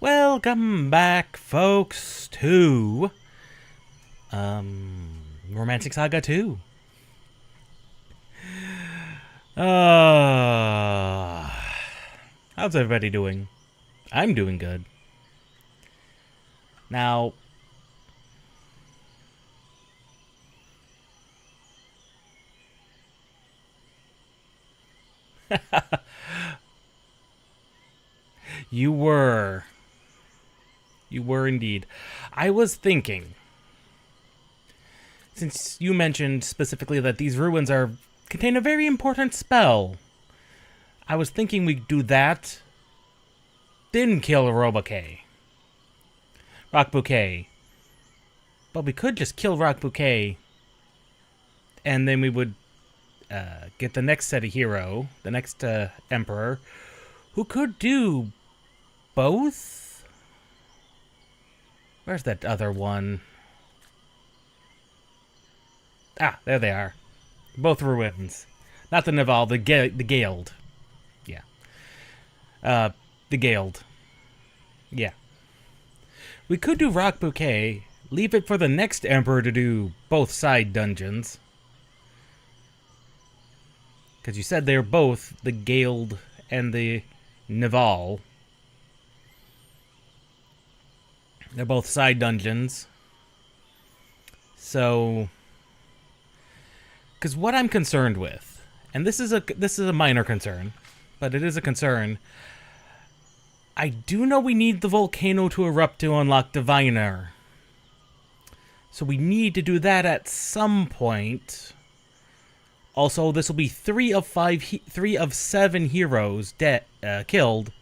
Welcome back, folks, to Romantic Saga II. How's everybody doing? I'm doing good. Now, you were indeed. I was thinking, since you mentioned specifically that these ruins contain a very important spell, I was thinking we'd do that, then kill Rock Bouquet. But we could just kill Rock Bouquet, and then we would get the next set of hero, the next emperor, who could do both? Where's that other one? Ah, there they are. Both ruins. Not the Naval, the Gald. Yeah. The Gald. Yeah. We could do Rock Bouquet, leave it for the next emperor to do both side dungeons. Because you said they're both the Gald and the Naval. They're both side dungeons. So, because what I'm concerned with, and this is a minor concern, but it is a concern. I do know we need the volcano to erupt to unlock Diviner. So we need to do that at some point. Also, this will be 3 of 7 heroes killed.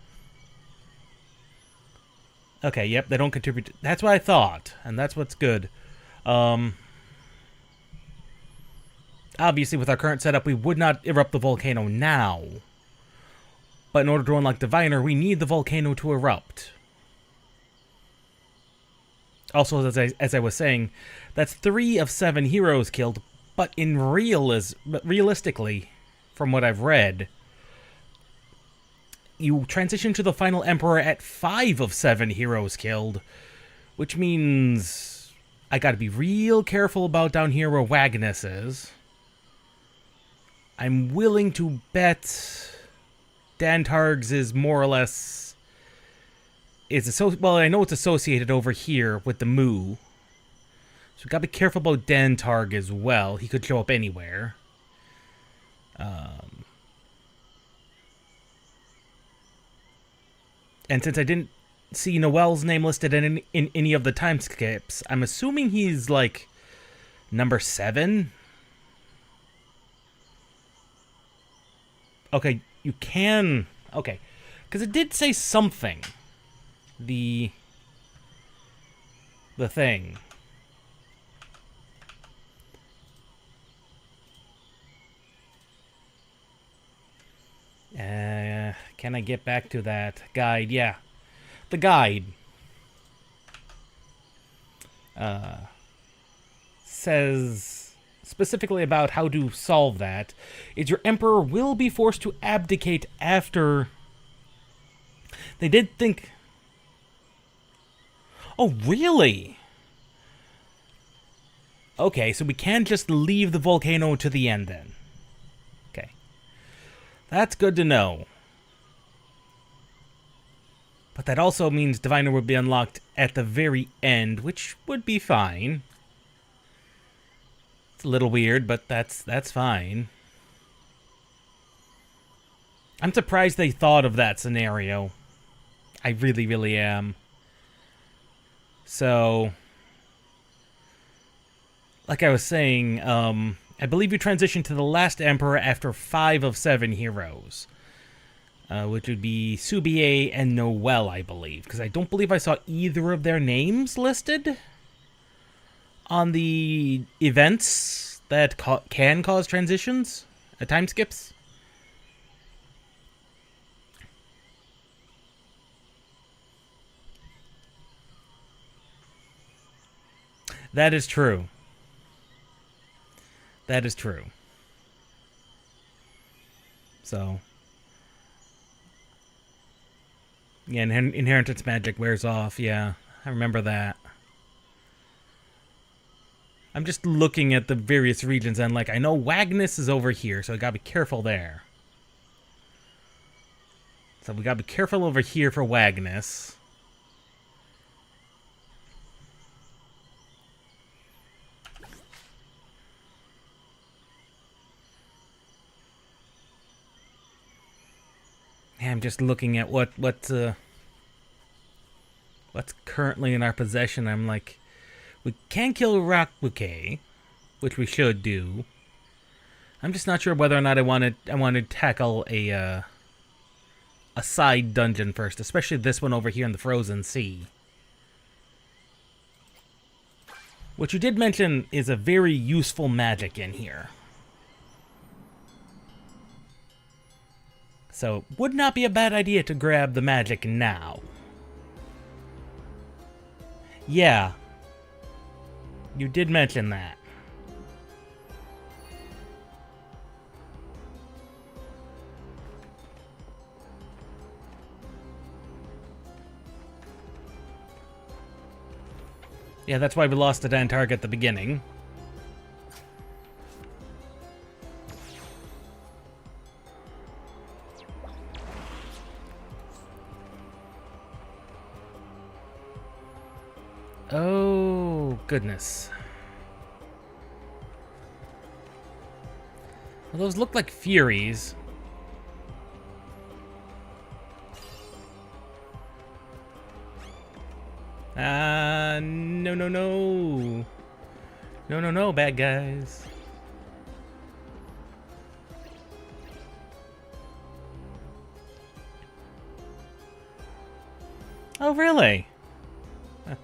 Okay, yep, they don't contribute. That's what I thought, and that's what's good. Obviously, with our current setup, we would not erupt the volcano now. But in order to unlock Diviner, we need the volcano to erupt. Also, as I was saying, that's 3 of 7 heroes killed, but realistically, from what I've read, you transition to the final emperor at 5 of 7 heroes killed, which means I gotta be real careful about down here where Wagnus is. I'm willing to bet Dantarg's is more or less well, I know it's associated over here with the Moo. So we gotta be careful about Dantarg as well. He could show up anywhere. And since I didn't see Noel's name listed in any of the time skips, I'm assuming he's like number 7. Okay, you can... Okay, because it did say something. The thing. Can I get back to that guide? Yeah, the guide says specifically about how to solve that. Is your emperor will be forced to abdicate after. They did think. Oh, really? Okay, so we can just leave the volcano to the end then. Okay. That's good to know. But that also means Diviner would be unlocked at the very end, which would be fine. It's a little weird, but that's fine. I'm surprised they thought of that scenario. I really, really am. So, like I was saying, I believe you transition to the last emperor after 5 of 7 heroes. Which would be Subier and Noel, I believe. Because I don't believe I saw either of their names listed on the events that can cause transitions, time skips. That is true. That is true. So, Yeah, inheritance magic wears off. Yeah, I remember that. I'm just looking at the various regions and like, I know Wagnus is over here, so I gotta be careful there. So we gotta be careful over here for Wagnus. I'm just looking at what's currently in our possession. I'm like, we can kill Rock Bouquet, which we should do. I'm just not sure whether or not I want to tackle a side dungeon first, especially this one over here in the Frozen Sea. Which you did mention is a very useful magic in here. So, would not be a bad idea to grab the magic now. Yeah. You did mention that. Yeah, that's why we lost to Dantarg at the beginning. Oh, goodness. Well, those look like Furies. No, no, no. No, no, no, bad guys. Oh, really? Huh.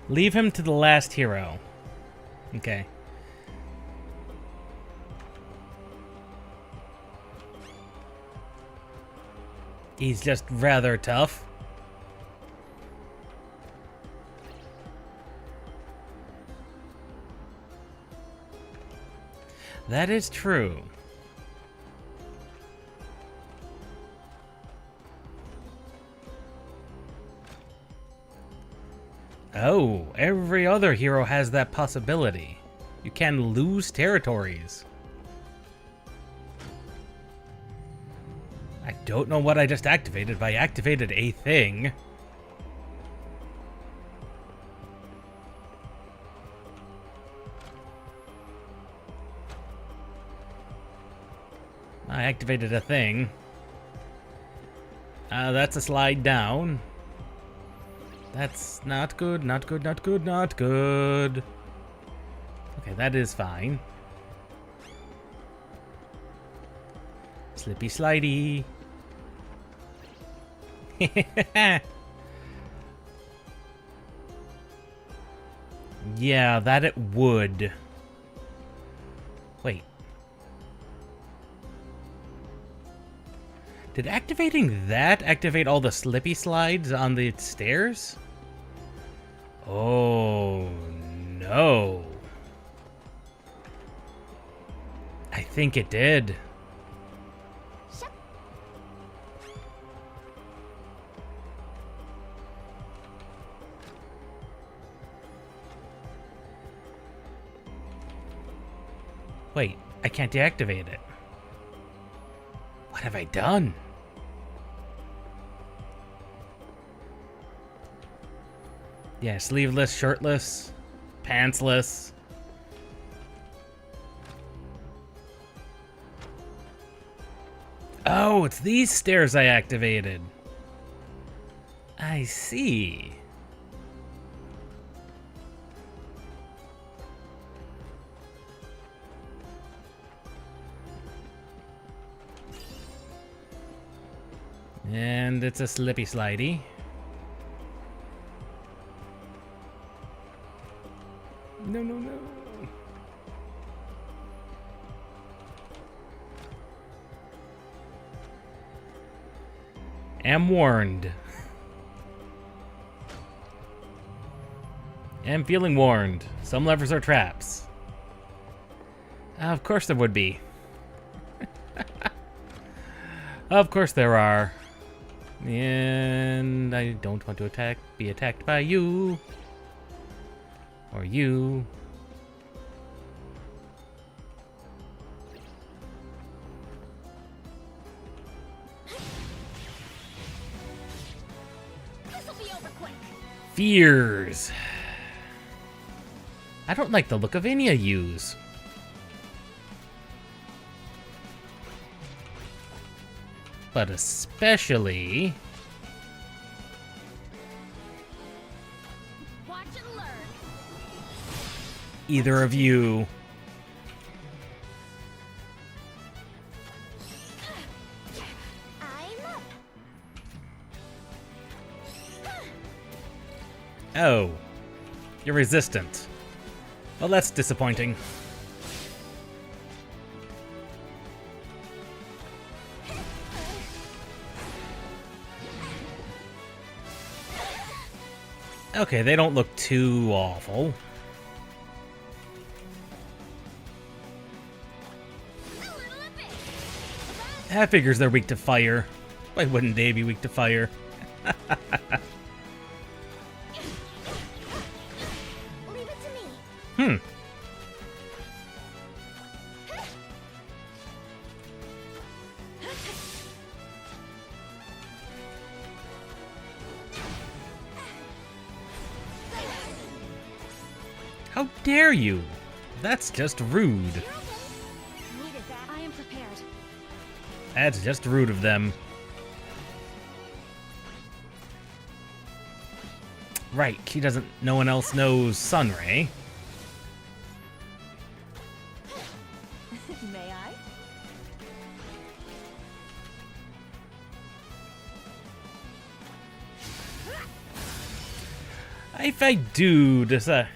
Leave him to the last hero. Okay. He's just rather tough. That is true. Oh, every other hero has that possibility. You can lose territories. I don't know what I just activated, but I activated a thing. I activated a thing. That's a slide down. That's not good, not good, not good, not good. Okay, that is fine. Slippy slidey. Yeah, that it would. Wait. Did activating that activate all the slippy slides on the stairs? Oh, no. I think it did. Wait, I can't deactivate it. What have I done? Yeah, sleeveless, shirtless, pantsless. Oh, it's these stairs I activated. I see. And it's a slippy slidey. No, no, no. Am warned. Am feeling warned. Some levers are traps. Of course there would be. Of course there are. And I don't want to be attacked by you. Or you. This'll be over quick. Fears. I don't like the look of any of yous. But especially... Watch and learn. either of you. I'm up. Oh. You're resistant. Well, that's disappointing. Okay, they don't look too awful. That figures they're weak to fire. Why wouldn't they be weak to fire? Leave it to me. Hmm. How dare you? That's just rude. Needed that. I am prepared. That's just rude of them. Right, she doesn't. No one else knows Sunray. May I? If I do decide,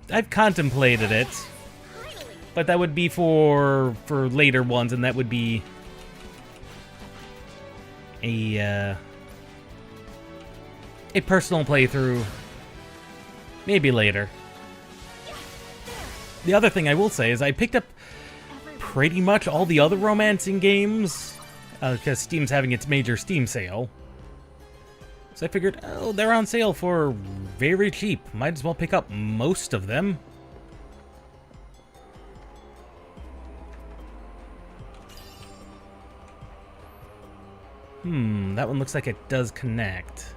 I've contemplated it, but that would be for later ones, and that would be a personal playthrough, maybe later. The other thing I will say is I picked up pretty much all the other romancing games because Steam's having its major Steam sale. So I figured, oh, they're on sale for very cheap. Might as well pick up most of them. That one looks like it does connect.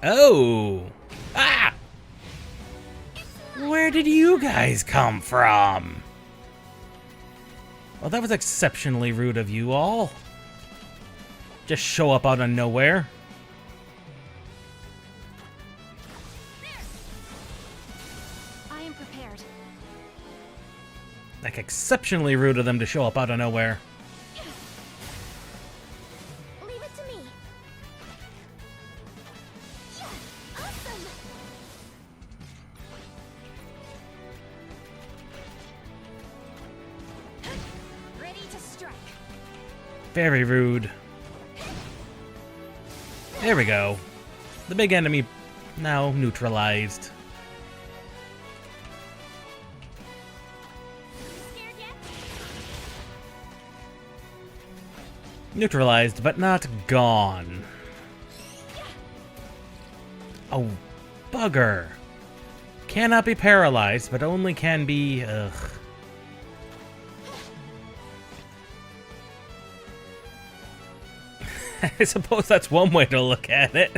Oh! Ah! Where did you guys come from? Well, that was exceptionally rude of you all. Just show up out of nowhere. I am prepared. Like, exceptionally rude of them to show up out of nowhere. Leave it to me. Awesome. Ready to strike. Very rude. There we go. The big enemy now neutralized. Scared yet? Neutralized, but not gone. Oh, bugger. Cannot be paralyzed, but only can be... Ugh. I suppose that's one way to look at it.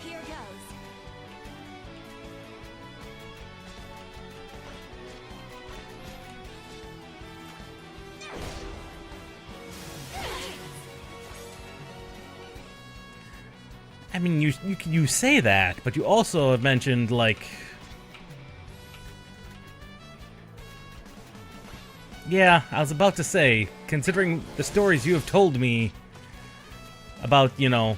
Here goes. I mean, you say that, but you also have mentioned, like... Yeah, I was about to say, considering the stories you have told me about, you know,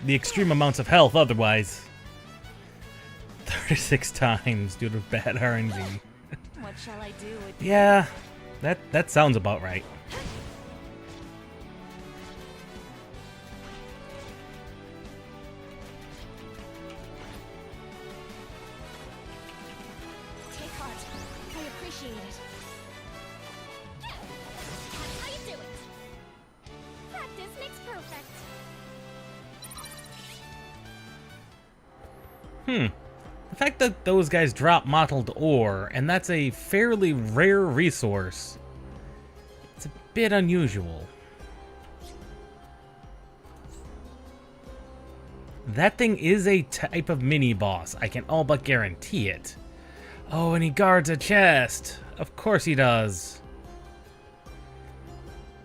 the extreme amounts of health otherwise. 36 times due to bad RNG. What shall I do with Yeah, that sounds about right. Take heart. I appreciate it. That's how you do it. Practice makes perfect. The fact that those guys drop mottled ore, and that's a fairly rare resource, it's a bit unusual. That thing is a type of mini-boss, I can all but guarantee it. Oh, and he guards a chest. Of course he does.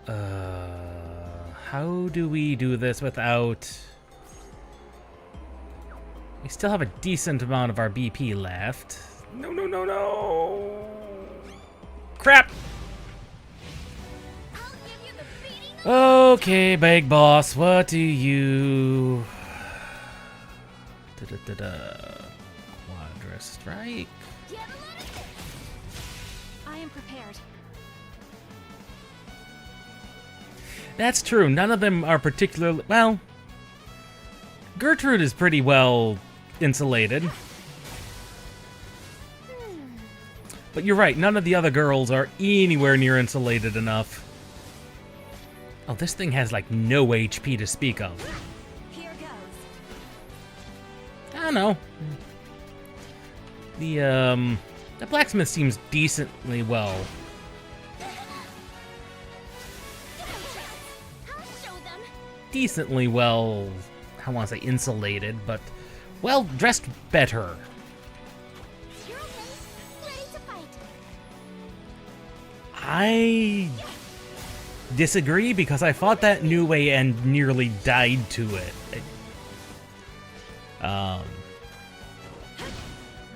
How do we do this without... We still have a decent amount of our BP left. No, no, no, no! Crap! I'll give you the beating of Okay, big boss, what do you... Quadra strike. Get a lot of this. I am prepared. That's true, none of them are particularly... Well... Gertrude is pretty well insulated. But you're right, none of the other girls are anywhere near insulated enough. Oh, this thing has like no HP to speak of. Here goes. I don't know. The blacksmith seems decently well. I'll show them. Decently well, I want to say insulated, but well dressed better. You're okay. Ready to fight. I disagree because I fought that new way and nearly died to it.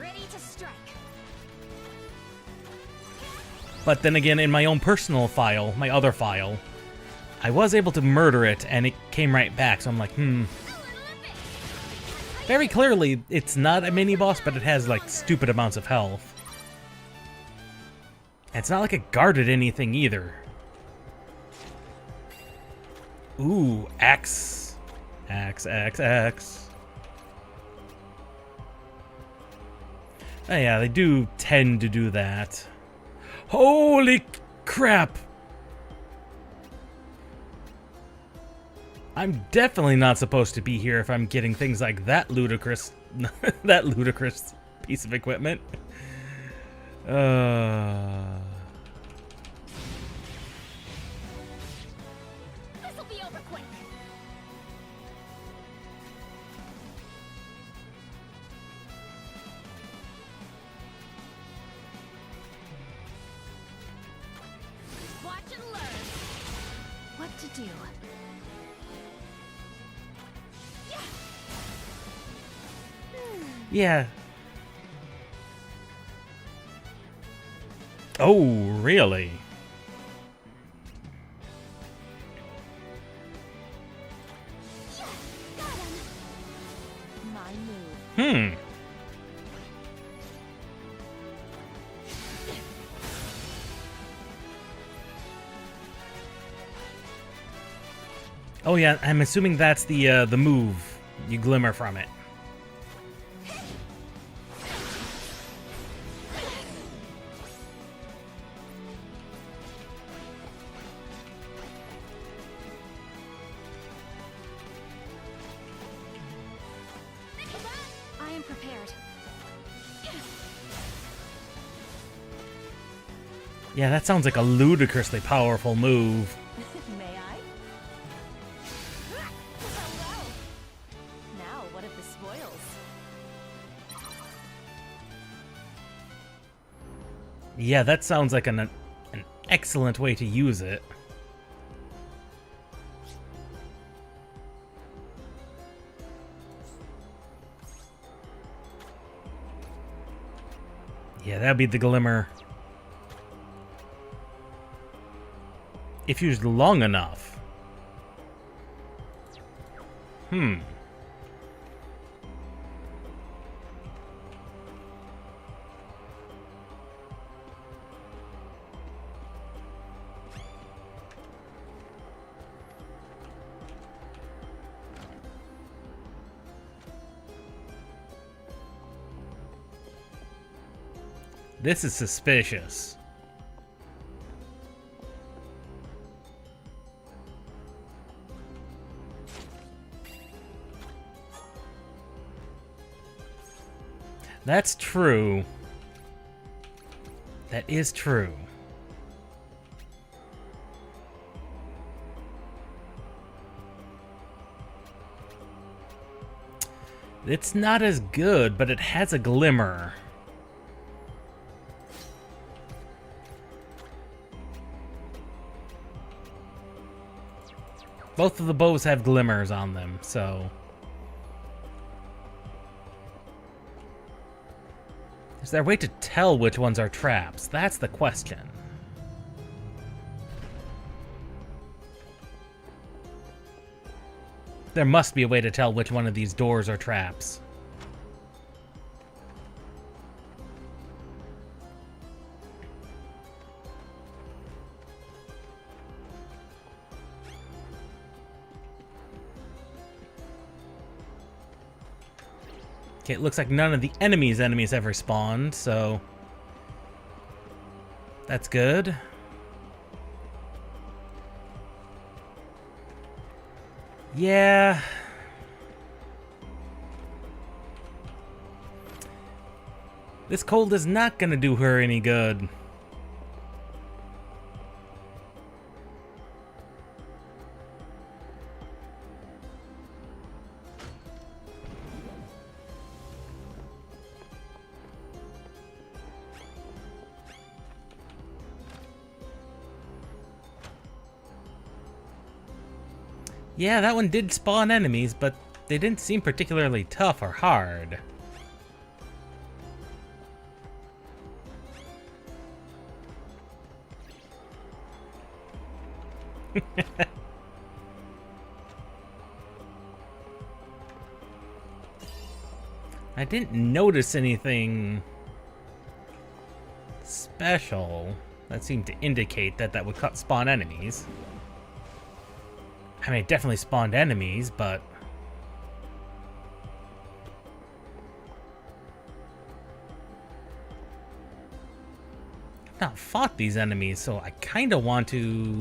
Ready to strike. But then again, in my own personal file, my other file, I was able to murder it and it came right back, so I'm like, Very clearly, it's not a mini-boss, but it has, like, stupid amounts of health. And it's not like it guarded anything, either. Ooh, axe. Axe, axe, axe. Oh yeah, they do tend to do that. Holy crap! I'm definitely not supposed to be here if I'm getting things like that ludicrous, that ludicrous piece of equipment. This'll be over quick. Watch and learn. What to do? Yeah. Oh, really? Got him. My move. Oh yeah, I'm assuming that's the move. You glimmer from it. I am prepared. Yeah, that sounds like a ludicrously powerful move. May I? Hello. Now, what of the spoils? Yeah, that sounds like an excellent way to use it. Yeah, that'd be the glimmer. If used long enough. This is suspicious. That's true. That is true. It's not as good, but it has a glimmer. Both of the bows have glimmers on them, so... Is there a way to tell which ones are traps? That's the question. There must be a way to tell which one of these doors are traps. Okay, it looks like none of the enemies ever spawned, so... That's good. Yeah... This cold is not gonna do her any good. Yeah, that one did spawn enemies, but they didn't seem particularly tough or hard. I didn't notice anything special that seemed to indicate that would spawn enemies. I mean, it definitely spawned enemies, but... I've not fought these enemies, so I kind of want to...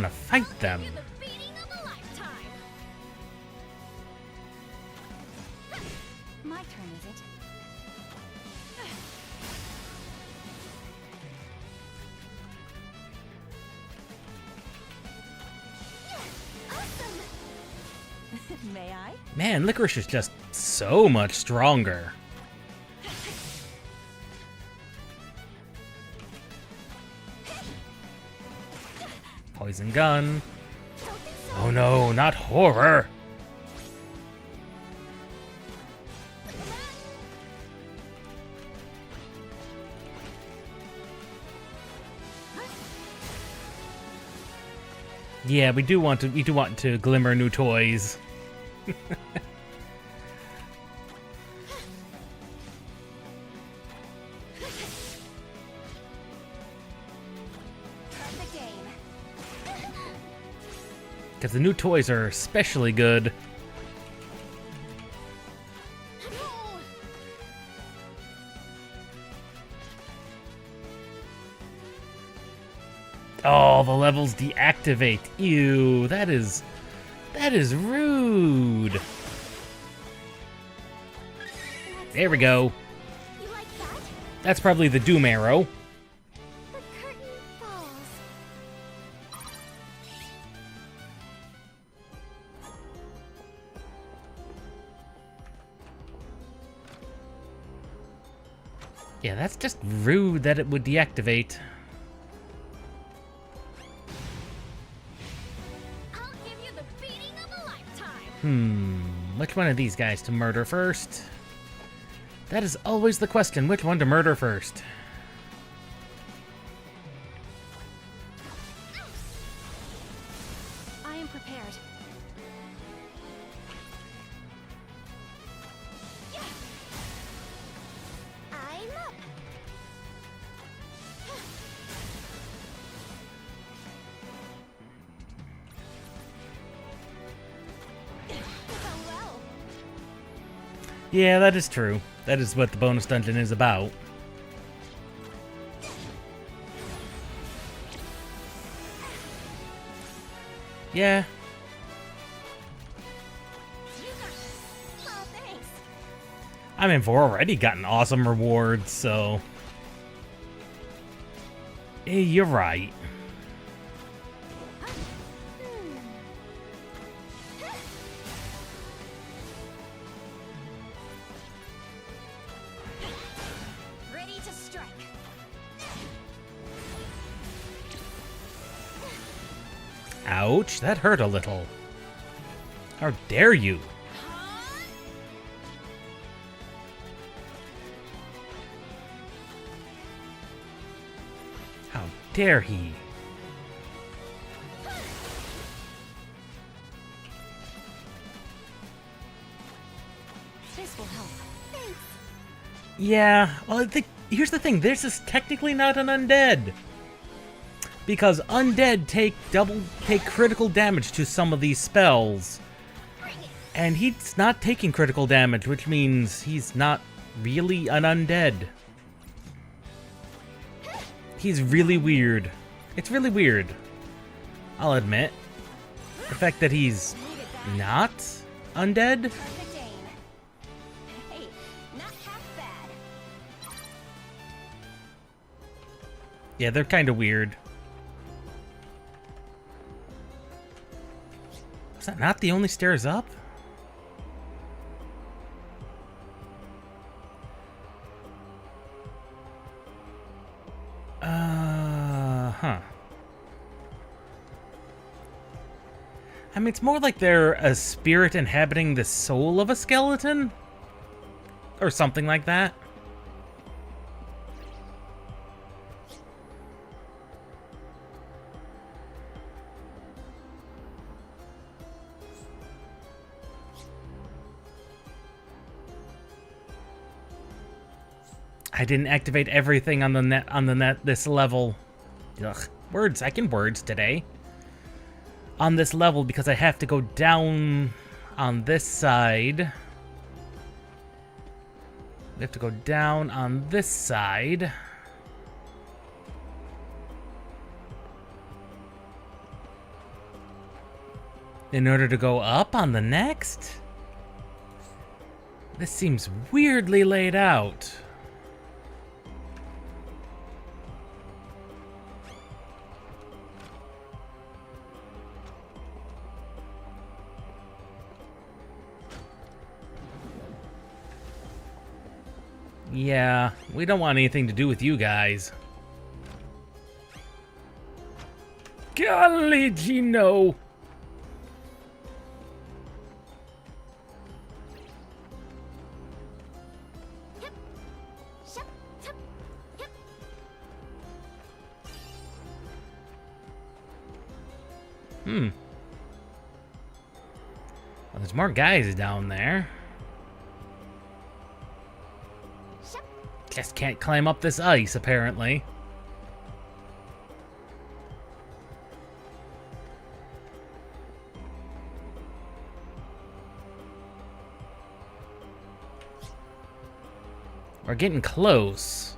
fight them. Give you the beating of a lifetime. My turn, is it? Awesome. May I? Man, Licorice is just so much stronger. Poison gun. Oh no, not horror. Yeah, we do want to glimmer new toys. Because the new toys are especially good. Oh, the levels deactivate. Ew, that is rude. There we go. You like that? That's probably the Doom Arrow. The curtain falls. Yeah, that's just rude that it would deactivate. I'll give you the beating of a lifetime. Which one of these guys to murder first? That is always the question, which one to murder first. I am prepared. I'm up. Well. Yeah, that is true. That is what the bonus dungeon is about. Yeah. Oh, thanks. I mean, we've already gotten awesome rewards, so... You're right. Ready to strike. Ouch, that hurt a little. How dare you? How dare he? This will help. Thanks. Yeah, well, here's the thing. This is technically not an undead. Because undead take critical damage to some of these spells. Bring it. And he's not taking critical damage, which means he's not really an undead. He's really weird. It's really weird. I'll admit. The fact that he's not undead? Perfect aim. Hey, not half bad. Yeah, they're kind of weird. Was that not the only stairs up? Huh. I mean, it's more like they're a spirit inhabiting the soul of a skeleton? Or something like that. I didn't activate everything on the net this level. Ugh, words. I can words today. On this level because I have to go down on this side. We have to go down on this side. In order to go up on the next? This seems weirdly laid out. Yeah, we don't want anything to do with you guys. Golly, Gino! Yep. Shep. Tup. Yep. Well, there's more guys down there. Shep. Just can't climb up this ice, apparently. We're getting close.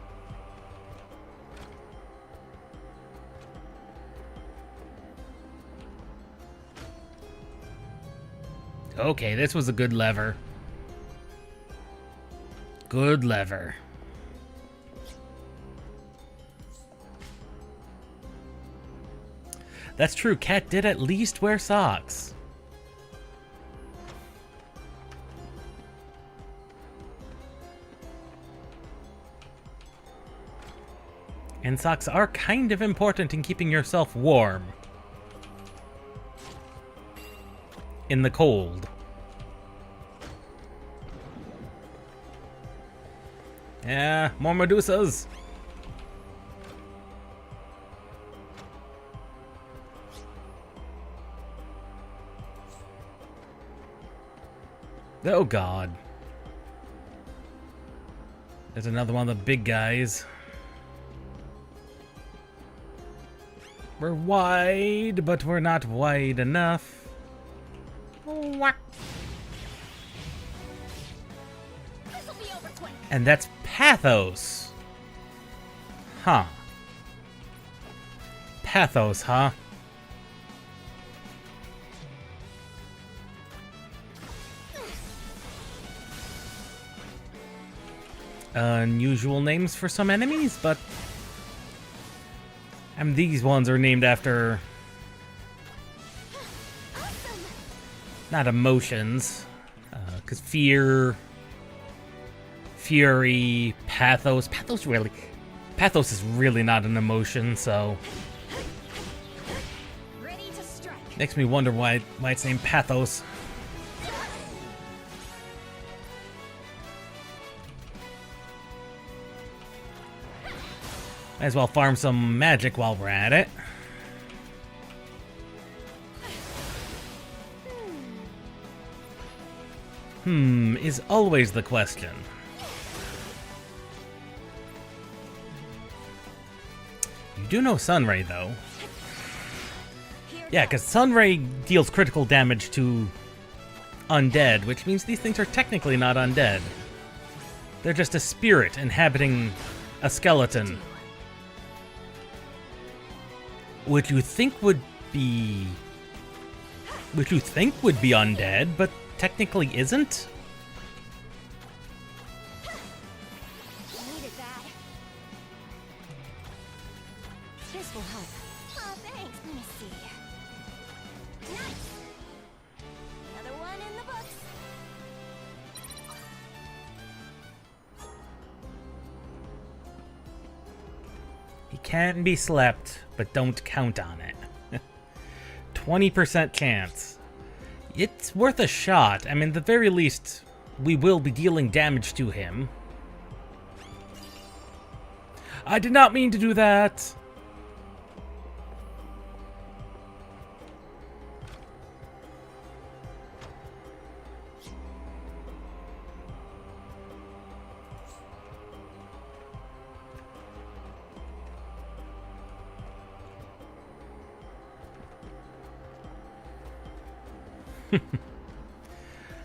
Okay, this was a good lever. Good lever. That's true, Cat did at least wear socks. And socks are kind of important in keeping yourself warm. In the cold. Yeah, more Medusas. Oh god. There's another one of the big guys. We're wide, but we're not wide enough. This'll be over quick. And that's Pathos. Huh. Pathos, huh? Unusual names for some enemies, but these ones are named after Awesome. not emotions, because fear, fury, pathos. Pathos is really not an emotion, so Ready to strike. makes me wonder why it's named Pathos. Might as well farm some magic while we're at it. Is always the question. You do know Sunray, though. Yeah, because Sunray deals critical damage to undead, which means these things are technically not undead. They're just a spirit inhabiting a skeleton. Which you think would be undead, but technically isn't? Needed that. This will help. Oh, thanks. Let me see. Nice. Another one in the books. He can be slept, but don't count on it. 20% chance. It's worth a shot. I mean, at the very least, we will be dealing damage to him. I did not mean to do that!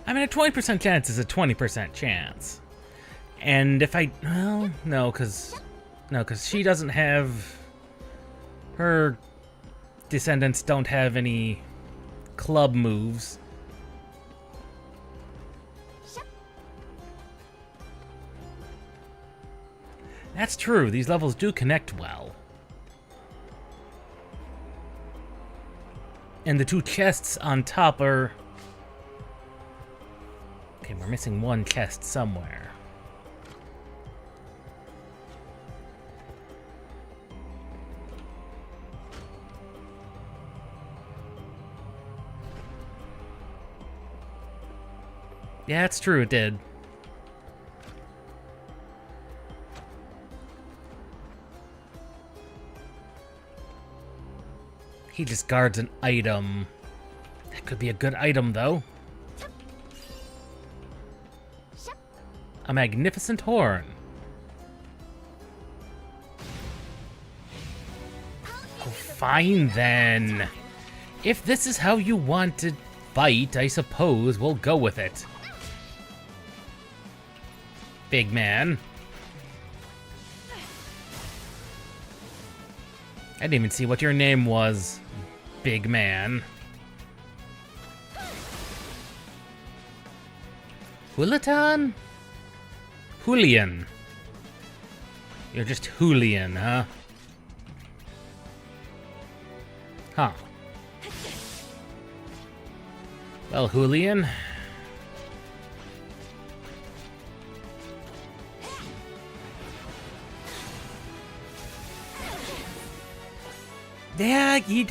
I mean, a 20% chance is a 20% chance. And if I... Well, no, because she doesn't have... Her descendants don't have any club moves. That's true. These levels do connect well. And the two chests on top are... Okay, we're missing one chest somewhere. Yeah, it's true, it did. He just guards an item. That could be a good item, though. A magnificent horn. Oh, fine then. If this is how you want to fight, I suppose we'll go with it. Big man. I didn't even see what your name was, big man. Hulatan? Julian. You're just Julian, huh? Huh. Well, Julian. Yeah, he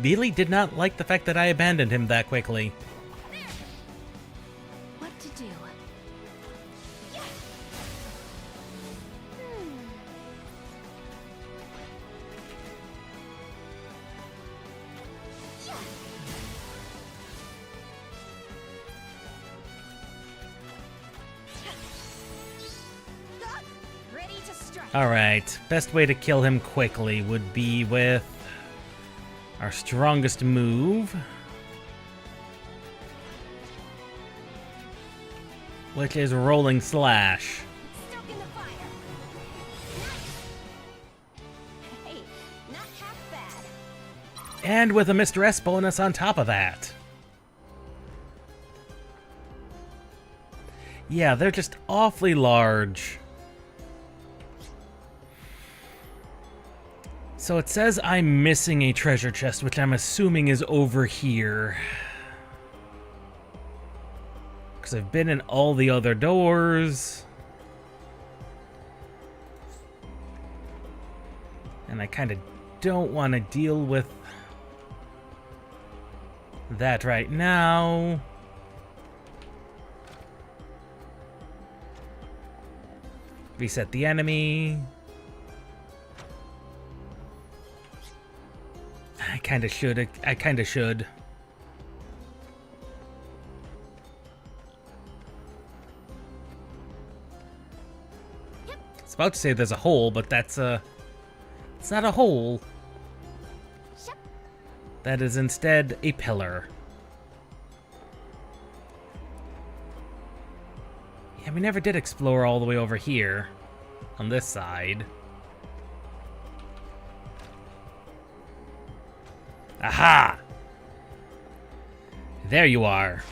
really did not like the fact that I abandoned him that quickly. What to do? Alright, best way to kill him quickly would be with our strongest move, which is Rolling Slash. Stoke in the fire. Nice. Hey, not half bad. And with a Mr. S bonus on top of that. Yeah, they're just awfully large. So it says I'm missing a treasure chest, which I'm assuming is over here. Because I've been in all the other doors. And I kind of don't want to deal with that right now. Reset the enemy. I kind of should. I kind of should. I was about to say there's a hole, but that's a... It's not a hole. That is instead a pillar. Yeah, we never did explore all the way over here on this side. Aha! There you are.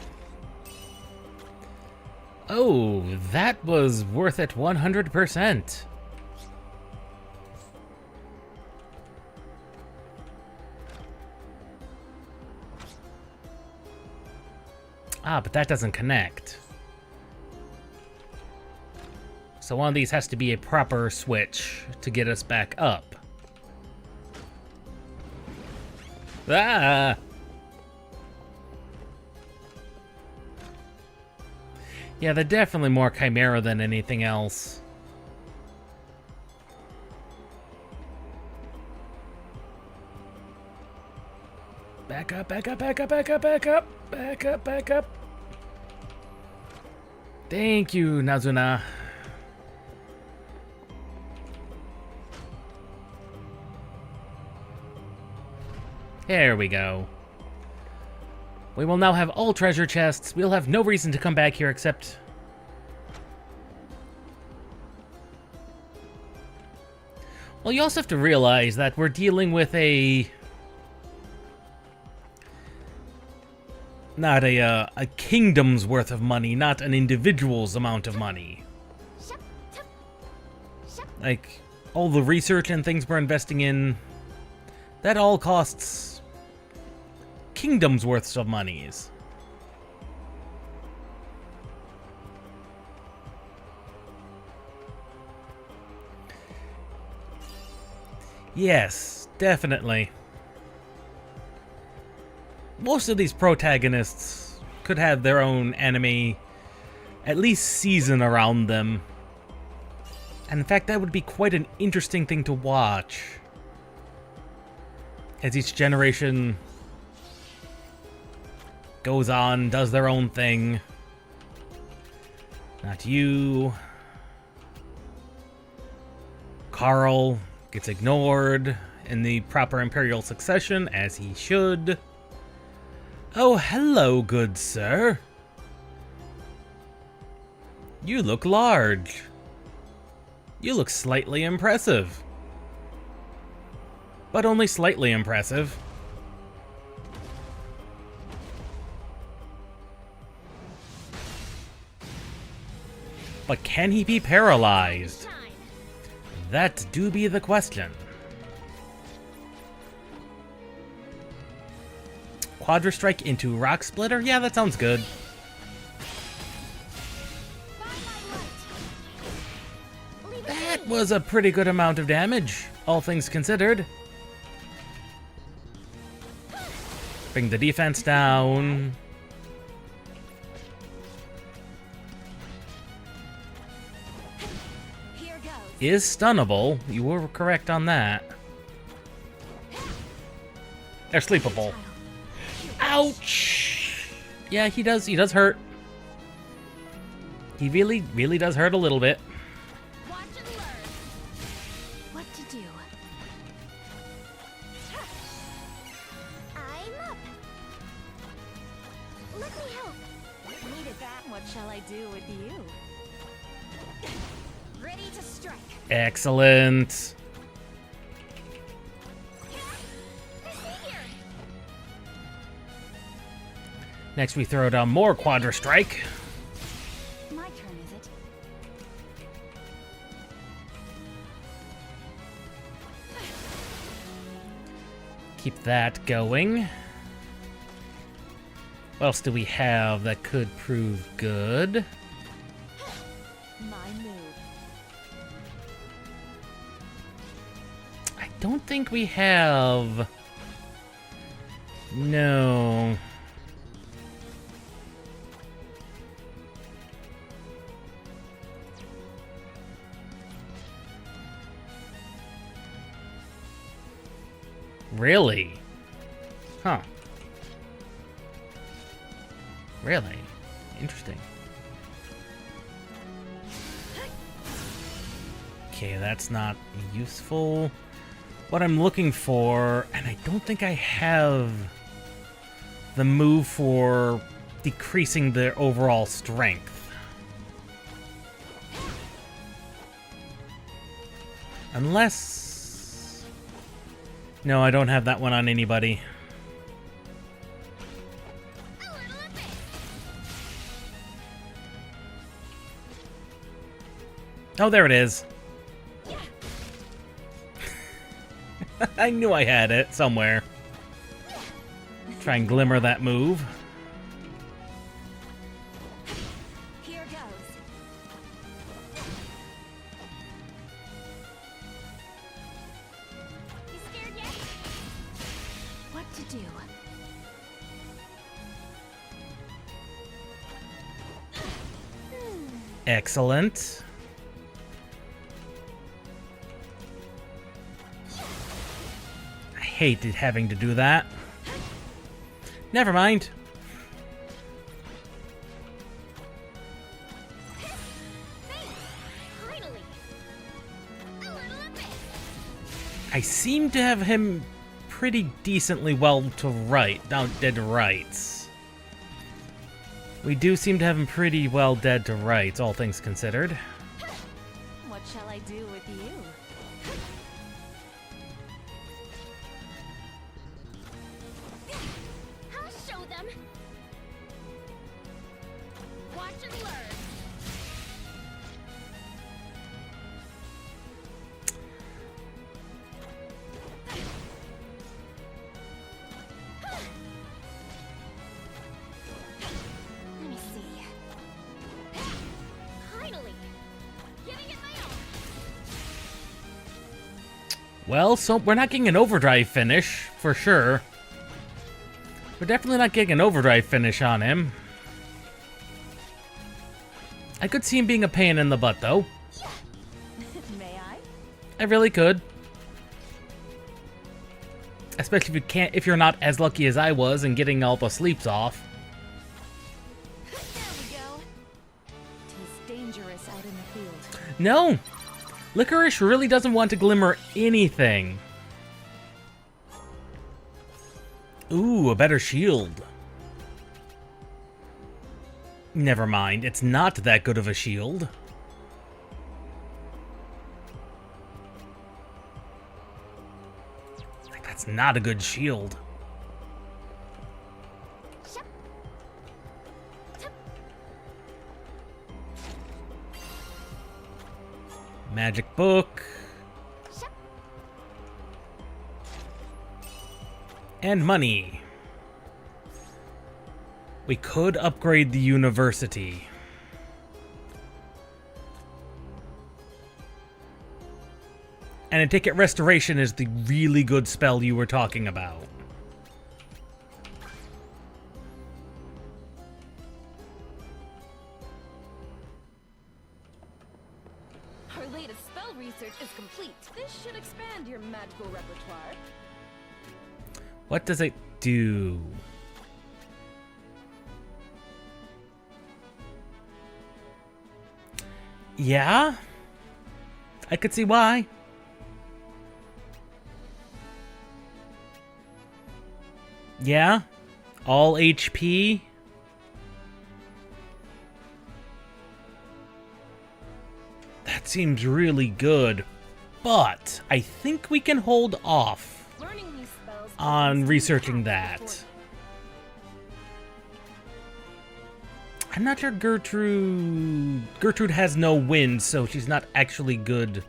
Oh, that was worth it 100%. Ah, but that doesn't connect. So one of these has to be a proper switch to get us back up. Ah! Yeah, they're definitely more Chimera than anything else. Back up, back up, back up, back up, back up, back up, back up. Thank you, Nazuna. There we go. We will now have all treasure chests. We'll have no reason to come back here except... Well, you also have to realize that we're dealing with a... Not a kingdom's worth of money, not an individual's amount of money. Like, all the research and things we're investing in, that all costs kingdoms worths of monies. Yes, definitely. Most of these protagonists could have their own anime, at least season around them. And in fact, that would be quite an interesting thing to watch. As each generation goes on, does their own thing. Not you. Carl gets ignored in the proper imperial succession, as he should. Oh, hello, good sir. You look large. You look slightly impressive. But only slightly impressive. But can he be paralyzed? That do be the question. Quadra Strike into Rock Splitter? Yeah, that sounds good. That was a pretty good amount of damage, all things considered. Bring the defense down. Is stunnable. You were correct on that. They're sleepable. Ouch! Yeah, he does hurt. He really does hurt a little bit. What shall I do with you? Ready to strike. Excellent. Next, we throw down more Quadra Strike. My turn, is it? Keep that going. What else do we have that could prove good? My move. I don't think we have... No. Really? Huh. Really? Interesting. Okay, that's not useful. What I'm looking for, and I don't think I have the move for decreasing the overall strength. Unless... No, I don't have that one on anybody. Oh, there it is. I knew I had it somewhere. Try and glimmer that move. Here goes. You scared yet? What to do? Excellent. I hated having to do that. Never mind. Finally. A little bit. I seem to have him pretty decently well to right, down dead to rights. We do seem to have him pretty well dead to rights, all things considered. What shall I do with you? I'll show them. Watch and learn. Let me see. Finally, giving it my all. Well, so we're not getting an overdrive finish, for sure. We're definitely not getting an overdrive finish on him. I could see him being a pain in the butt, though. May I? I really could. Especially if you're not as lucky as I was in getting all the sleeps off. There we go. 'Tis dangerous out in the field. No! Licorice really doesn't want to glimmer anything. Ooh, a better shield. Never mind, it's not that good of a shield. Like, that's not a good shield. Shup. Tup. Magic book. Shup. And money. We could upgrade the university. And a ticket restoration is the really good spell you were talking about. Our latest spell research is complete. This should expand your magical repertoire. What does it do? Yeah? I could see why. Yeah? All HP? seems really good, but I think we can hold off Learning these spells on opens researching new paths that. before- I'm not sure Gertrude has no wind, so she's not actually good.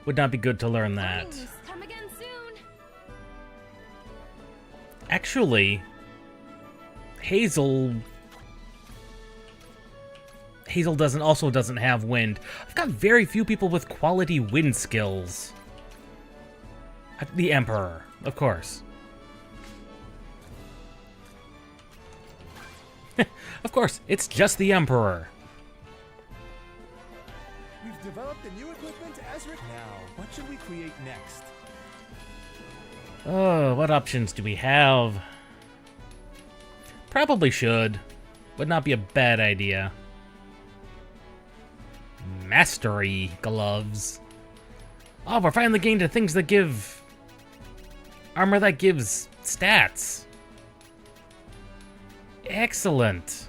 Would not be good to learn that. Learning these come again soon. Actually, Hazel doesn't have wind. I've got very few people with quality wind skills. The Emperor, of course. Of course, it's just the Emperor. We've developed the new equipment as written. Now, what should we create next? Oh, what options do we have? Probably should. Would not be a bad idea. Mastery gloves. Oh, we're finally getting to things that give armor that gives stats. Excellent.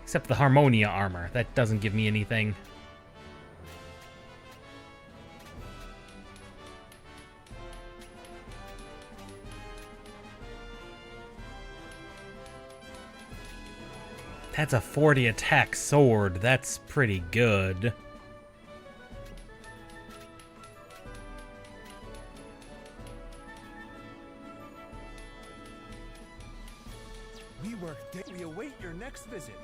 Except the Harmonia armor. That doesn't give me anything. That's a 40 attack sword. That's pretty good. We await your next visit.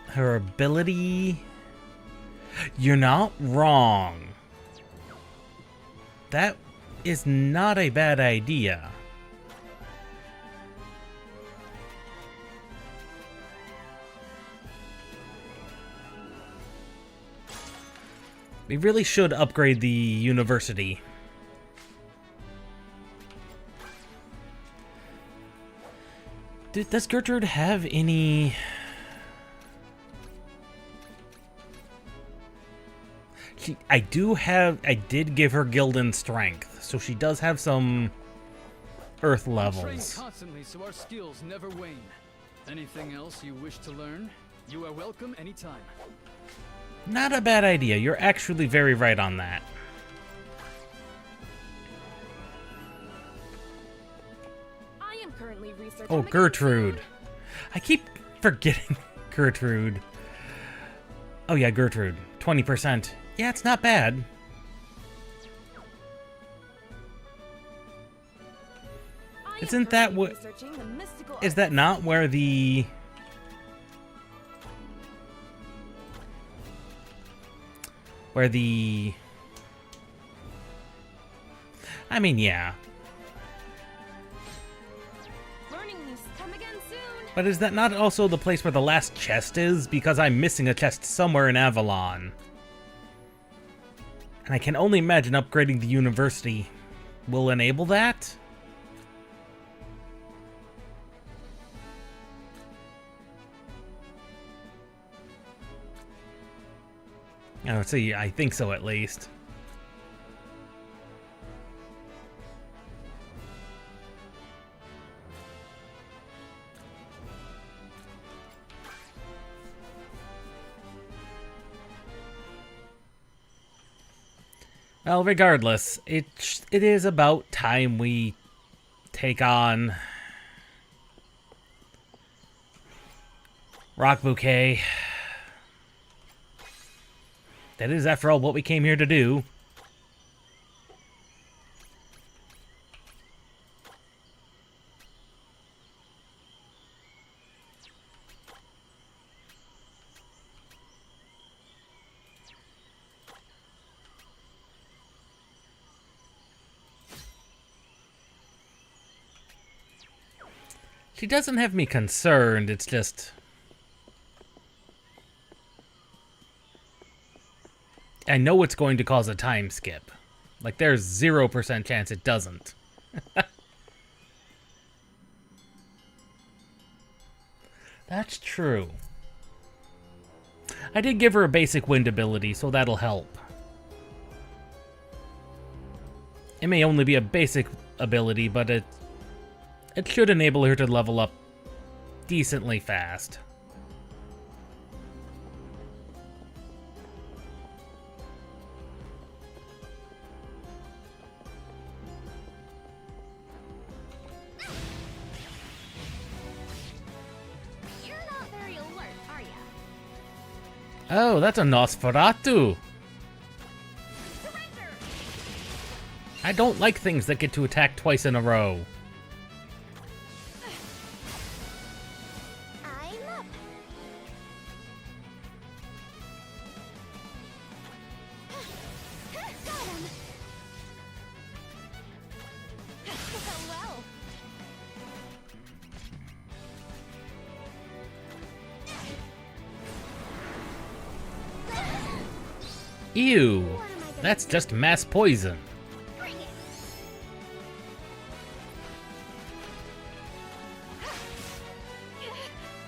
Her ability... You're not wrong. That is not a bad idea. We really should upgrade the university. Does Gertrude have any... I did give her Gildan strength, so she does have some earth We train levels. constantly so our skills never wane. Anything else you wish to learn, you are welcome anytime. Not a bad idea. You're actually very right on that. I am currently researching. Oh, the Gertrude. game I keep forgetting Gertrude. Oh yeah, Gertrude. 20%. Yeah, it's not bad. soon. I am Isn't that currently what... researching the mystical Is that not where the... Where the... I mean, yeah. learning these come again soon. But is that not also the place where the last chest is? Because I'm missing a chest somewhere in Avalon. And I can only imagine upgrading the university will enable that? Oh, see, I think so at least. Well, regardless, it is about time we take on Rock Bouquet. That is, after all, what we came here to do. She doesn't have me concerned, it's just... I know it's going to cause a time skip. Like, there's 0% chance it doesn't. That's true. I did give her a basic wind ability, so that'll help. It may only be a basic ability, but it should enable her to level up decently fast. You're not very alert, are ya? Oh, that's a Nosferatu. Surrender! I don't like things that get to attack twice in a row. I'm up. Got him. Well. Ew, that's just mass poison. Bring it.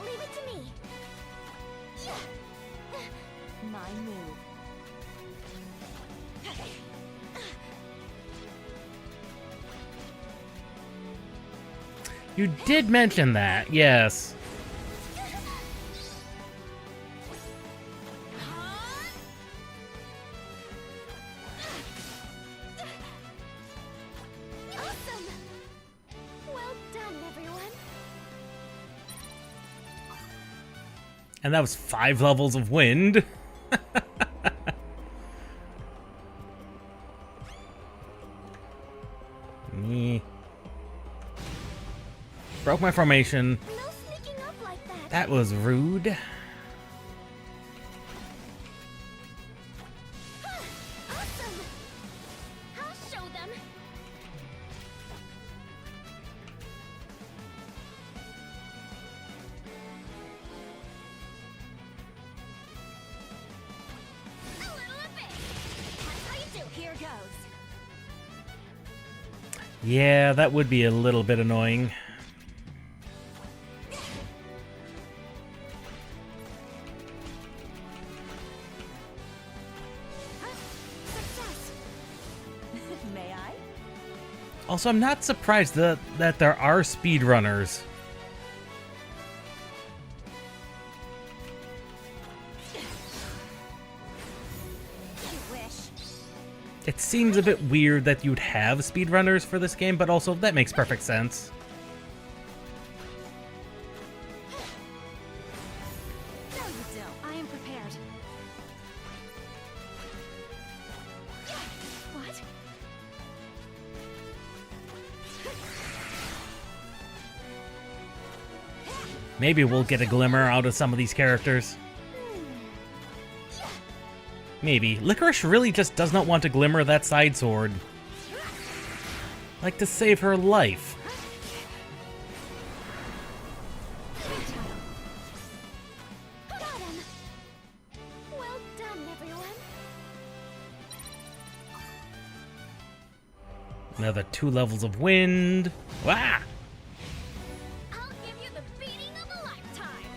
Leave it to me. My move. You did mention that, yes. Awesome. Well done, everyone. And that was 5 levels of wind. Me. Broke my formation. No sneaking up like that. That was rude. Awesome. I'll show them. A little bit. That's how you do. Here goes. Yeah, that would be a little bit annoying. Success. May I? Also, I'm not surprised that there are speedrunners. You wish. It seems a bit weird that you'd have speedrunners for this game, but also that makes perfect sense. No, you don't. I am prepared. What? Maybe we'll get a glimmer out of some of these characters. Maybe. Licorice really just does not want to glimmer that side sword. Like to save her life. Got him. Well done, everyone. Another 2 levels of wind. Wah! I'll give you the beating of a lifetime.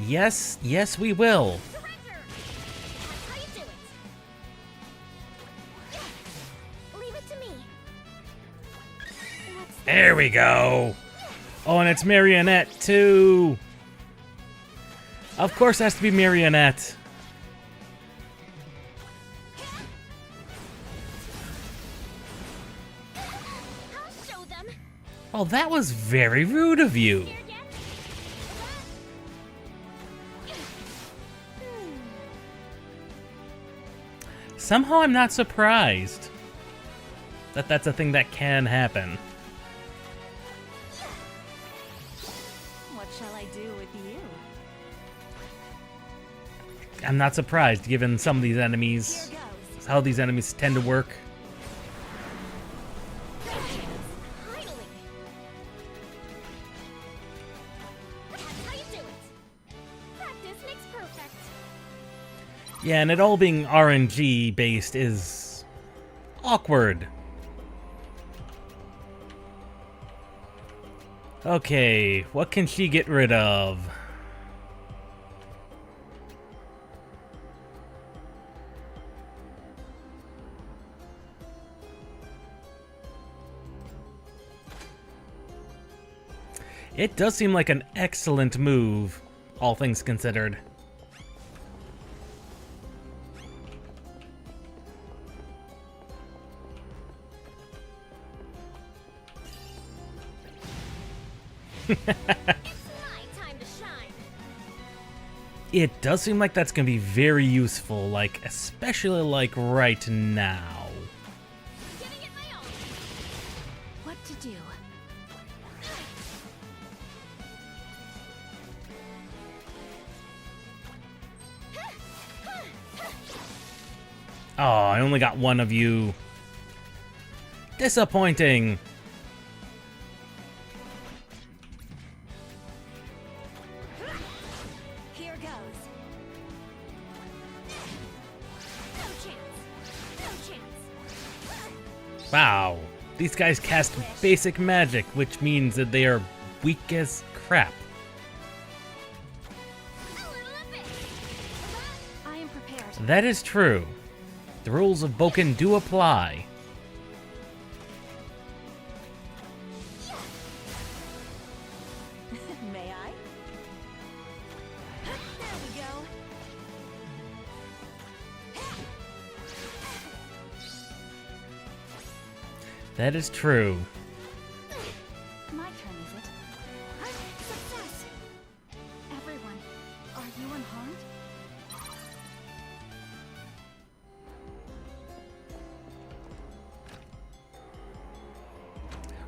Yes, yes we will. Surrender. That's how you do it. Leave it to me. What's There we go. Oh, and it's Marionette too. Of course it has to be Marionette. I'll show them. Oh, that was very rude of you. Here yet? Somehow I'm not surprised that that's a thing that can happen. What shall I do with you? I'm not surprised given some of these Here enemies, goes. how these enemies tend to work. Finally. That's how you do it. Practice makes perfect. Yeah, and it all being RNG based is awkward. Okay, what can she get rid of? It does seem like an excellent move, all things considered. It's my time to shine. It does seem like that's gonna be very useful, like, especially like right now. Giving it my all. What to do? Oh, I only got one of you. Disappointing. Here goes. No chance. No chance. Wow. These guys cast basic magic, which means that they are weak as crap. A little bit. I am prepared. That is true. The rules of Boken do apply. May I? There we go. That is true. My turn, is it? Success! Everyone, are you unharmed?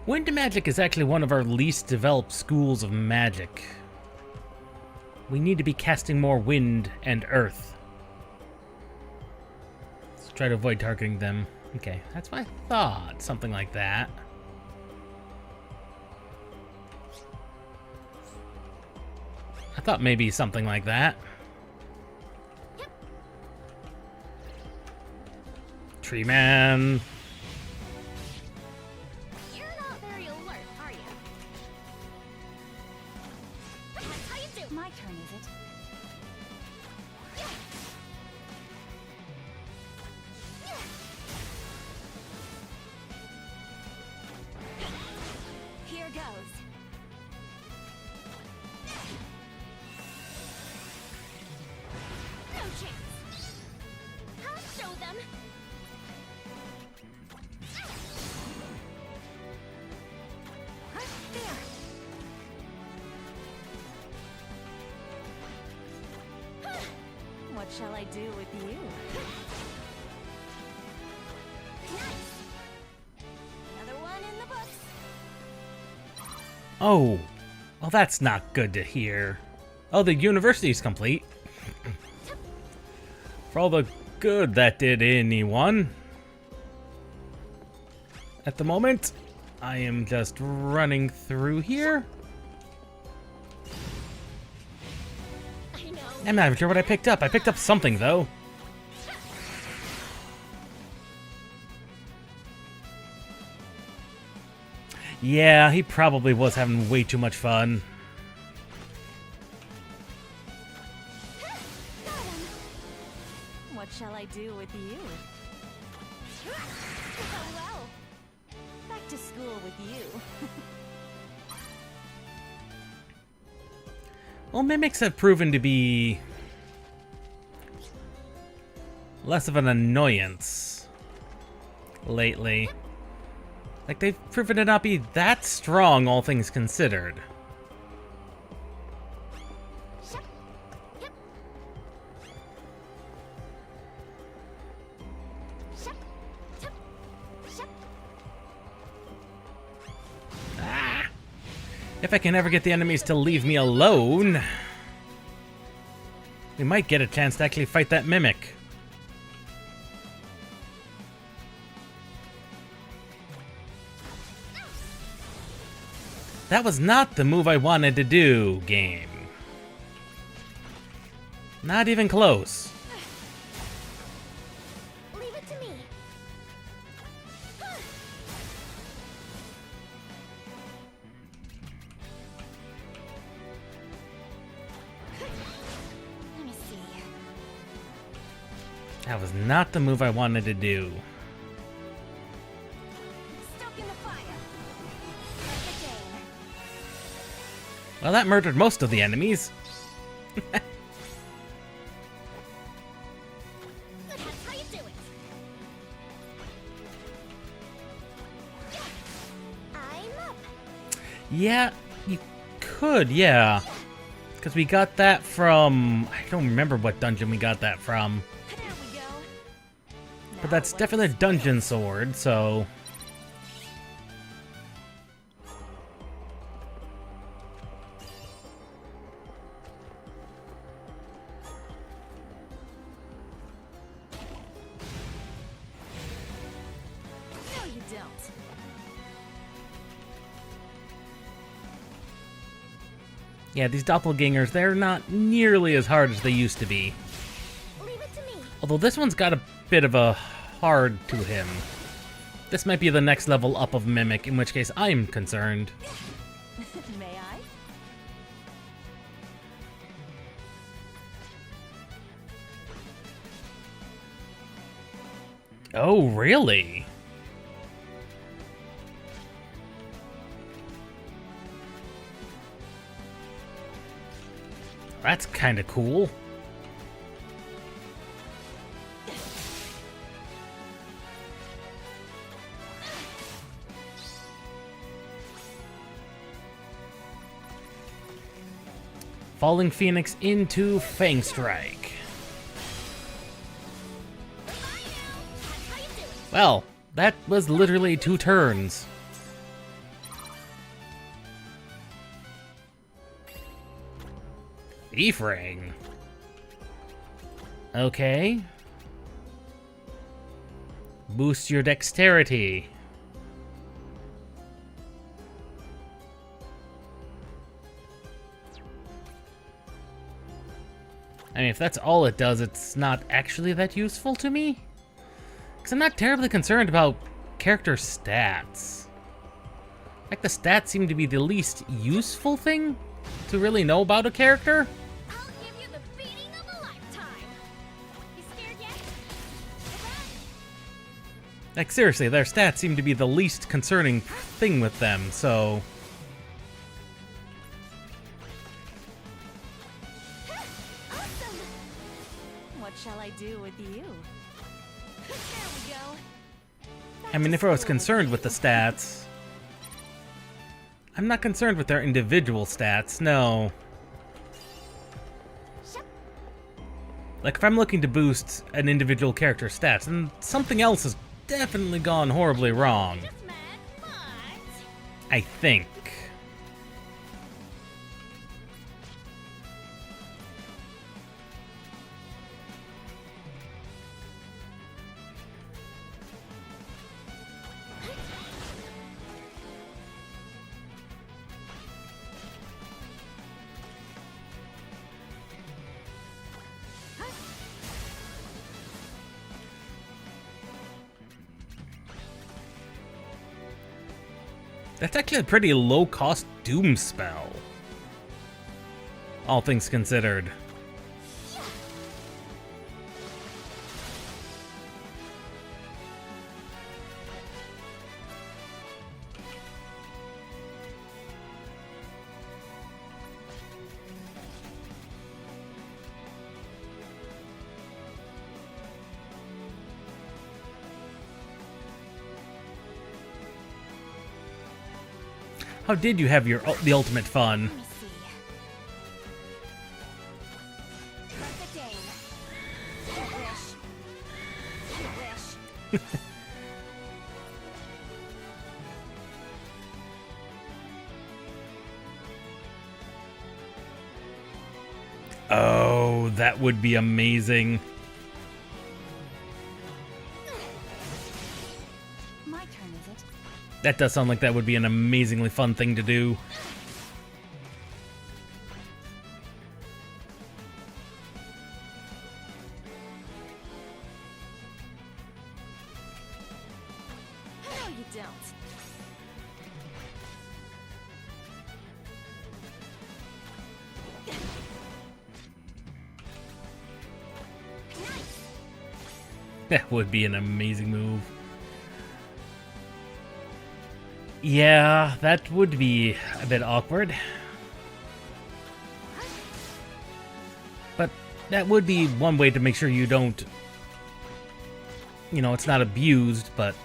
Wind magic is actually one of our least developed schools of magic. We need to be casting more wind and earth. Let's try to avoid targeting them. Okay, that's what I thought. Something like that. I thought maybe something like that. Tree man. You're not very alert, are you? That's how you do. My turn, is it? Here goes. No chance. I'll show them. There. What shall I do with you? Nice. Another one in the books. Oh, well, that's not good to hear. Oh, the university's complete. For all the good that did anyone. At the moment, I am just running through here. I know. I'm not even sure what I picked up. I picked up something, though. Yeah, he probably was having way too much fun. Got him. What shall I do with you? Oh well. Back to school with you. Well, mimics have proven to be less of an annoyance lately. Like, they've proven to not be that strong, all things considered. Shup. Yep. Shup. Tup. Shup. If I can ever get the enemies to leave me alone, we might get a chance to actually fight that mimic. That was not the move I wanted to do, game. Not even close. Leave it to me. Let me see. That was not the move I wanted to do. Stoking the fire. Perfect Well, that murdered most of the enemies. That's how you do it. I'm up. Yeah, you could, yeah. Because we got that from... I don't remember what dungeon we got that from. There we go. But that's definitely a dungeon sword, so... No, you don't. Yeah, these doppelgangers, they're not nearly as hard as they used to be. Leave it to me. Although this one's got a bit of a hard to him. This might be the next level up of Mimic, in which case I'm concerned. May I? Oh, really? That's kind of cool. Falling Phoenix into Fang Strike. Well, that was literally 2 turns. Thief-ring. Okay. Boost your dexterity. I mean, if that's all it does, it's not actually that useful to me. Because I'm not terribly concerned about character stats. Like, the stats seem to be the least useful thing to really know about a character. I'll give you the beating of a lifetime. You scared yet? Like, seriously, their stats seem to be the least concerning thing with them, so... Awesome. What shall I do with you? There we go. I mean, if I was concerned with the stats... I'm not concerned with their individual stats, no. Like, if I'm looking to boost an individual character's stats, then something else has definitely gone horribly wrong. Just mad, but I think. That's actually a pretty low-cost doom spell. All things considered. How did you have the ultimate fun? let me see. Perfect aim. You wish. Oh, that would be amazing. My turn, is it? That does sound like that would be an amazingly fun thing to do. No, you don't. Nice. That would be an amazing move. Yeah, that would be a bit awkward. That would be one way to make sure you don't, you know, it's not abused, but...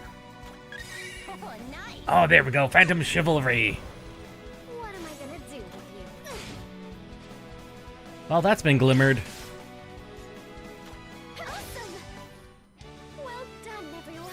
Oh, nice. Oh, there we go. Phantom Chivalry. What am I gonna do with you? Well, that's been glimmered. Awesome. Well done, everyone.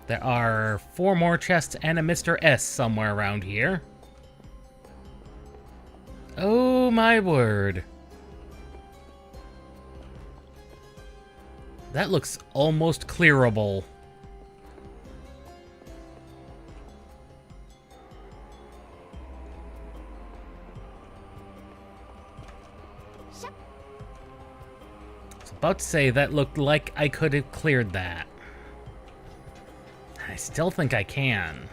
There are 4 more chests and a Mr. S somewhere around here. Oh my word. That looks almost clearable. Shut. I was about to say that looked like I could have cleared that. I still think I can.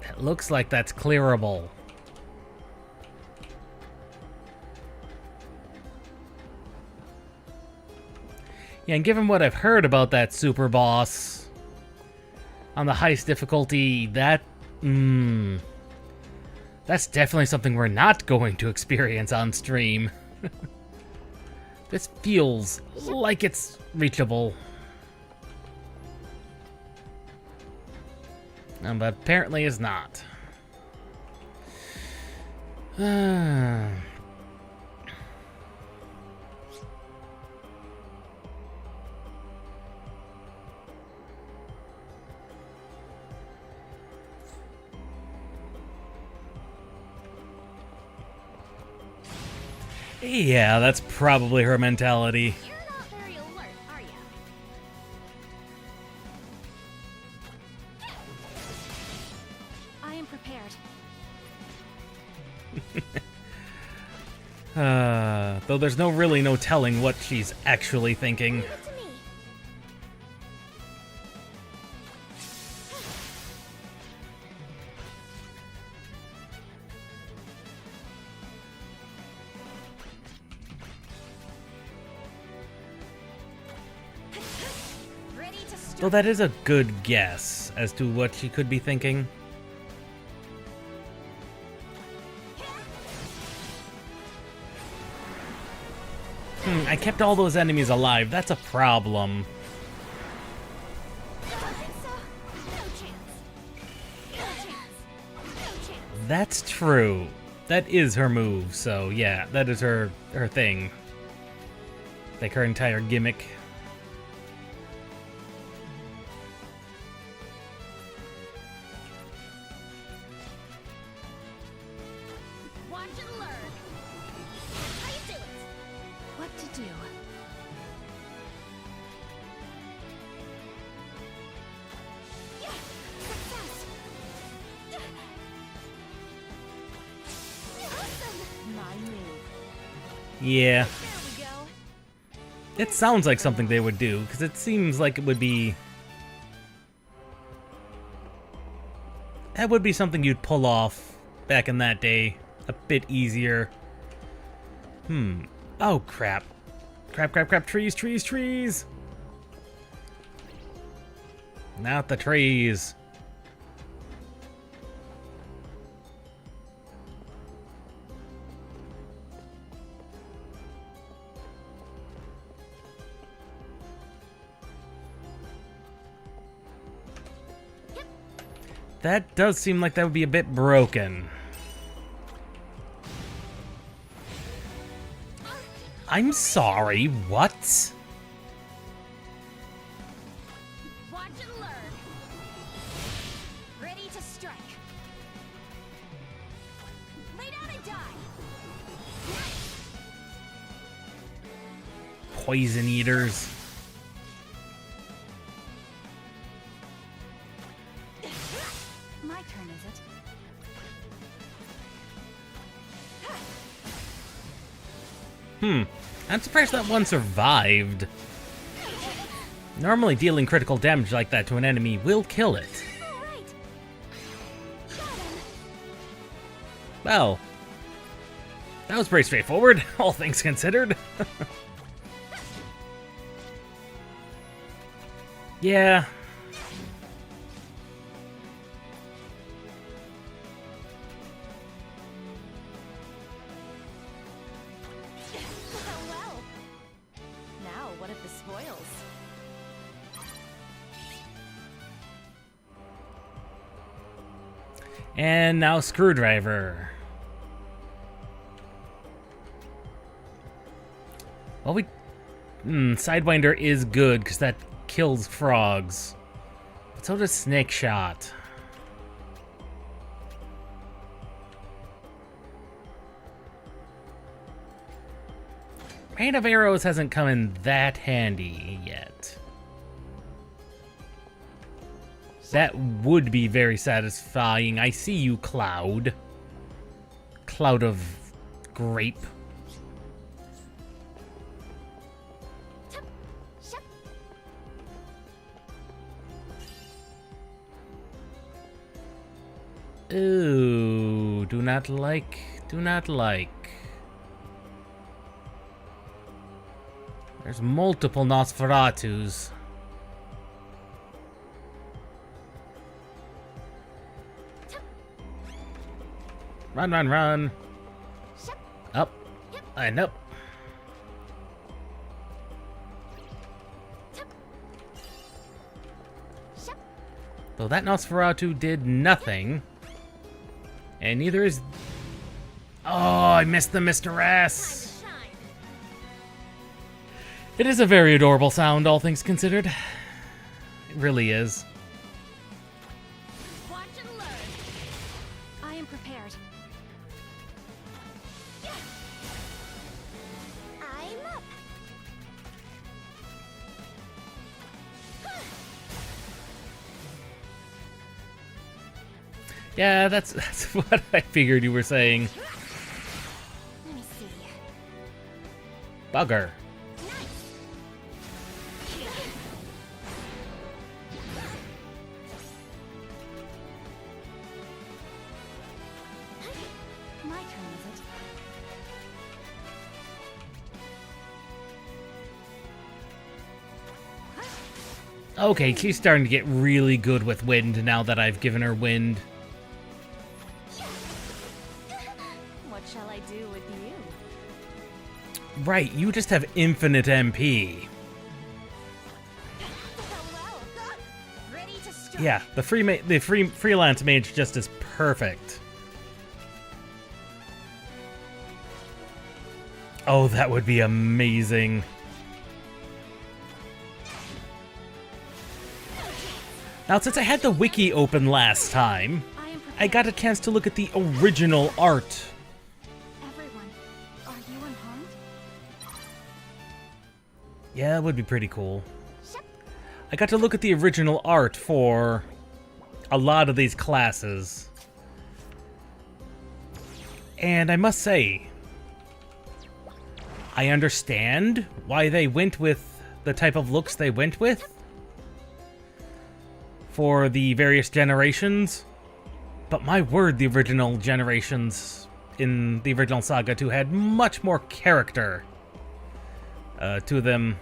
It looks like that's clearable. Yeah, and given what I've heard about that super boss on the highest difficulty, that's definitely something we're not going to experience on stream. This feels like it's reachable. But apparently is not. Yeah, that's probably her mentality. You're not very alert, are you? I am prepared. Though there's really no telling what she's actually thinking. Leave it to me. Ready to strike. Though that is a good guess as to what she could be thinking. I kept all those enemies alive. That's a problem. No chance. No chance. No chance. That's true. That is her move, so yeah, that is her thing. Like her entire gimmick. Watch and learn. How you do it? What to do? Yeah, success. Awesome. My move. Yeah, There we go. it sounds like something they would do, because it seems like it would be... That would be something you'd pull off back in that day. A bit easier. Oh, crap. Crap. Trees. Not the trees. That does seem like that would be a bit broken. I'm sorry, what? Watch and learn. Ready to strike. Lay down and die. Nice. Poison eaters. My turn, is it? I'm surprised that one survived. Normally dealing critical damage like that to an enemy will kill it. All right. Got him. Well, that was pretty straightforward, all things considered. Yeah. Well. Now, what of the spoils? And now Screwdriver. Well, Sidewinder is good, because that kills frogs. But so does Snake Shot. Rain of Arrows hasn't come in that handy yet. That would be very satisfying. I see you, Cloud. Cloud of grape. Shup. Ooh, do not like. There's multiple Nosferatus. Run, run, run. Shup. Up. And up. Shup. Though that Nosferatu did nothing. And neither is... Oh, I missed the Mr. S. Shine. It is a very adorable sound, all things considered. It really is. Watch and learn. I am prepared. I'm up. Yeah, that's what I figured you were saying. Let me see. Bugger. My turn, is it? Okay, she's starting to get really good with wind now that I've given her wind. What shall I do with you? Right, you just have infinite MP. Well. Ready to strike. Yeah, the freelance mage just is perfect. Oh, that would be amazing. Now, since I had the wiki open last time, I am prepared. I got a chance to look at the original art. Everyone, are you unharmed? Yeah, that would be pretty cool. Shup. I got to look at the original art for a lot of these classes. And I must say, I understand why they went with the type of looks they went with for the various generations. But my word, the original generations in the original Saga II had much more character to them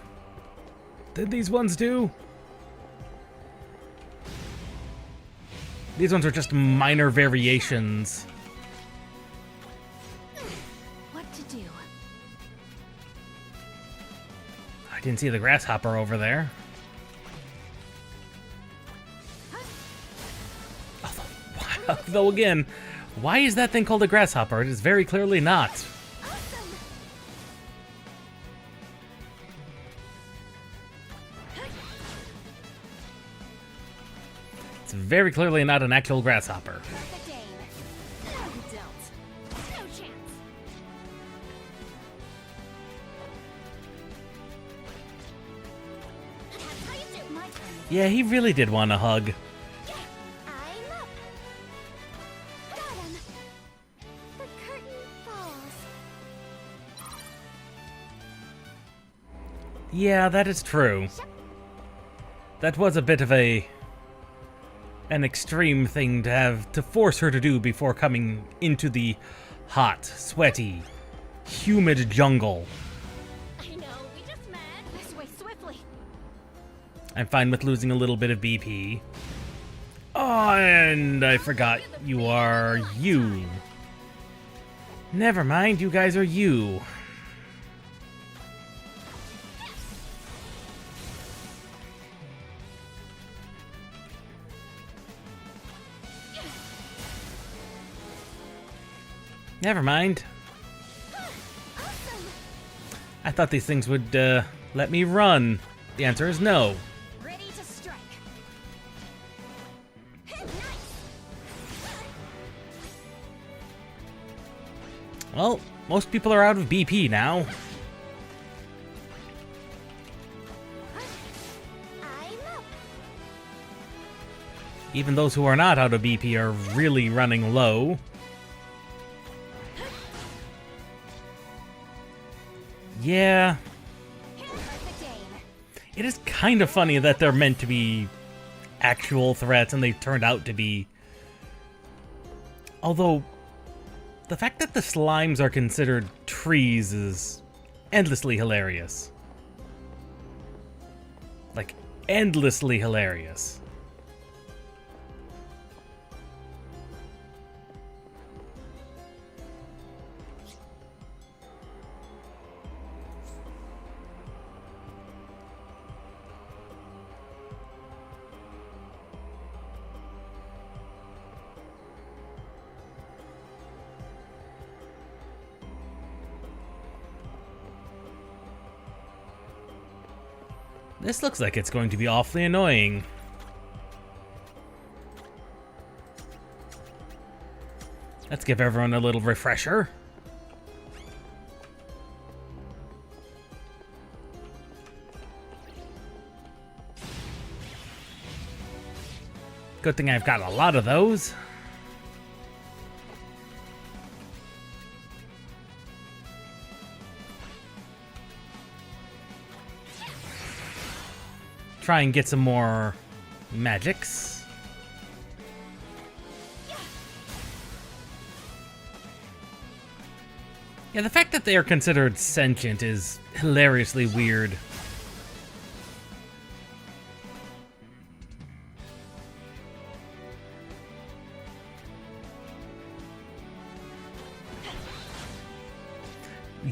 than these ones do. These ones are just minor variations. What to do? I didn't see the grasshopper over there. Though again, why is that thing called a grasshopper? It is very clearly not. Awesome. It's very clearly not an actual grasshopper. The Dane. No, you don't. No chance. That's how you do. My turn. Yeah, he really did want a hug. I'm up. Got him. The curtain falls. Yeah, that is true. That was a bit of an extreme thing to have to force her to do before coming into the hot, sweaty, humid jungle. I know, we just met. This way, swiftly. I'm fine with losing a little bit of BP. Oh, and I forgot you are you. Never mind, you guys are you. Never mind. Awesome. I thought these things would let me run. The answer is no. Ready to strike. Nice. Well, most people are out of BP now. I'm up. Even those who are not out of BP are really running low. Yeah, Perfect aim. it is kind of funny that they're meant to be actual threats and they turned out to be. Although, the fact that the slimes are considered trees is endlessly hilarious. Like, endlessly hilarious. This looks like it's going to be awfully annoying. Let's give everyone a little refresher. Good thing I've got a lot of those. Try and get some more magics. Yeah, the fact that they are considered sentient is hilariously weird.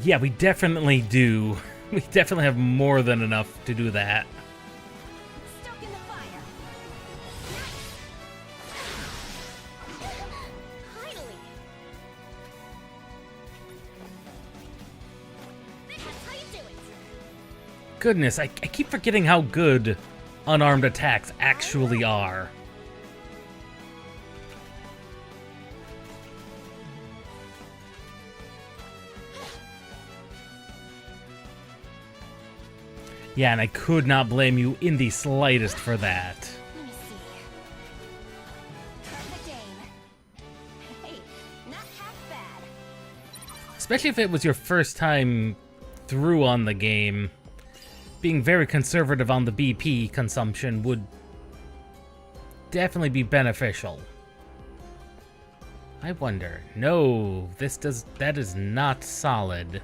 Yeah, we definitely do. We definitely have more than enough to do that. Stuck in the fire. Finally. That's how you do it. Goodness, I keep forgetting how good unarmed attacks actually are. Yeah, and I could not blame you in the slightest for that. Let me see. Perfect aim. Hey, not half bad. Especially if it was your first time through on the game. Being very conservative on the BP consumption would definitely be beneficial. I wonder. No, that is not solid.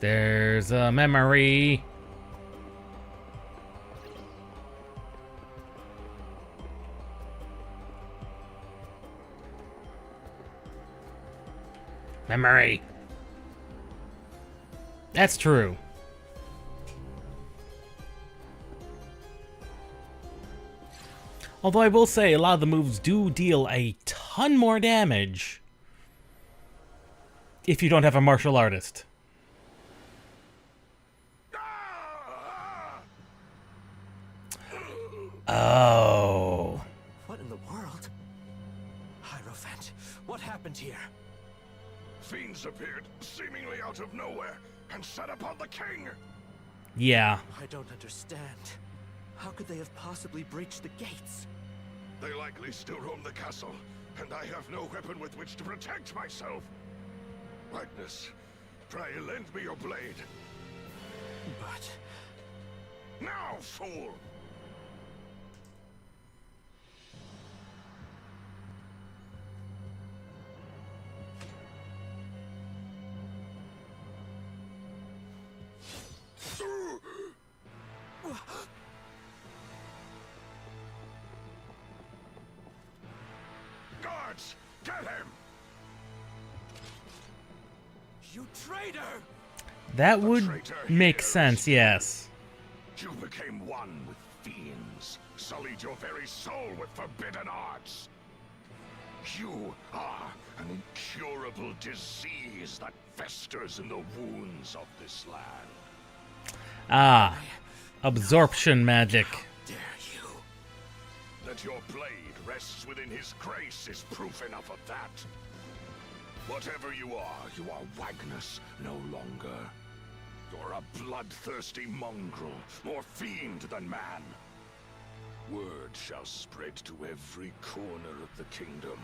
There's a memory. Memory. That's true. Although I will say a lot of the moves do deal a ton more damage if you don't have a martial artist. Oh. What in the world? Hierophant, what happened here? Fiends appeared, seemingly out of nowhere, and set upon the king. Yeah. I don't understand. How could they have possibly breached the gates? They likely still roam the castle, and I have no weapon with which to protect myself. Magnus, pray lend me your blade. But... Now, fool! Guards, get him! You traitor! That would traitor make hears. sense, yes. You became one with fiends, sullied your very soul with forbidden arts. You are an incurable disease that festers in the wounds of this land. Ah, absorption magic. Dare you? That your blade rests within his grace is proof enough of that. Whatever you are Wagnus no longer. You're a bloodthirsty mongrel, more fiend than man. Word shall spread to every corner of the kingdom.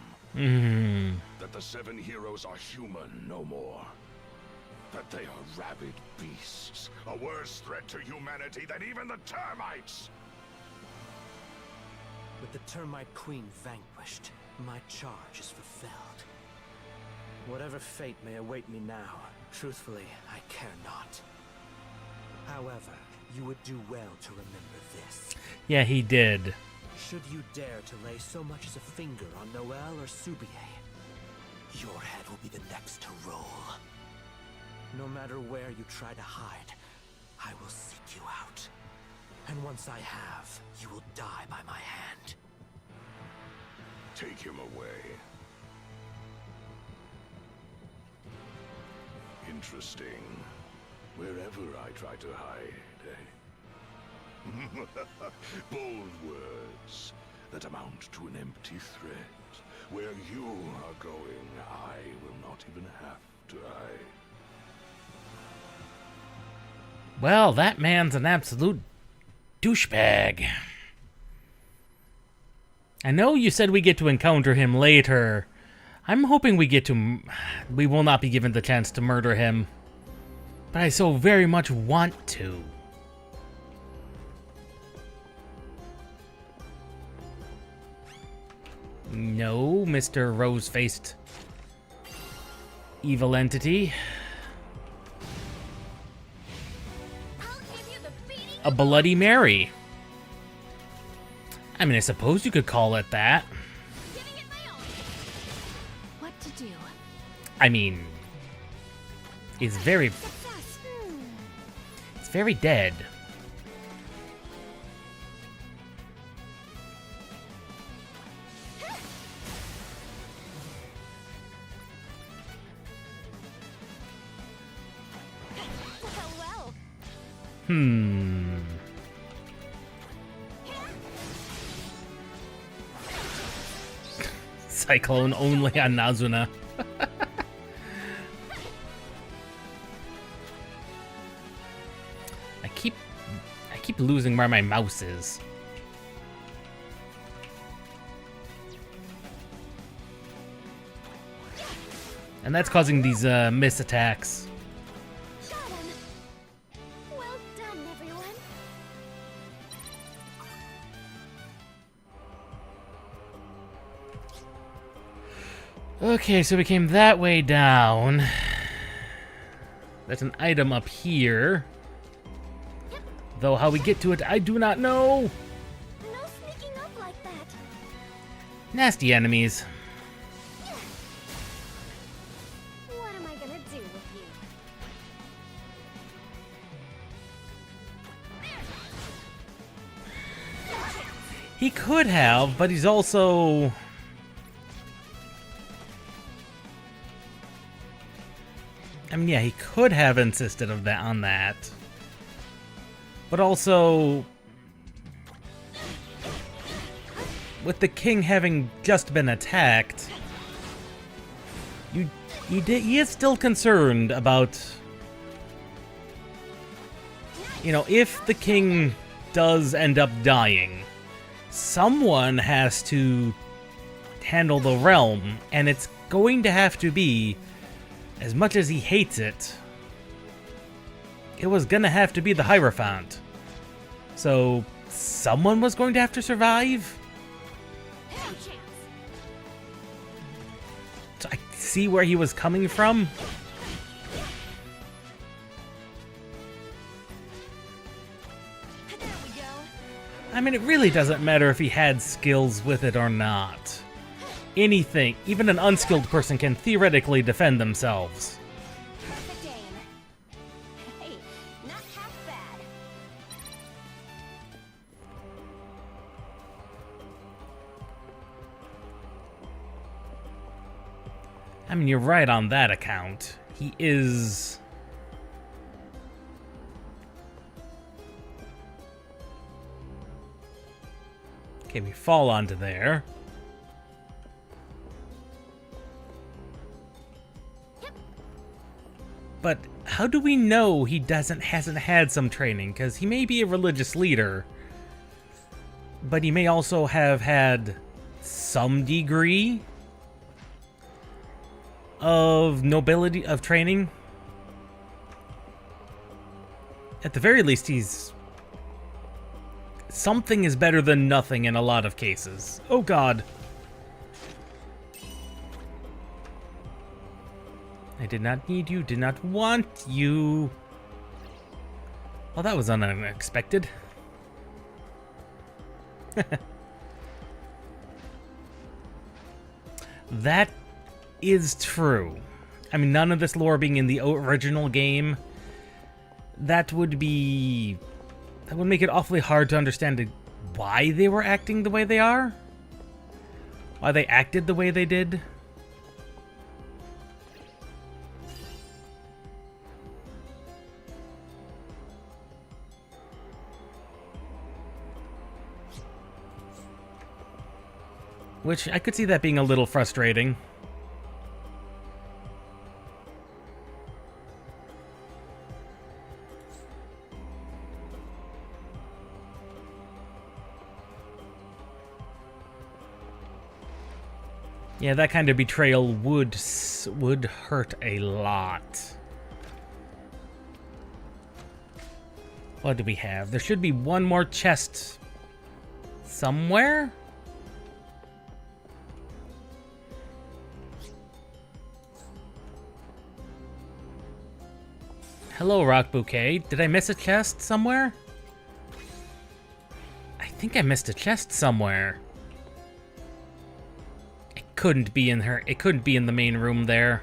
That the 7 heroes are human no more. That they are rabid beasts, a worse threat to humanity than even the termites! With the Termite Queen vanquished, my charge is fulfilled. Whatever fate may await me now, truthfully, I care not. However, you would do well to remember this. Yeah, he did. Should you dare to lay so much as a finger on Noel or Subier, your head will be the next to roll. No matter where you try to hide, I will seek you out. And once I have, you will die by my hand. Take him away. Interesting. Wherever I try to hide, eh? Bold words that amount to an empty threat. Where you are going, I will not even have to hide. Well, that man's an absolute douchebag. I know you said we get to encounter him later. I'm hoping we will not be given the chance to murder him. But I so very much want to. No, Mr. Rose-faced evil entity. I'll give you the beating. A Bloody Mary. I mean, I suppose you could call it that. Giving it my all. What to do? I mean, it's very Success. It's very dead. Well. Cyclone only on Nazuna. I keep losing where my mouse is. And that's causing these miss attacks. Got him. Well done, everyone. Okay, so we came that way down. There's an item up here. Though how we get to it, I do not know. No sneaking up like that. Nasty enemies. What am I gonna do with you? He could have, but he's also... I mean, yeah, he could have insisted on that. But also... with the king having just been attacked... He is still concerned about... You know, if the king does end up dying, someone has to handle the realm, and it's going to have to be, as much as he hates it, it was gonna have to be the Hierophant. So someone was going to have to survive? No chance. So I see where he was coming from. There we go. I mean, it really doesn't matter if he had skills with it or not. Anything, even an unskilled person can theoretically defend themselves. Perfect aim. Hey, not half bad. I mean, you're right on that account. He is... Okay, we fall onto there. But how do we know he hasn't had some training? Because he may be a religious leader, but he may also have had some degree of nobility, of training. At the very least, he's... something is better than nothing in a lot of cases. Oh god. I did not need you, did not want you. Well, that was unexpected. That is true. I mean, none of this lore being in the original game, that would make it awfully hard to understand why they were acting the way they are. Why they acted the way they did. Which, I could see that being a little frustrating. Yeah, that kind of betrayal would hurt a lot. What do we have? There should be one more chest somewhere? Hello, Rock Bouquet. Did I miss a chest somewhere? I think I missed a chest somewhere. It couldn't be in her. It couldn't be in the main room there.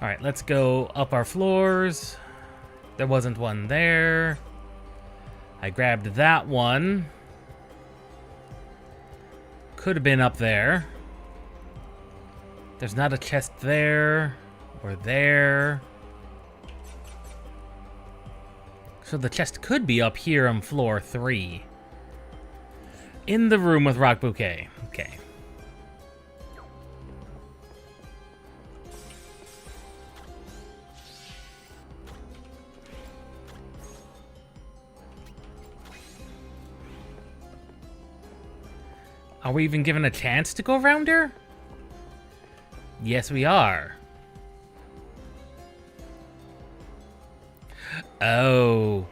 All right, let's go up our floors. There wasn't one there. I grabbed that one. Could have been up there. There's not a chest there or there. So the chest could be up here on floor 3. In the room with Rock Bouquet. Okay. Are we even given a chance to go around her? Yes, we are. Oh.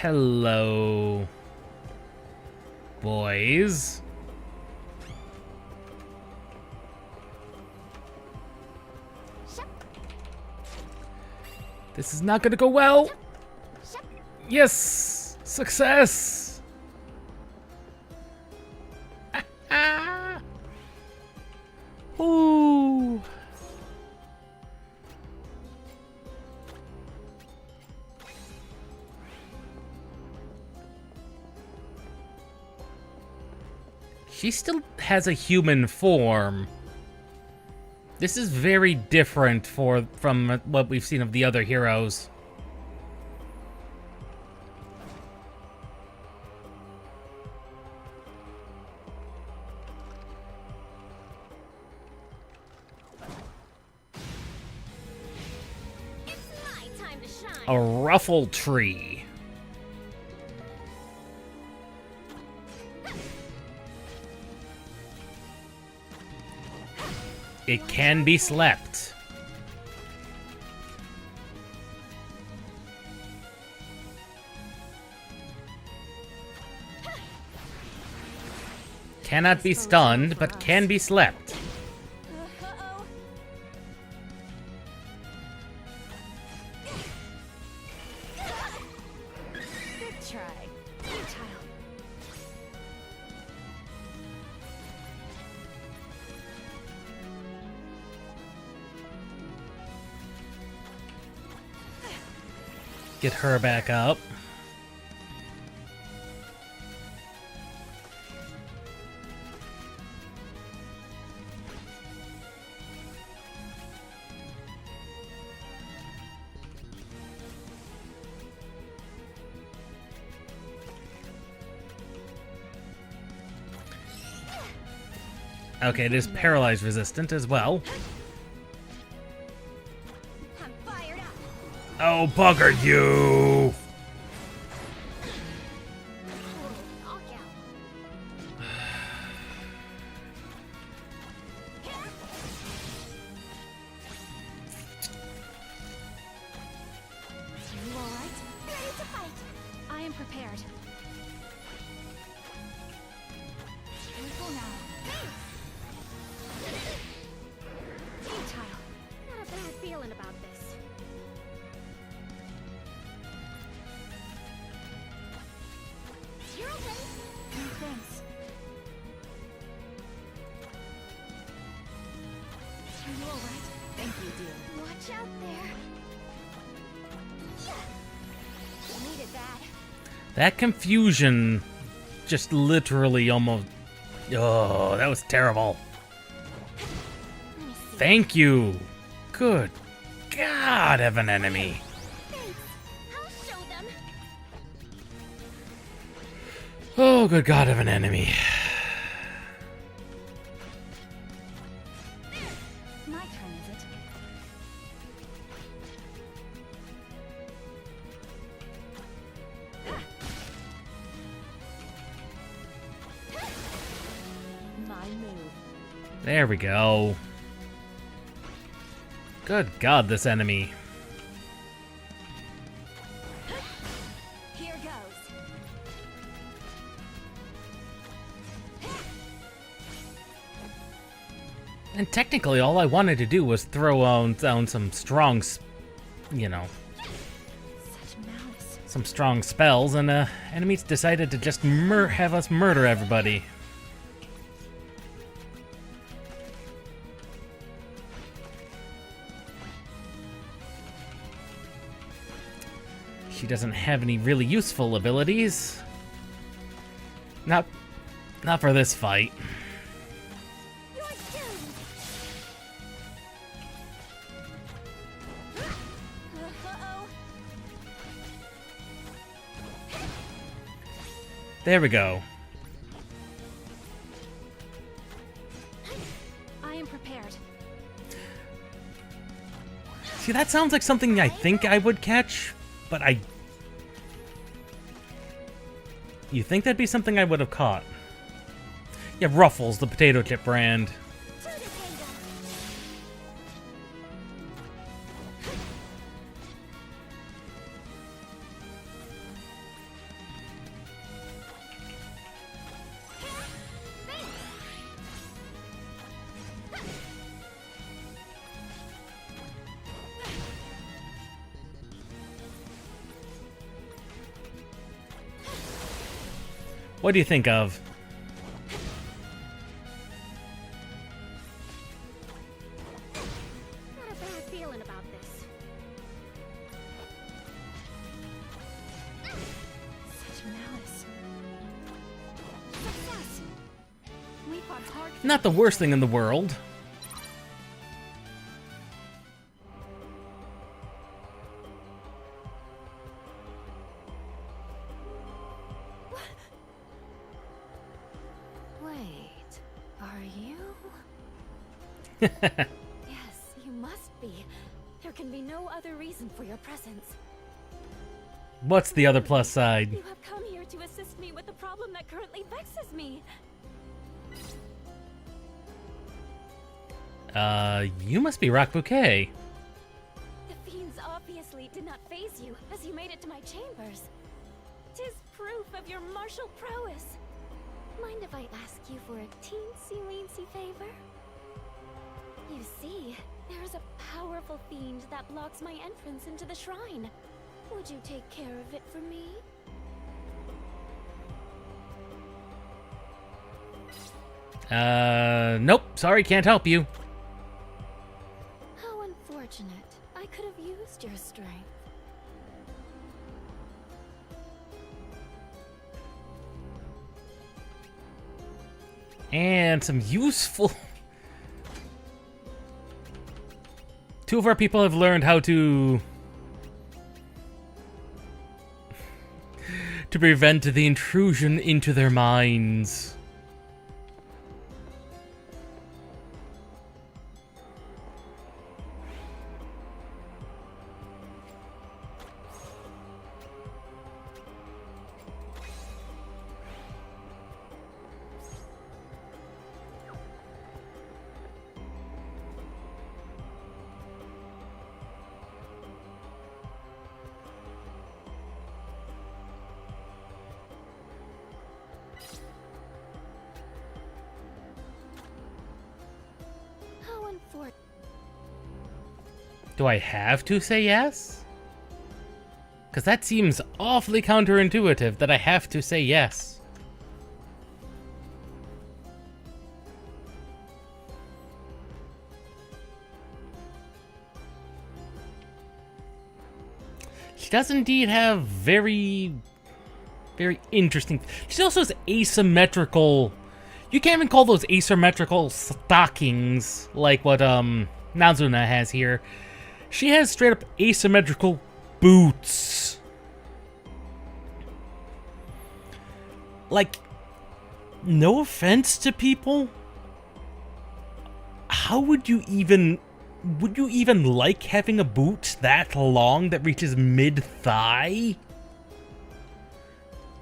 Hello, boys. This is not gonna go well. Yes! Success! Ooh. She still has a human form. This is very different from what we've seen of the other heroes. A ruffle tree. It can be slept. Cannot be stunned, but can be slept. Uh-oh. Good try. Futile. Get her back up. Okay, it is paralyzed resistant as well. I'm fired up. Oh, bugger you! Knockout. You all right? Ready to fight. I am prepared. Careful now. Futile. Not a bad feeling about this. You're okay. No thanks. Are you all right? Thank you, dear. Watch out there. You needed that. That confusion just literally almost... Oh, that was terrible. Let me see. Thank you. Good God of an enemy. Thanks. I'll show them. Oh, good God of an enemy. My turn, is it? My move. There we go. Good God, this enemy. Here goes. And technically, all I wanted to do was throw on down some strong, you know, Such malice. some strong spells, and enemies decided to just have us murder everybody. She doesn't have any really useful abilities. Not for this fight. You're doomed. Uh-oh. There we go. I am prepared. See, that sounds like something I think I would catch, but you think that'd be something I would have caught? Yeah, Ruffles, the potato chip brand. To the kingdom. What do you think of? Not a bad feeling about this. Such malice. Success. We fought hard. Not the worst thing in the world. Wait, are you? Yes, you must be. There can be no other reason for your presence. What's the other plus side? You have come here to assist me with the problem that currently vexes me. You must be Rock Bouquet. The fiends obviously did not faze you as you made it to my chambers. 'Tis proof of your martial prowess. Mind if I ask you for a teensy-weensy favor? You see, there is a powerful fiend that blocks my entrance into the shrine. Would you take care of it for me? Nope. Sorry, can't help you. How unfortunate. I could have used your strength. And some useful... Two of our people have learned how to prevent the intrusion into their minds. How unfortunate. Do I have to say yes? Because that seems awfully counterintuitive that I have to say yes. She does indeed have very interesting... She also has asymmetrical... You can't even call those asymmetrical stockings like what Nazuna has here. She has straight up asymmetrical boots. Like, no offense to people, how would you even like having a boot that long that reaches mid-thigh?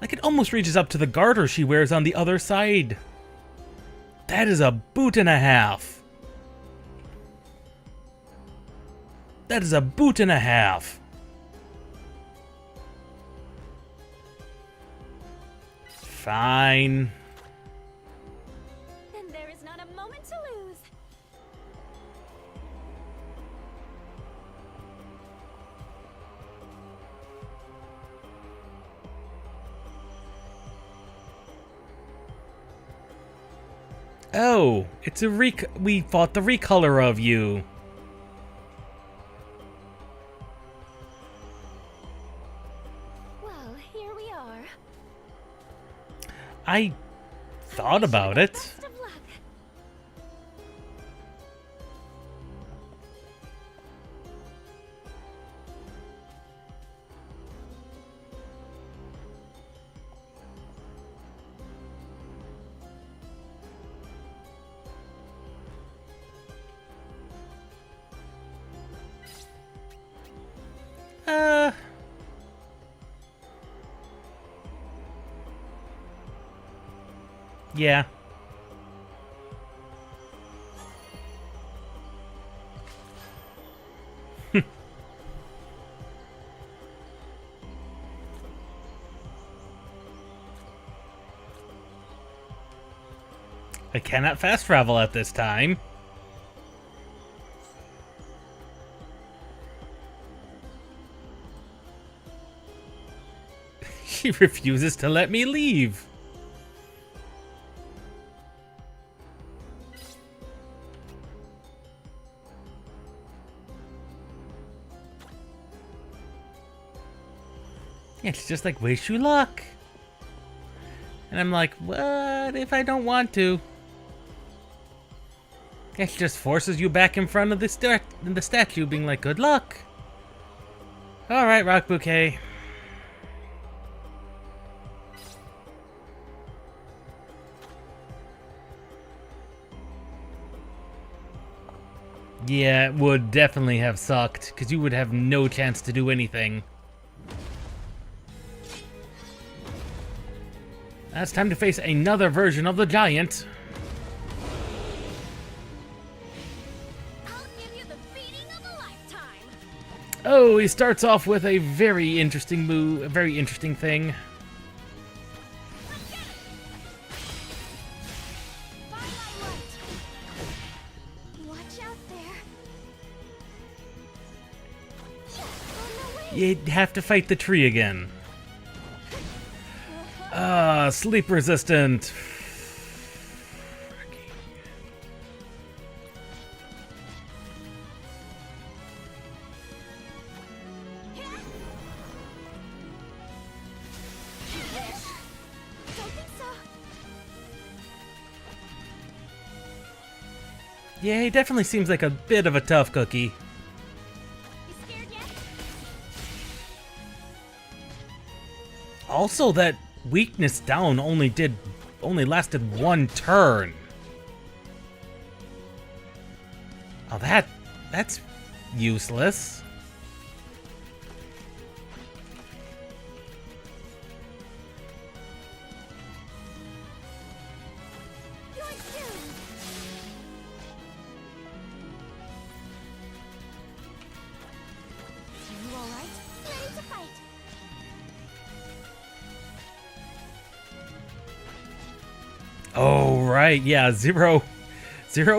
Like, it almost reaches up to the garter she wears on the other side. That is a boot and a half. That is a boot and a half. Fine. Then there is not a moment to lose. Oh, it's a we fought the recolor of you. Well, here we are. I thought about it. Best of luck. Yeah. I cannot fast travel at this time. She refuses to let me leave. Yeah, she's just like, wish you luck. And I'm like, what if I don't want to? Yeah, she just forces you back in front of the statue, being like, good luck. Alright, Rock Bouquet. Yeah, it would definitely have sucked, because you would have no chance to do anything. Now it's time to face another version of the giant. I'll give you the beating of a lifetime. Oh, he starts off with a very interesting move, a very interesting thing. Watch out there. Oh, no way. You'd have to fight the tree again. Sleep resistant. Don't think so. Yeah, he definitely seems like a bit of a tough cookie. You scared yet? Also, that weakness down only lasted one turn. Oh, that's useless. You're doomed. Are you all right? Ready to fight. Oh, right, yeah, zero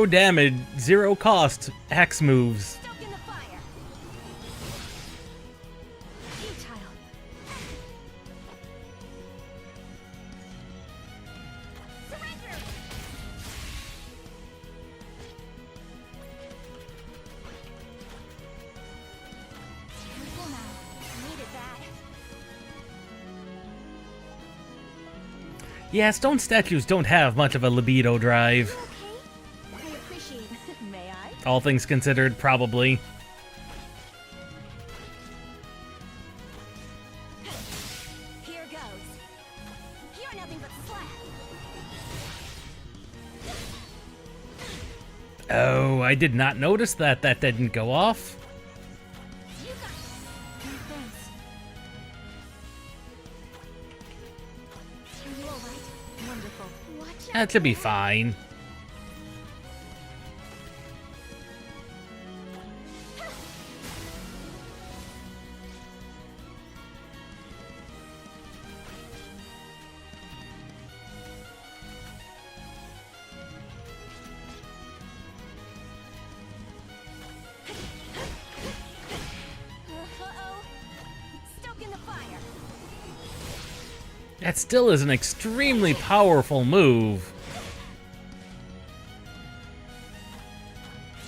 damage, zero cost, axe moves. Stoke in the fire. Futile. Surrender. Careful now. Needed that. Yeah, stone statues don't have much of a libido drive. Okay. I appreciate it. May I? All things considered, probably. Here goes. You're nothing but slack. Oh, I did not notice that didn't go off. You got this. No thanks. Are you all right? Wonderful. Watch out. That should be fine. Uh-oh. Stoke in the fire. That still is an extremely powerful move.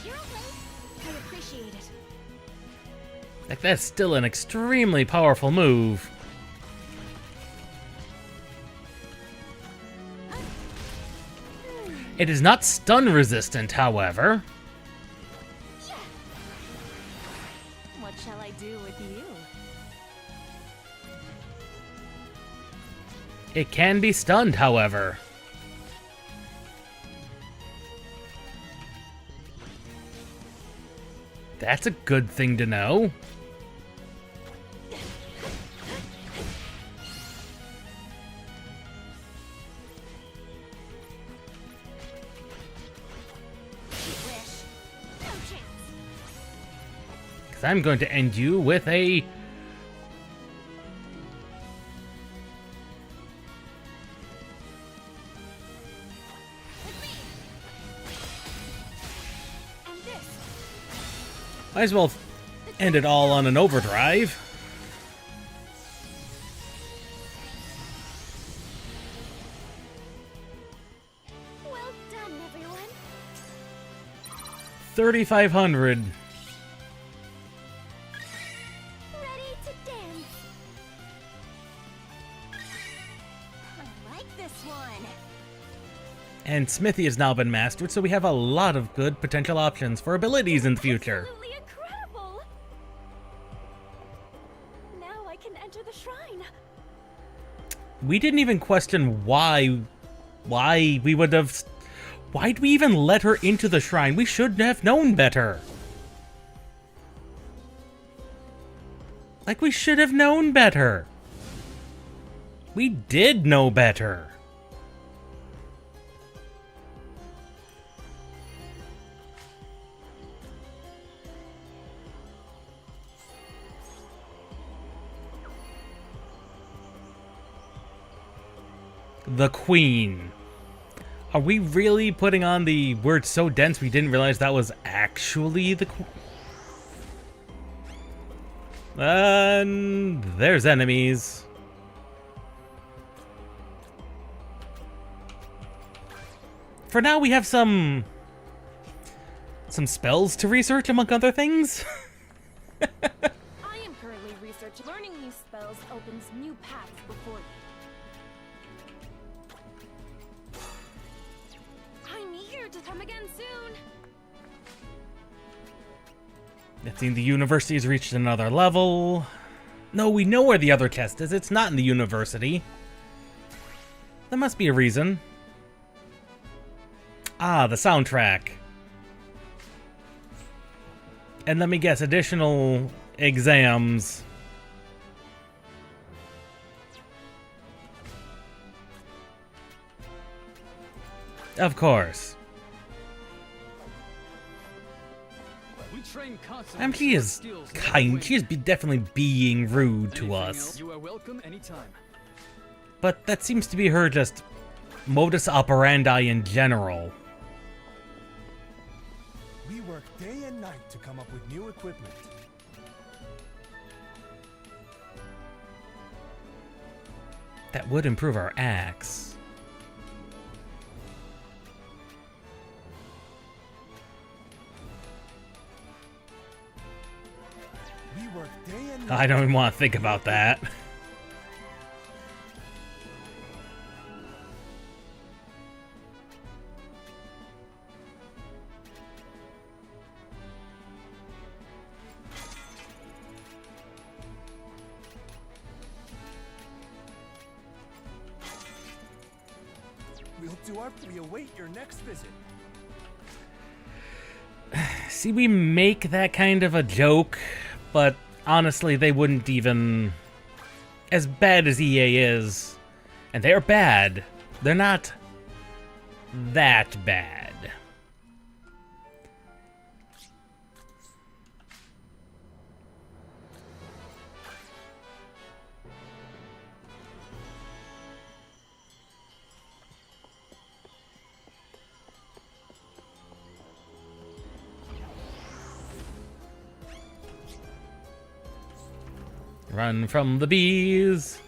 You're okay. I appreciate it. Like, that's still an extremely powerful move. It is not stun resistant, however. What shall I do with you? It can be stunned, however. That's a good thing to know. Wish. No chance. Because I'm going to end you with a... And this. Might as well end it all on an overdrive. Well done, everyone. 3,500. Ready to dance. I like this one. And Smithy has now been mastered, so we have a lot of good potential options for abilities in the future. Absolutely incredible. Now I can enter the shrine. We didn't even question why we would have... Why'd we even let her into the shrine? We should have known better. Like, we should have known better. We did know better. the Queen. Are we really putting on the word so dense we didn't realize that was actually the Queen? And there's enemies. For now, we have some spells to research, among other things. I am currently researching. Learning these spells opens new paths before you. I'm eager to come again soon. It seems the university has reached another level. No, we know where the other chest is. It's not in the university. There must be a reason. Ah, the soundtrack. And let me guess, additional exams. Of course. We train constantly. And she is kind. She is definitely being rude to us. You are welcome anytime. But that seems to be her just modus operandi in general. We work day and night to come up with new equipment. That would improve our axe. We work day and night. I don't even want to think about that. We await your next visit. See, we make that kind of a joke, but honestly, they wouldn't even... As bad as EA is, and they're bad, they're not that bad. Run from the bees.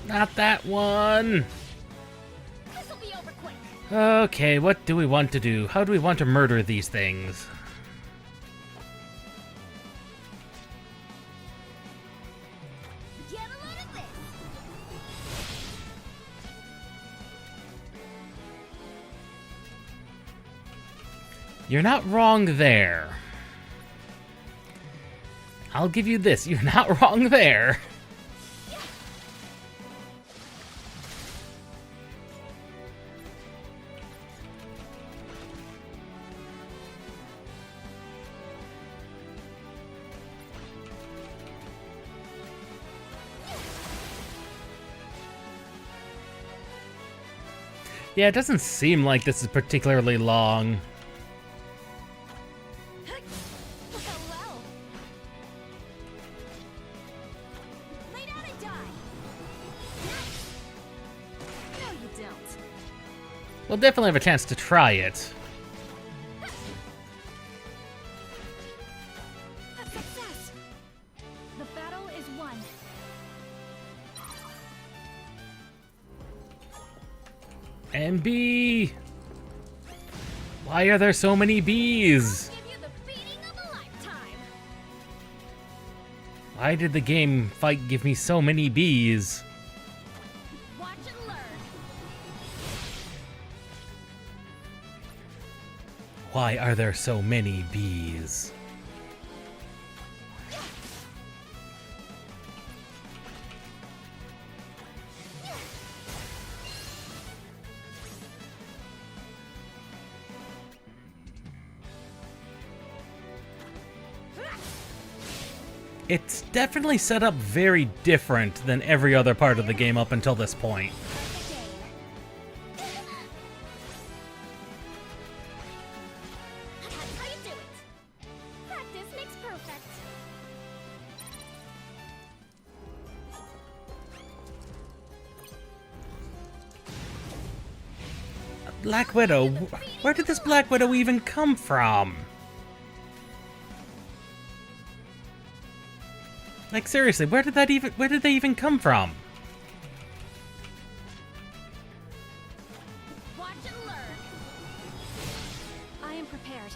Not that one. This'll be over quick. Okay, what do we want to do? How do we want to murder these things? Get a load of this. You're not wrong there. I'll give you this. You're not wrong there. Yeah, it doesn't seem like this is particularly long. Look how well. Lay down and die. Nice. No, you don't. We'll definitely have a chance to try it. A success. The battle is won. And bee! Why are there so many bees? Give you the beating of a lifetime. Why did the game fight give me so many bees? Watch and learn. Why are there so many bees? It's definitely set up very different than every other part of the game up until this point. That's how you do it. Practice makes perfect. Black Widow? Where did this Black Widow even come from? Like, seriously, where did they even come from? Watch and learn. I am prepared.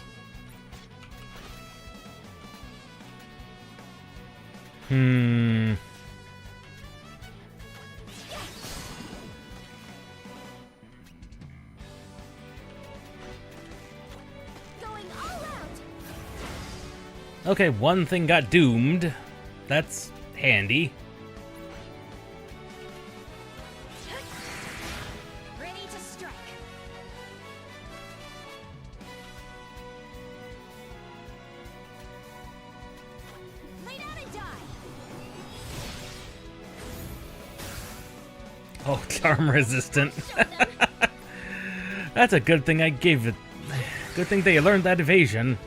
Going all out. Okay, one thing got doomed. That's handy. Ready to strike. Lay down and die. Oh, charm resistant. That's a good thing I gave it. Good thing they learned that evasion.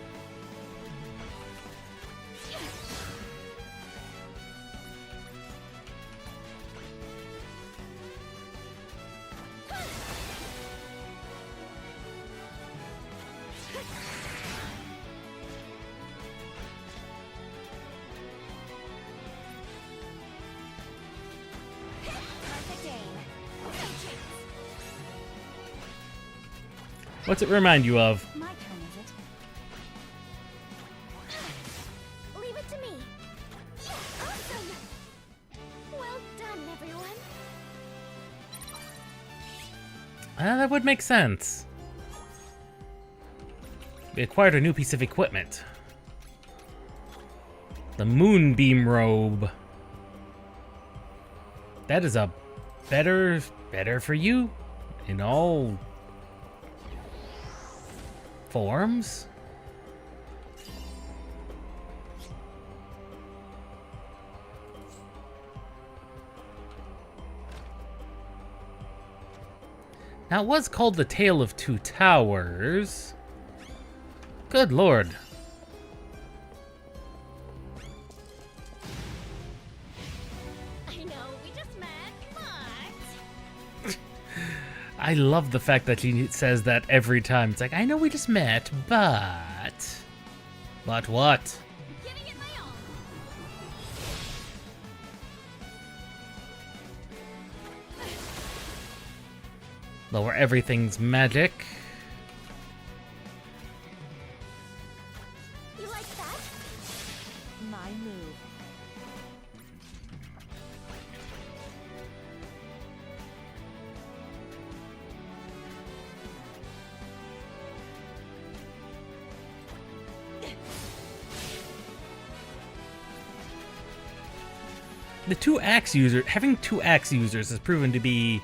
Perfect aim. No chance. What's it remind you of? My turn, is it? Leave it to me. Awesome. Well done, everyone. That would make sense. We acquired a new piece of equipment. The Moonbeam Robe. That is a better for you in all forms. Now, it was called the Tale of Two Towers. Good lord. I know, we just met, but... I love the fact that he says that every time. It's like, I know we just met, but... But what? Giving it my all. Lower everything's magic. You like that? My move. Having two axe users has proven to be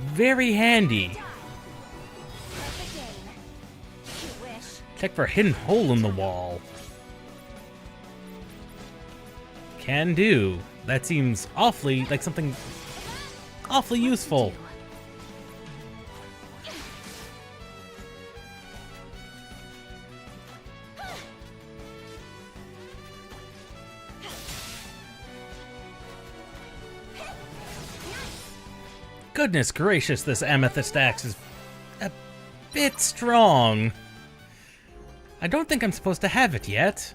very handy. Perfect aim. You wish. Check for a hidden hole in the wall. Can do. That seems awfully like something awfully useful. Goodness gracious, this amethyst axe is a bit strong. I don't think I'm supposed to have it yet.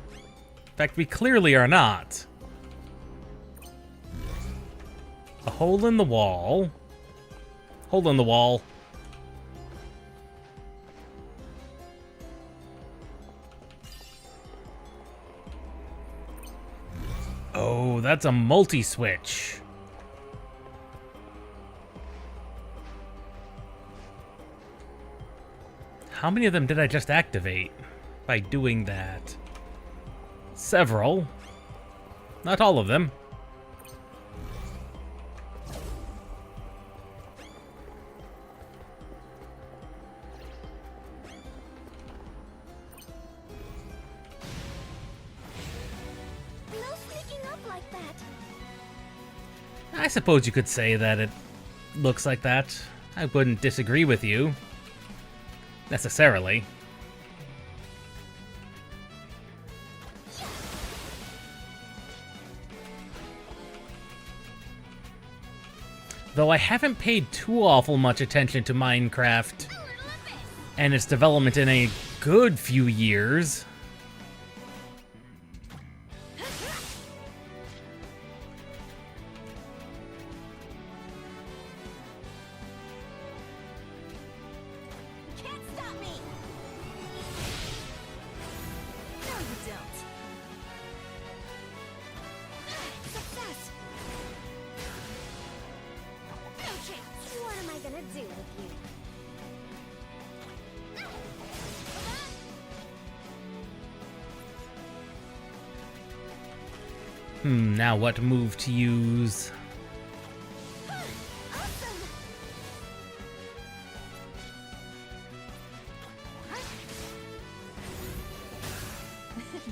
In fact, we clearly are not. A hole in the wall. Hole in the wall. Oh, that's a multi-switch. How many of them did I just activate by doing that? Several. Not all of them. No sneaking up like that. I suppose you could say that it looks like that. I wouldn't disagree with you. Necessarily. though I haven't paid too awful much attention to Minecraft and its development in a good few years. Can't stop me! No, you don't. Success! No chance! What am I gonna do with you? Now what move to use? Awesome!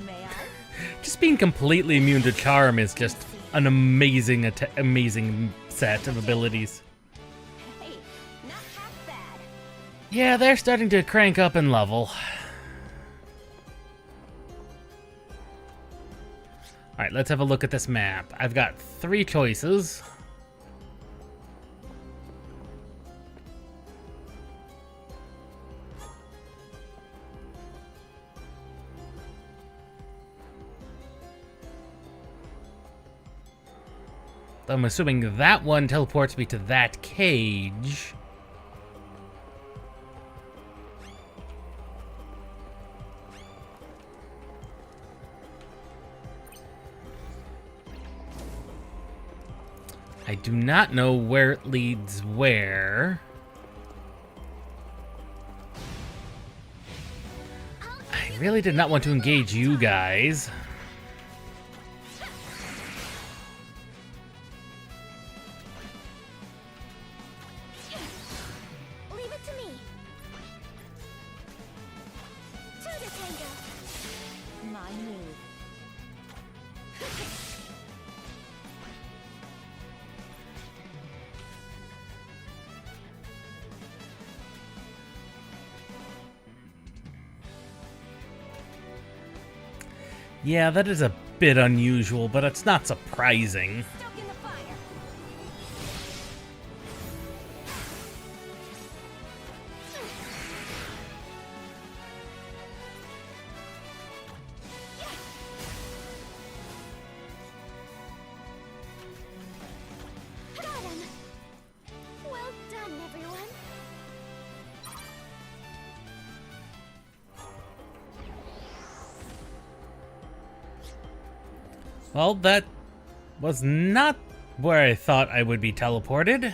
May I? Just being completely immune to charm is just an amazing, amazing set of abilities. Hey, not half bad. Yeah, they're starting to crank up in level. Alright, let's have a look at this map. I've got 3 choices. I'm assuming that one teleports me to that cage. I do not know where it leads where. I really did not want to engage you guys. Leave it to me. To the tango. My move. Yeah, that is a bit unusual, but it's not surprising. Stuck in the fire. Got him. Well done, everyone. Well, that was not where I thought I would be teleported.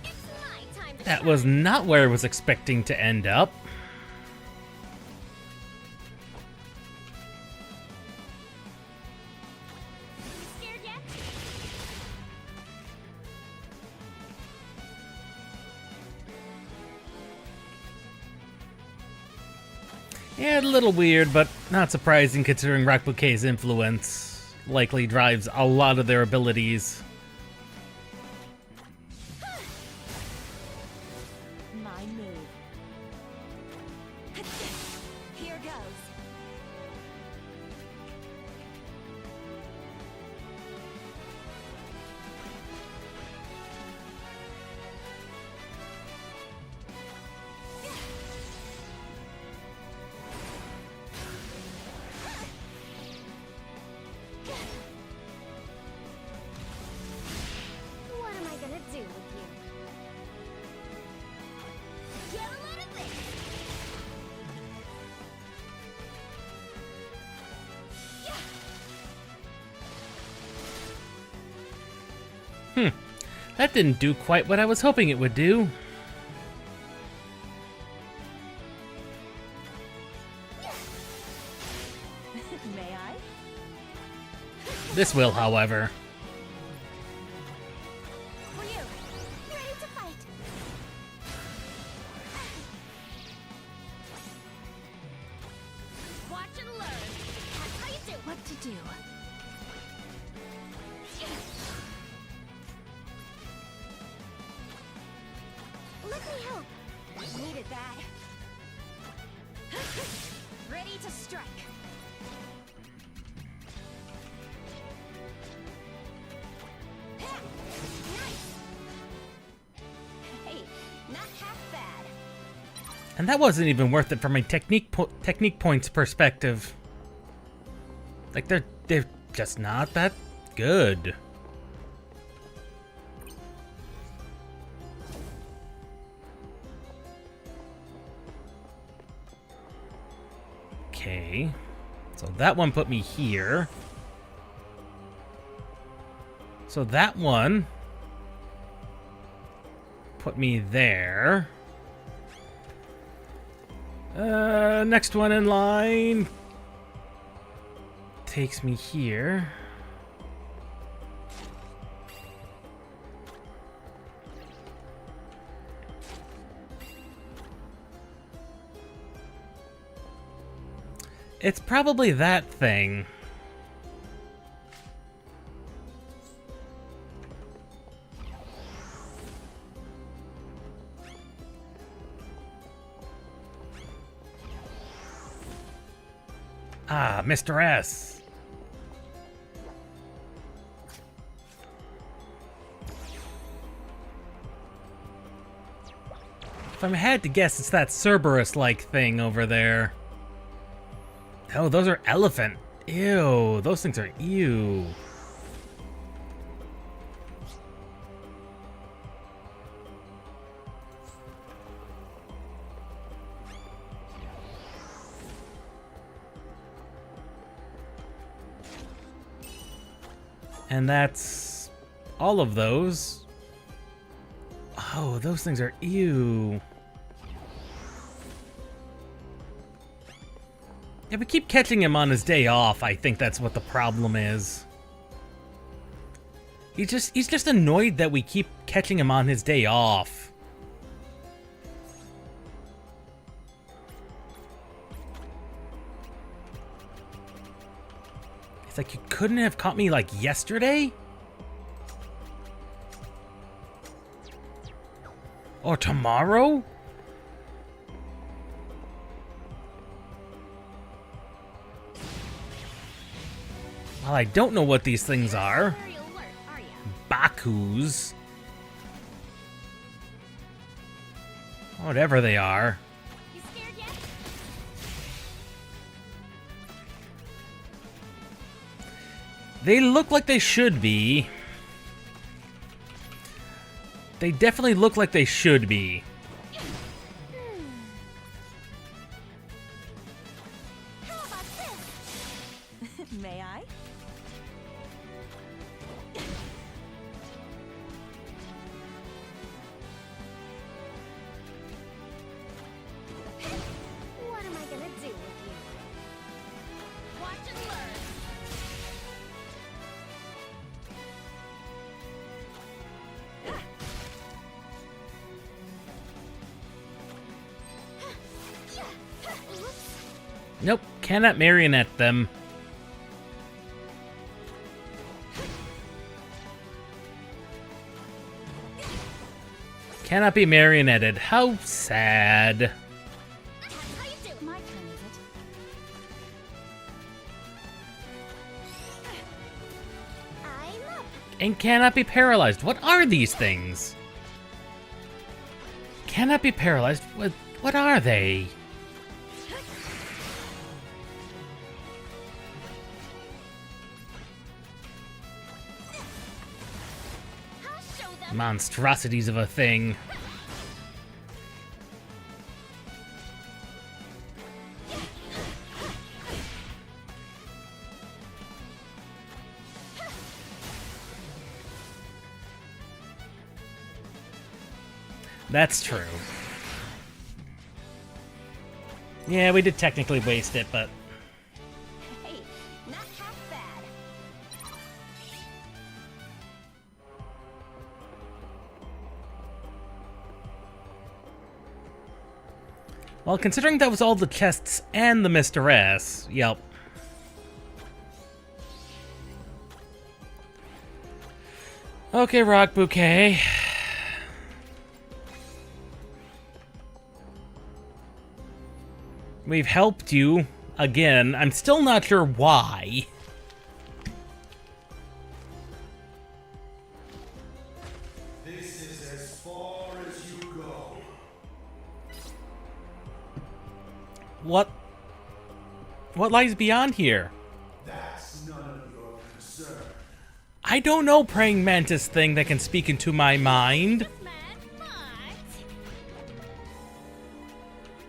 It's my time to That was not where I was expecting to end up. scared yet? Yeah, a little weird, but not surprising considering Rock Bouquet's influence likely drives a lot of their abilities. My move. Here goes. What am I gonna do with you? Get a load of this! That didn't do quite what I was hoping it would do. May I? This will, however. For you. Ready to fight. Watch and learn. That's how you do. What to do? Let me help. Needed that. Ready to strike. Hey, not half bad. And that wasn't even worth it from a technique points perspective. Like, they're just not that good. Okay. So that one put me here. So that one put me there. Next one in line takes me here. It's probably that thing. Ah, Mr. S. If I had to guess, it's that Cerberus-like thing over there. Oh, those are elephant. Ew, those things are ew. And that's all of those. Oh, those things are ew. Yeah, we keep catching him on his day off. I think that's what the problem is. He's just annoyed that we keep catching him on his day off. It's like, you couldn't have caught me like yesterday? Or tomorrow? Well, I don't know what these things are. Very alert, are ya? Bakus. Whatever they are. You scared yet? They look like they should be. They definitely look like they should be. How about this? May I? What am I gonna do with you? Watch and learn. Nope, cannot marionette them. Cannot be marionetted. How sad. That's how you do. My turn, is it? I'm up. And cannot be paralyzed. What are these things? Cannot be paralyzed? What are they? I'll show them. Monstrosities of a thing. That's true. Yeah, we did technically waste it, but Hey, not half bad. well, considering that was all the chests and the Mr. S, yep. Okay, Rock Bouquet. We've helped you again. I'm still not sure why. This is as far as you go. What lies beyond here? That's none of your concern. I don't know, praying mantis thing that can speak into my mind.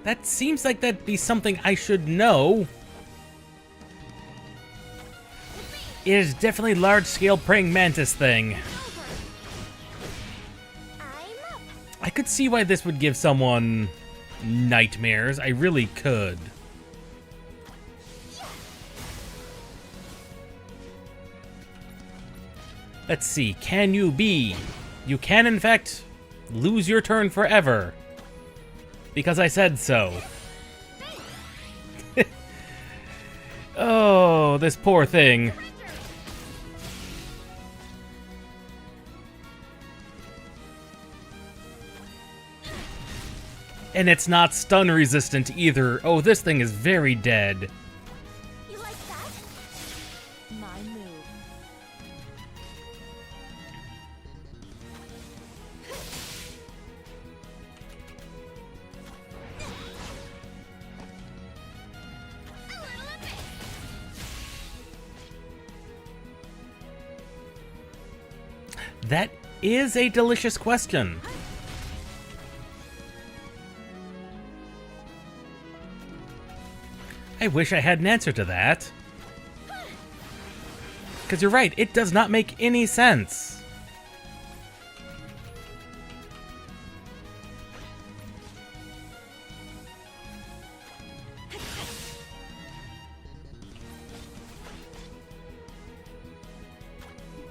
That seems like that'd be something I should know. It is definitely large-scale praying mantis thing. I could see why this would give someone nightmares. I really could. Let's see. Can you be? You can, in fact, lose your turn forever. Because I said so. Oh, this poor thing. And it's not stun resistant either. Oh, this thing is very dead. You like that? My move. That is a delicious question. I wish I had an answer to that. Because you're right, it does not make any sense.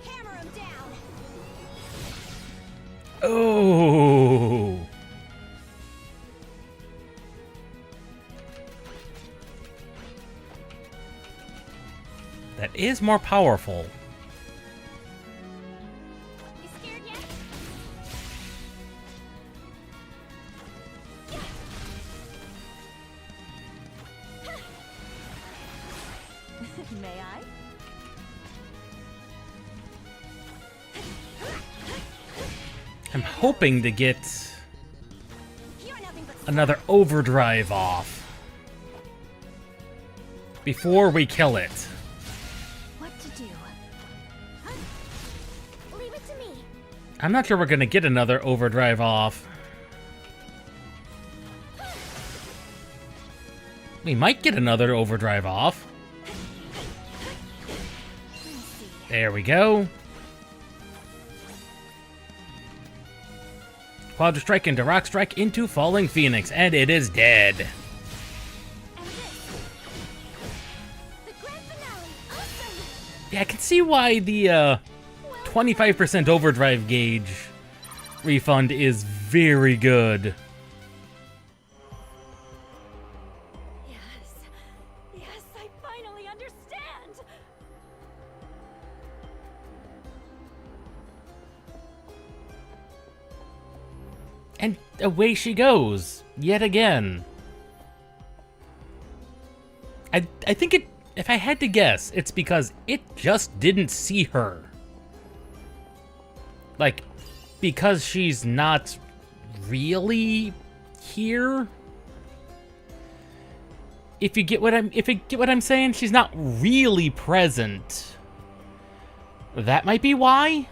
Hammer him down. Oh. That is more powerful. You scared yet? May I? I'm hoping to get You're nothing but another overdrive off before we kill it. What to do? leave it to me. I'm not sure we're gonna get another overdrive off. We might get another overdrive off. There we go. Quadra Strike into Rock Strike into Falling Phoenix, and it is dead. And this. The grand finale. Awesome. Yeah, I can see why the 25% overdrive gauge refund is very good. Yes. Yes, I finally understand. And away she goes, yet again. I think it, if I had to guess, it's because it just didn't see her. Like, because she's not really here. If you get what I'm saying, she's not really present. That might be why.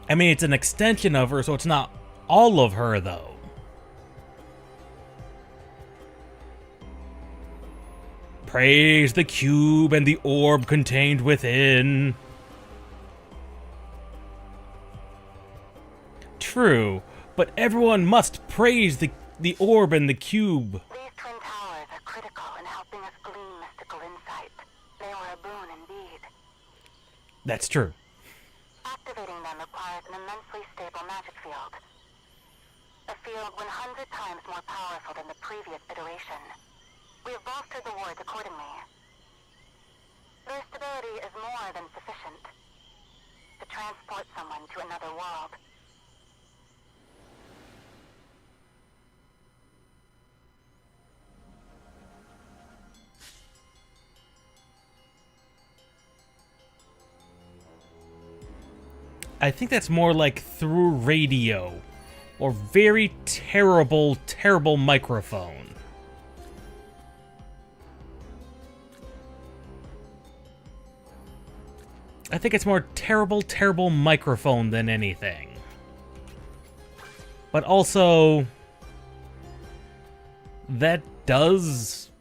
I mean, it's an extension of her, so it's not all of her, though. Praise the cube and the orb contained within. True, but everyone must praise the orb and the cube. These twin towers are critical in helping us glean mystical insight. They were a boon indeed. That's true. Activating them requires an immensely stable magic field. A field 100 times more powerful than the previous iteration. We have bolstered the wards accordingly. Their stability is more than sufficient to transport someone to another world. I think that's more like through radio. Or very terrible, terrible microphone. I think it's more terrible, terrible microphone than anything. But also, that does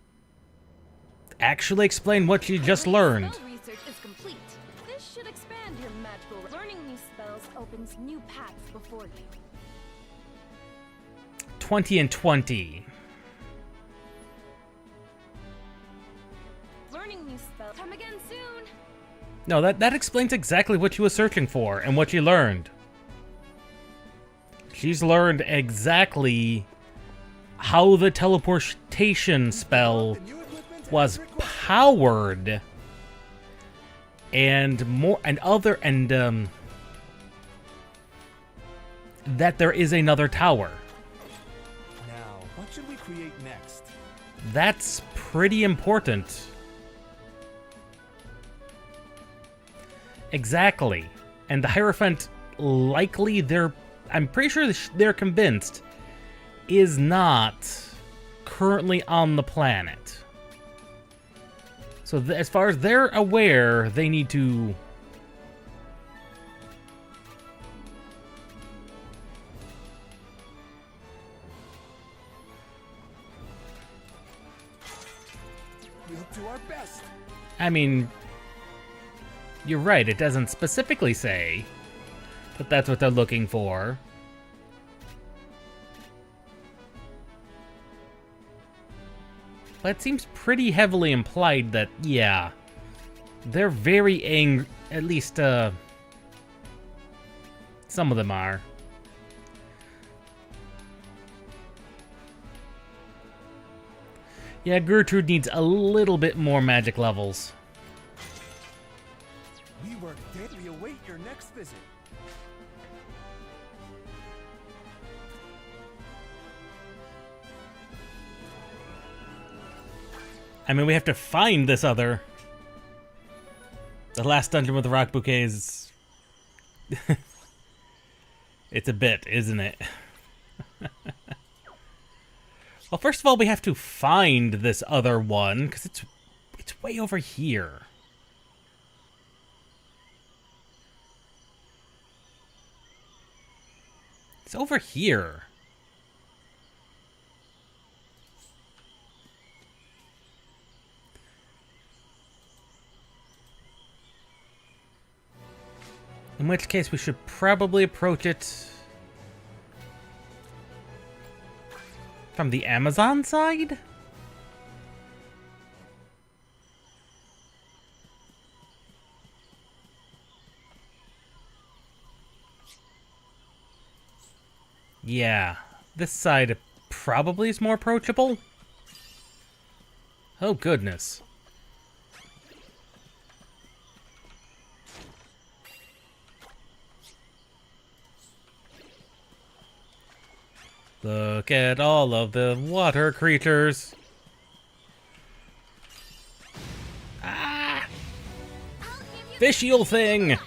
actually explain what you just learned. Spell research is complete. This should expand your magical. Learning these spells opens new paths before you. 20 and 20. Learning these spells. Come again soon. No, that explains exactly what you were searching for and what you learned. She's learned exactly how the teleportation spell was powered and more and other and that there is another tower. Now, what should we create next? That's pretty important. Exactly. And the Hierophant, likely I'm pretty sure they're convinced, is not currently on the planet. So as far as they're aware, they need to... We'll do our best. I mean, you're right, it doesn't specifically say, but that's what they're looking for. But it seems pretty heavily implied that, yeah, they're very angry, at least, some of them are. Yeah, Gertrude needs a little bit more magic levels. We work day. We await your next visit. I mean, we have to find this other... The last dungeon with the rock bouquet is... It's a bit, isn't it? Well, first of all, we have to find this other one, because it's way over here. It's over here. In which case, we should probably approach it from the Amazon side? Yeah, this side probably is more approachable. Oh, goodness. Look at all of the water creatures. Ah! Fishy-ol thing! Time.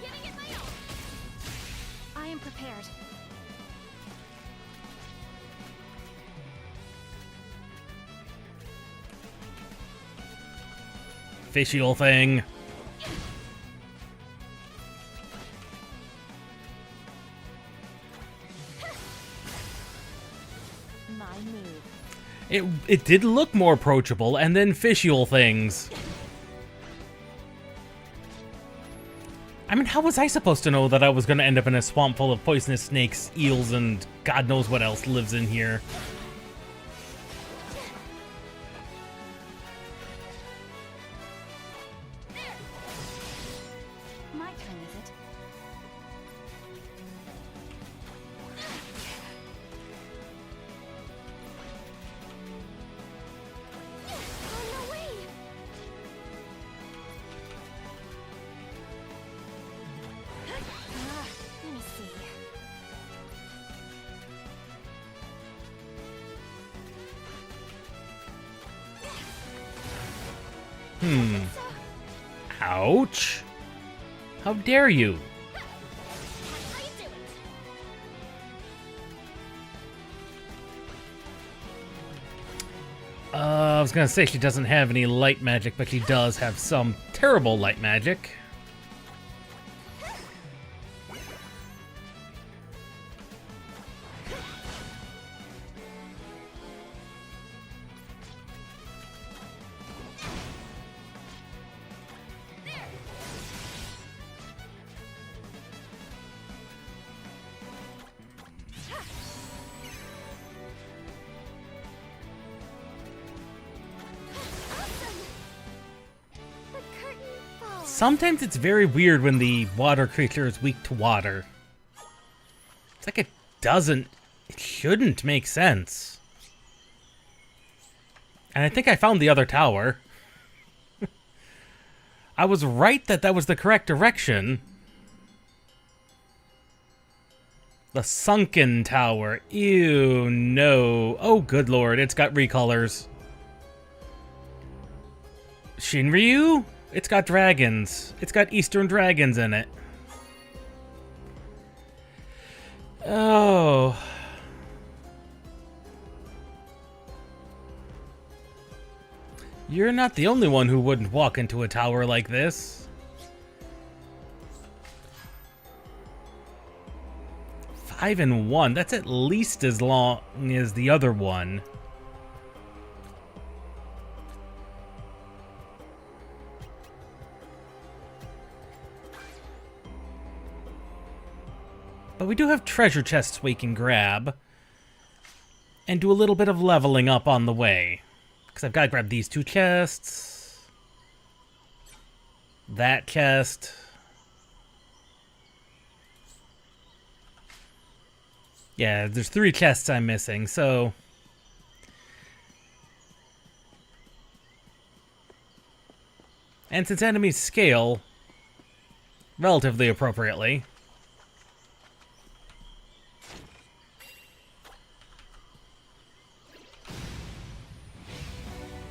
Getting it my own. I am prepared. Fishy-ol thing. My move. It did look more approachable, and then fishy-ol things. I mean, how was I supposed to know that I was going to end up in a swamp full of poisonous snakes, eels, and God knows what else lives in here? My turn, is it? Oh, no way! Let me see. Ouch. How dare you? How you doing? I was gonna say she doesn't have any light magic, but she does have some terrible light magic. The curtain falls. Sometimes it's very weird when the water creature is weak to water. It's like it shouldn't make sense. And I think I found the other tower. I was right that was the correct direction. The sunken tower. Ew, no. Oh, good lord, it's got recolors. Shinryu? It's got dragons. It's got Eastern dragons in it. Oh. You're not the only one who wouldn't walk into a tower like this. 5 and 1. That's at least as long as the other one. But we do have treasure chests we can grab. And do a little bit of leveling up on the way. Because I've got to grab these 2 chests. That chest. Yeah, there's 3 chests I'm missing, so... And since enemies scale relatively appropriately...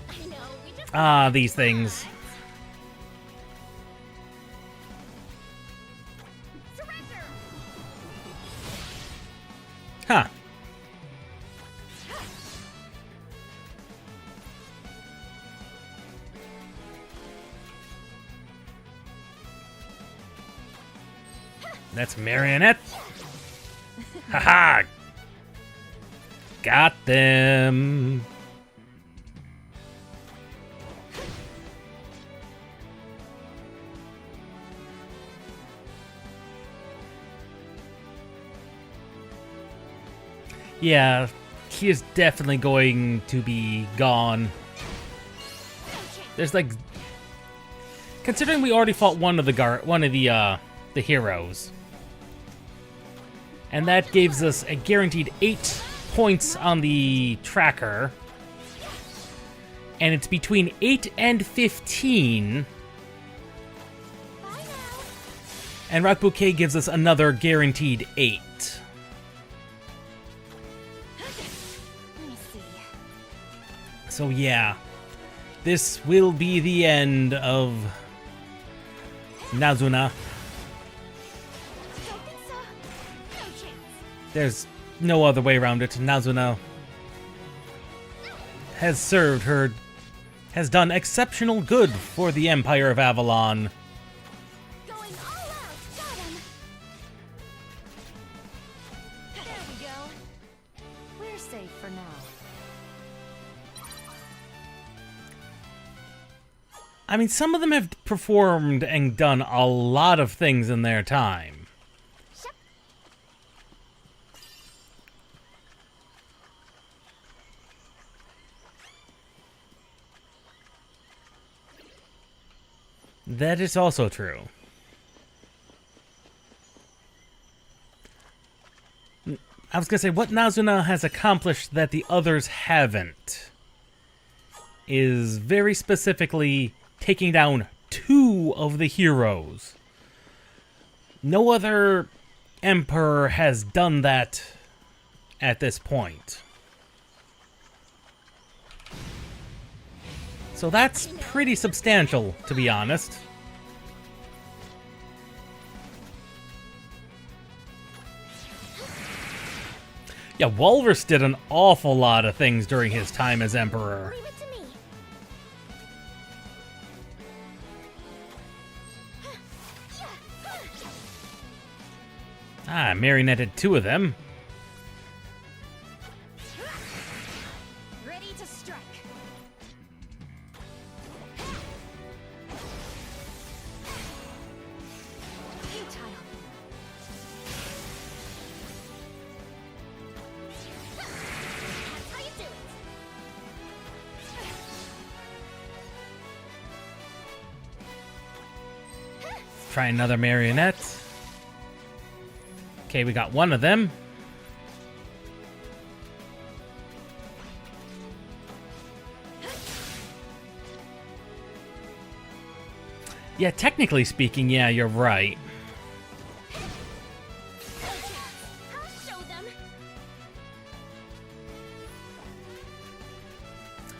I know, we just Ah, these things. surrender. Huh. That's Marionette. Haha! Got them. Yeah, he is definitely going to be gone. There's like, considering we already fought one of the heroes, and that gives us a guaranteed 8 points on the tracker, and it's between 8 and 15. Bye now. And Rock Bouquet gives us another guaranteed 8. Let me see. So yeah, this will be the end of Nazuna. Focus, no chance. There's no other way around it. Nazuna has done exceptional good for the Empire of Avalon. Going all out. Got him. There we go. We're safe for now. I mean, some of them have performed and done a lot of things in their time. That is also true. I was gonna say, what Nazuna has accomplished that the others haven't is very specifically taking down 2 of the heroes. No other emperor has done that at this point. So that's pretty substantial, to be honest. Yeah, Walrus did an awful lot of things during his time as Emperor. Leave it to me. Ah, marionetted 2 of them. Ready to strike. Futile. That's how you do it. Try another marionette. Okay, we got one of them. Yeah, technically speaking, yeah, you're right. I'll show them.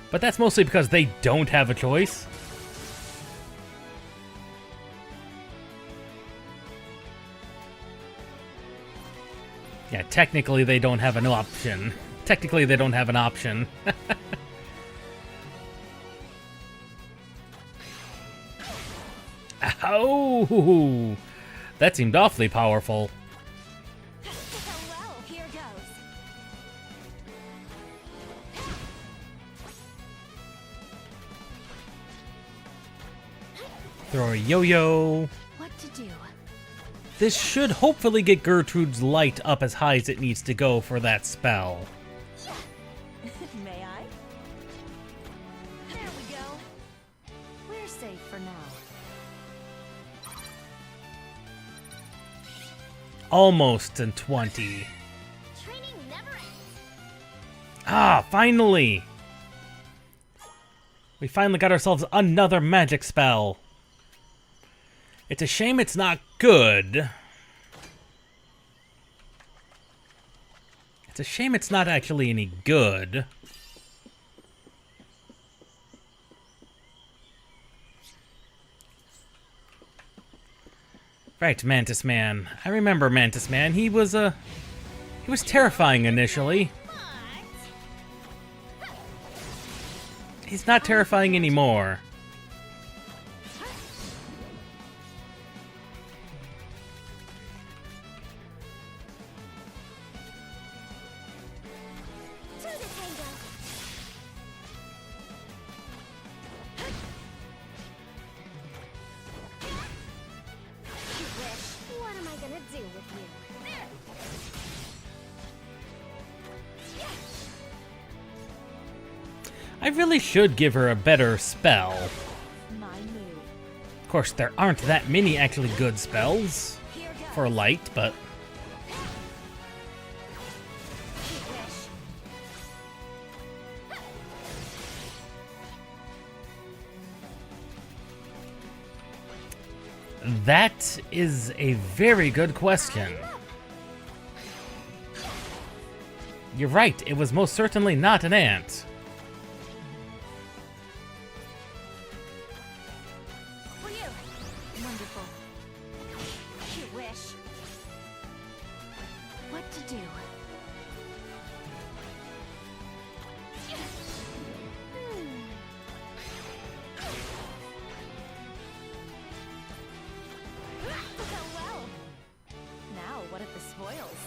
But that's mostly because they don't have a choice. Yeah, technically they don't have an option. Technically they don't have an option. Ow! That seemed awfully powerful. Well, here goes. Throw a yo-yo. What to do? This should hopefully get Gertrude's light up as high as it needs to go for that spell. May I? There we go. We're safe for now. Almost in 20. Training never ends. Ah, finally! We finally got ourselves another magic spell. It's a shame it's not good. It's a shame it's not actually any good. Right, Mantis Man. I remember Mantis Man. He was terrifying initially. He's not terrifying anymore. To the tango. You wish. What am I gonna do with you? There. I really should give her a better spell. My move. Of course, there aren't that many actually good spells Here goes. for light, but You wish. that is a very good question. You're right, it was most certainly not an ant. For you. Wonderful. You wish. What to do? Well. Now, what of the spoils?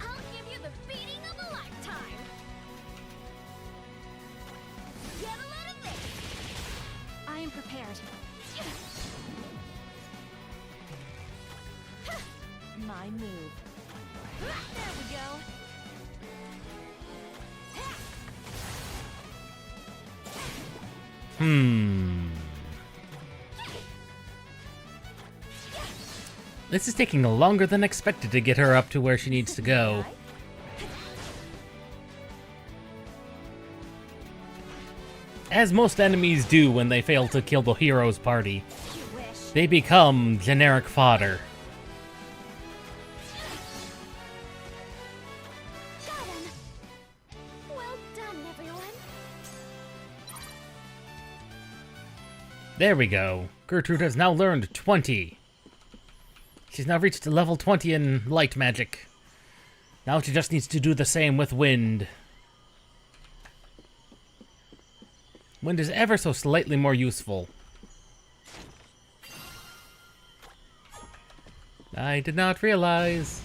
I'll give you the beating of a lifetime. Get a load of this. I am prepared. My move. There we go. This is taking longer than expected to get her up to where she needs to go. As most enemies do when they fail to kill the hero's party. You wish. They become generic fodder. Got him. Well done, everyone. There we go. Gertrude has now learned 20. She's now reached level 20 in light magic. Now she just needs to do the same with wind. Wind is ever so slightly more useful. I did not realize.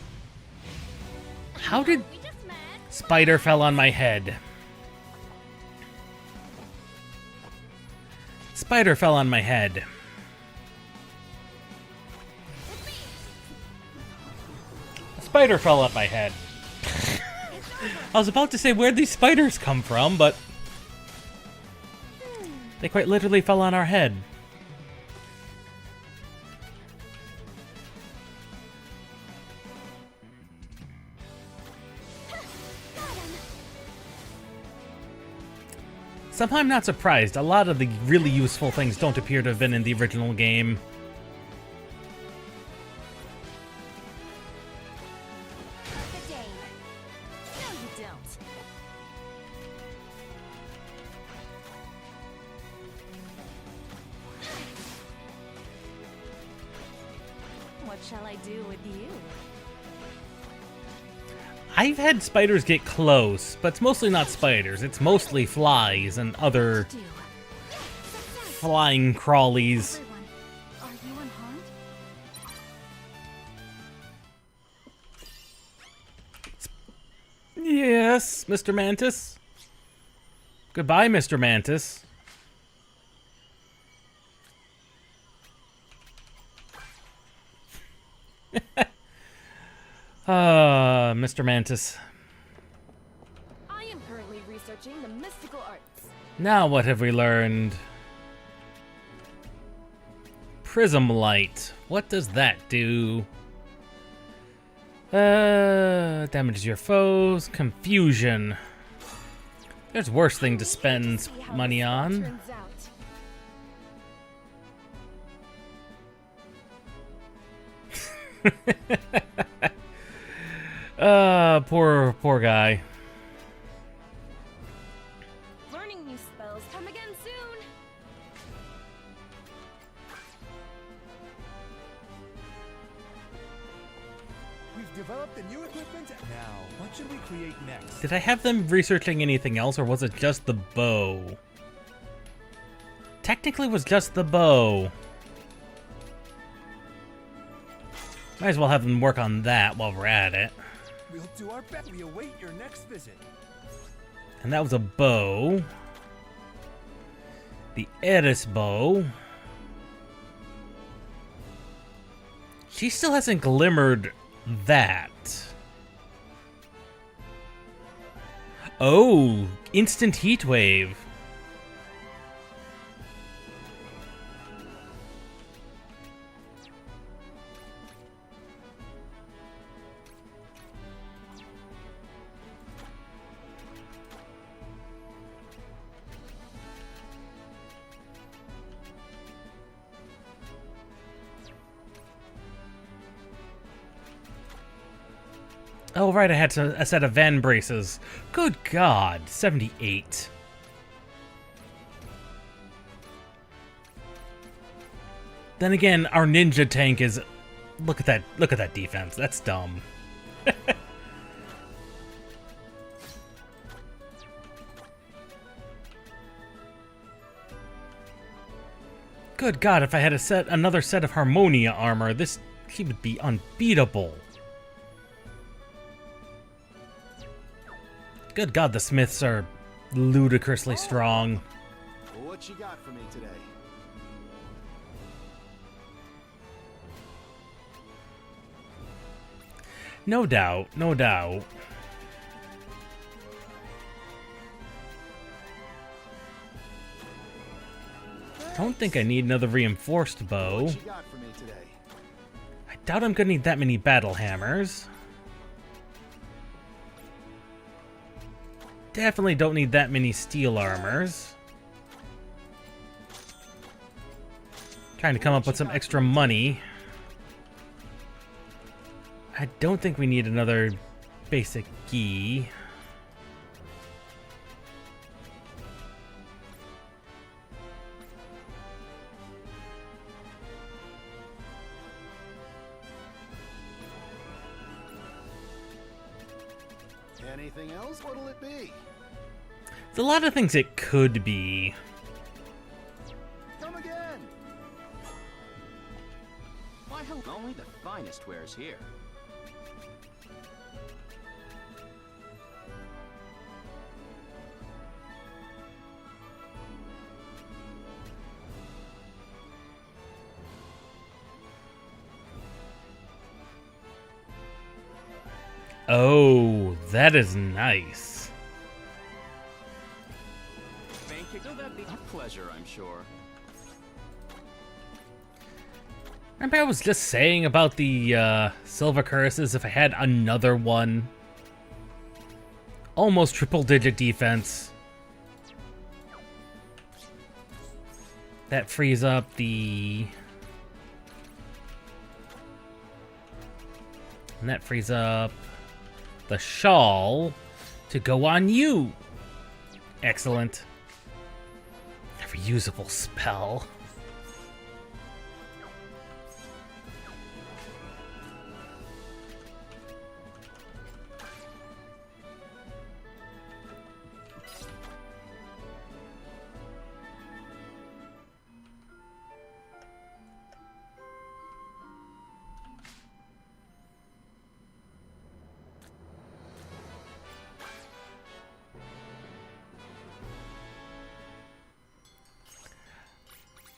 How did... Spider fell on my head. Spider fell on my head. A spider fell on my head. I was about to say where'd these spiders come from, but they quite literally fell on our head. Somehow I'm not surprised. A lot of the really useful things don't appear to have been in the original game. The day. No, you don't. What shall I do with you? I've had spiders get close, but it's mostly not spiders. It's mostly flies and other Do. flying crawlies. Everyone, are you unharmed? Yes, Mr. Mantis. Goodbye, Mr. Mantis. Mr. Mantis. I am currently researching the mystical arts. Now what have we learned? Prism light. What does that do? Damages your foes. Confusion. There's worse thing to spend See how money this all on. turns out. Poor guy. Learning new spells. Come again soon. We've developed the new equipment. Now, what should we create next? Did I have them researching anything else, or was it just the bow? Technically, it was just the bow. Might as well have them work on that while we're at it. We'll do our best. We await your next visit. And that was a bow. The Eris bow. She still hasn't glimmered that. Oh, instant heat wave. Oh, right, I had a set of Van braces. Good God, 78. Then again, our ninja tank is... Look at that defense. That's dumb. Good God, if I had another set of Harmonia armor, she would be unbeatable. Good God, the Smiths are ludicrously strong. What you got for me today? No doubt, no doubt. Don't think I need another reinforced bow. What you got for me today? I doubt I'm gonna need that many battle hammers. Definitely don't need that many steel armors. Trying to come up with some extra money. I don't think we need another basic gi. Anything else? What'll it be? There's a lot of things it could be. Come again! Why, only the finest wares here. Oh, that is nice. Thank you. So that'd be a pleasure, I'm sure. Remember I was just saying about the silver curses if I had another one. Almost triple-digit defense. That frees up the... And that frees up the shawl to go on you. Excellent. A reusable spell.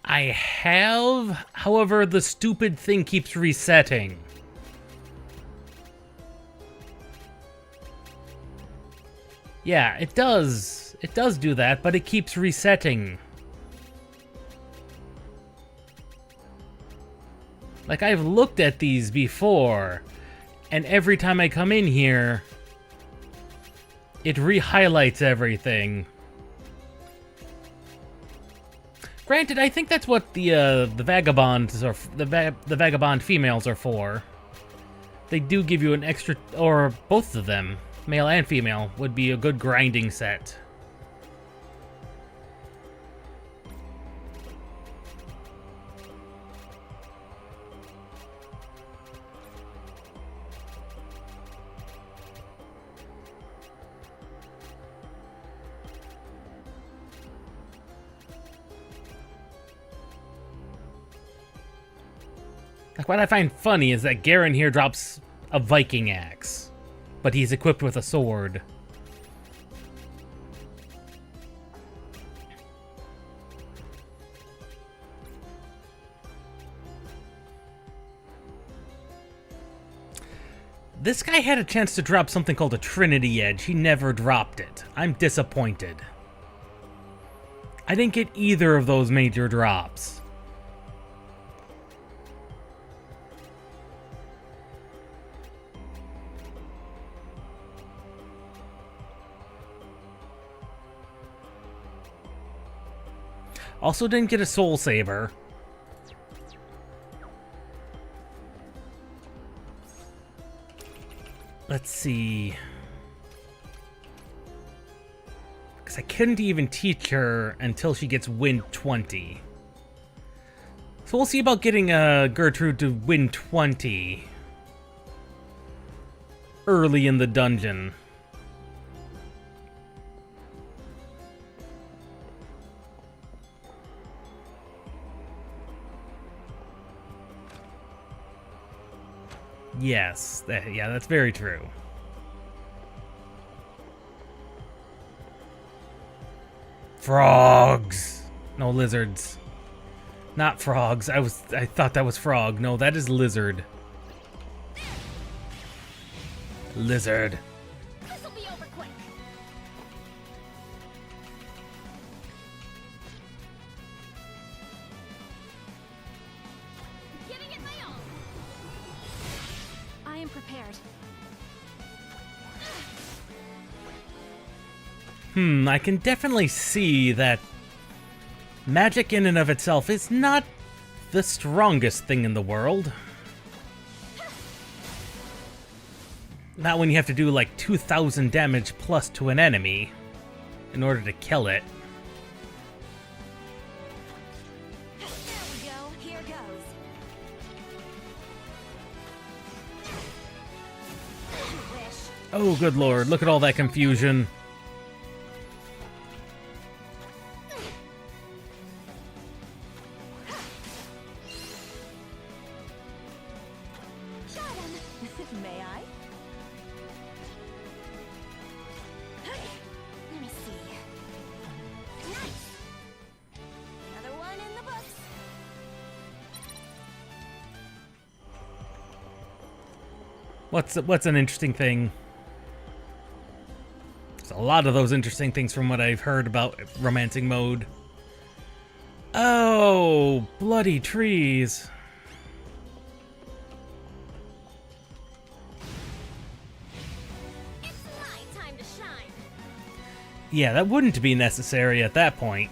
I have, however, the stupid thing keeps resetting. Yeah, it does. It does do that, but it keeps resetting. Like, I've looked at these before, and every time I come in here, it re-highlights everything. Granted, I think that's what the vagabonds or the vagabond females are for. They do give you an extra, or both of them, male and female, would be a good grinding set. Like, what I find funny is that Garen here drops a Viking axe, but he's equipped with a sword. This guy had a chance to drop something called a Trinity Edge. He never dropped it. I'm disappointed. I didn't get either of those major drops. Also didn't get a Soul Saber. Let's see. Because I couldn't even teach her until she gets Win 20. So we'll see about getting Gertrude to Win 20 early in the dungeon. Yes, yeah, that's very true. Frogs! No, lizards. Not frogs. I thought that was frog. No, that is lizard. Lizard. This'll be over quick. Getting it my own. I am prepared. I can definitely see that magic in and of itself is not the strongest thing in the world. Not when you have to do like 2,000 damage plus to an enemy in order to kill it. There we go. Here goes. Wish. Oh, good lord, look at all that confusion. May I? Let me see. Nice! Another one in the books. What's an interesting thing? There's a lot of those interesting things from what I've heard about romancing mode. Oh, bloody trees. It's my time to shine. Yeah, that wouldn't be necessary at that point.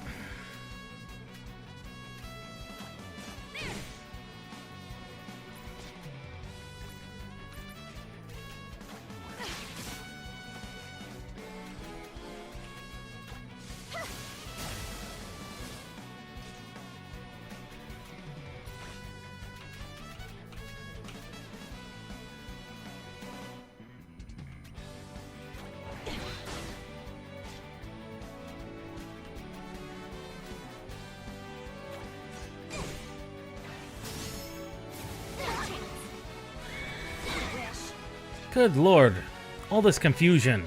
Good lord, all this confusion.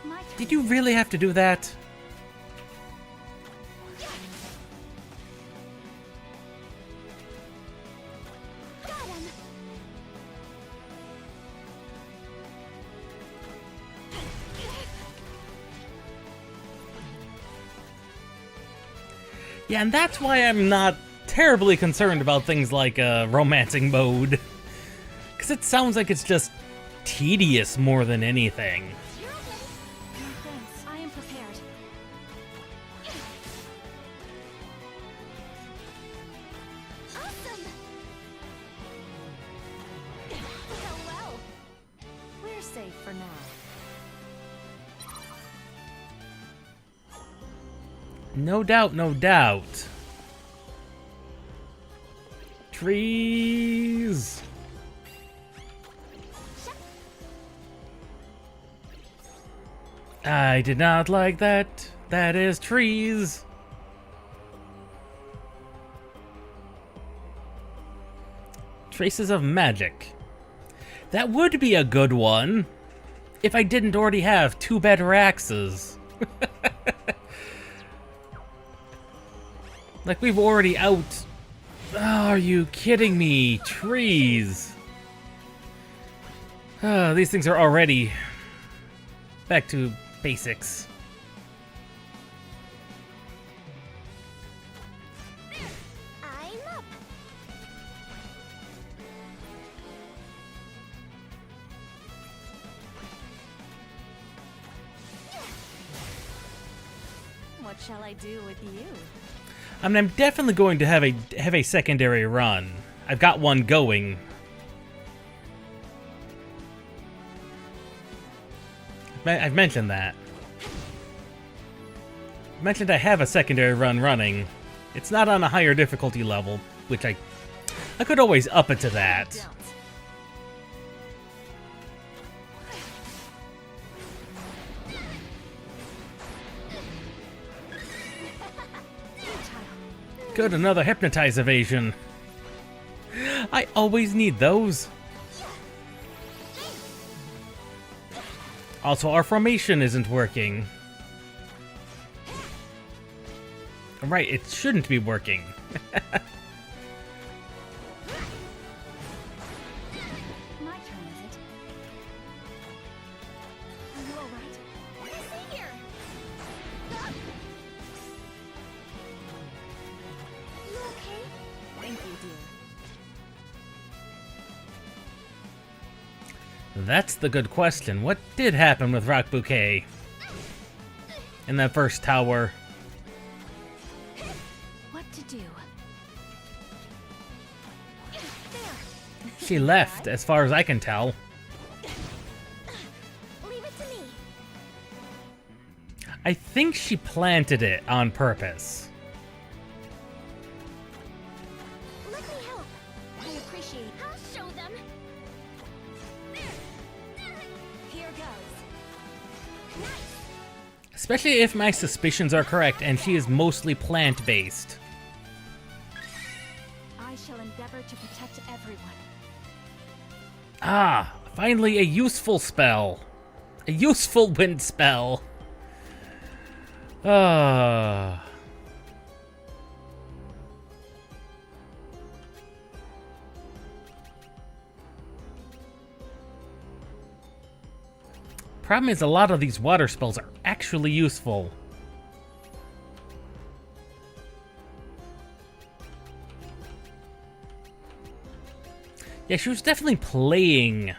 My turn. Did you really have to do that? Got him. Yeah, and that's why I'm not terribly concerned about things like romancing mode. Because it sounds like it's just tedious more than anything. You're okay. No thanks. I am prepared. Awesome. Well. We're safe for now. No doubt, no doubt. Trees! I did not like that. That is trees. Traces of magic. That would be a good one if I didn't already have two better axes. Like we've already out. Oh, are you kidding me? Trees. These things are already back to basics. I'm up. What shall I do with you? I mean, I'm definitely going to have a secondary run. I've got one going. I've mentioned that. I mentioned I have a secondary run running. It's not on a higher difficulty level, which I could always up it to that. Don't. Good, another hypnotize evasion. I always need those. Also, our formation isn't working. Right, it shouldn't be working. My turn, is it? Are you alright? What do you see here? You okay? Thank you, dear. That's the good question. What did happen with Rock Bouquet in that first tower? What to do? There. She left, as far as I can tell. Leave it to me. I think she planted it on purpose. Let me help. I appreciate. I'll show them. There. Especially if my suspicions are correct and she is mostly plant-based. I shall endeavor to protect everyone. Ah, finally a useful spell. A useful wind spell. Ah. Problem is, a lot of these water spells are actually useful. Yeah, she was definitely playing.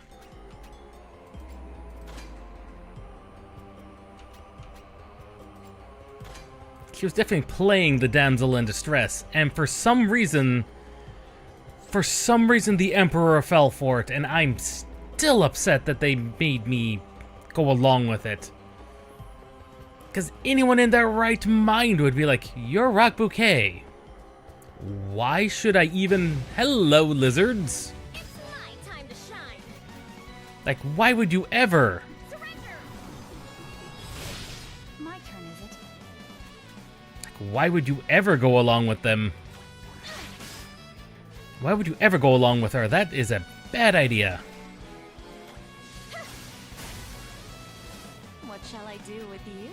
She was definitely playing the damsel in distress, and for some reason the Emperor fell for it, and I'm still upset that they made me go along with it. Because anyone in their right mind would be like, you're Rock Bouquet. Why should I even... Hello, lizards. It's my time to shine. Like, why would you ever... Surrender. My turn, is it? Like, why would you ever go along with them? Why would you ever go along with her? That is a bad idea. What shall I do with you?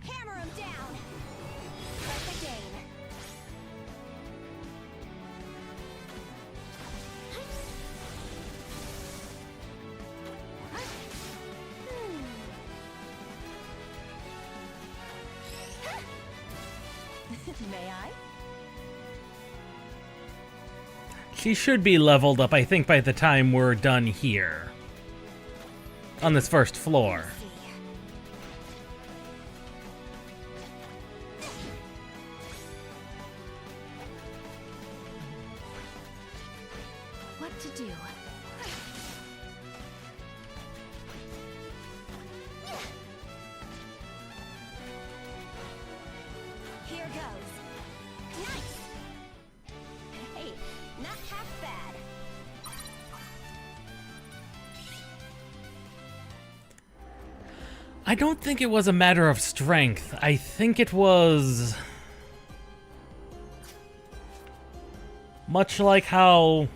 Hammer him down! Start the game. May I? She should be leveled up, I think, by the time we're done here. On this first floor. What to do? Here goes. Nice. Hey, not half bad. I don't think it was a matter of strength. I think it was... much like how...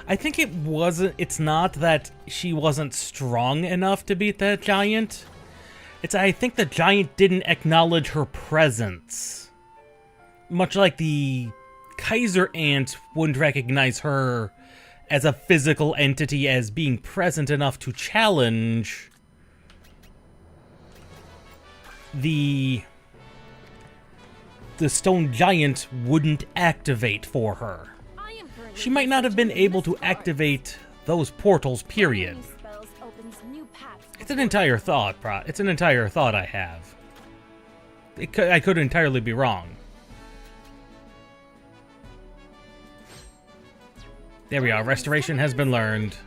I think it wasn't... It's not that she wasn't strong enough to beat that giant. It's I think the giant didn't acknowledge her presence. Much like the Kaiser Ant wouldn't recognize her as a physical entity as being present enough to challenge the stone giant wouldn't activate for her. I am currently She might not have been able to activate those portals, period. These spells opens new paths. It's an entire thought, It's an entire thought I have. I could entirely be wrong. There we are. Restoration has been learned.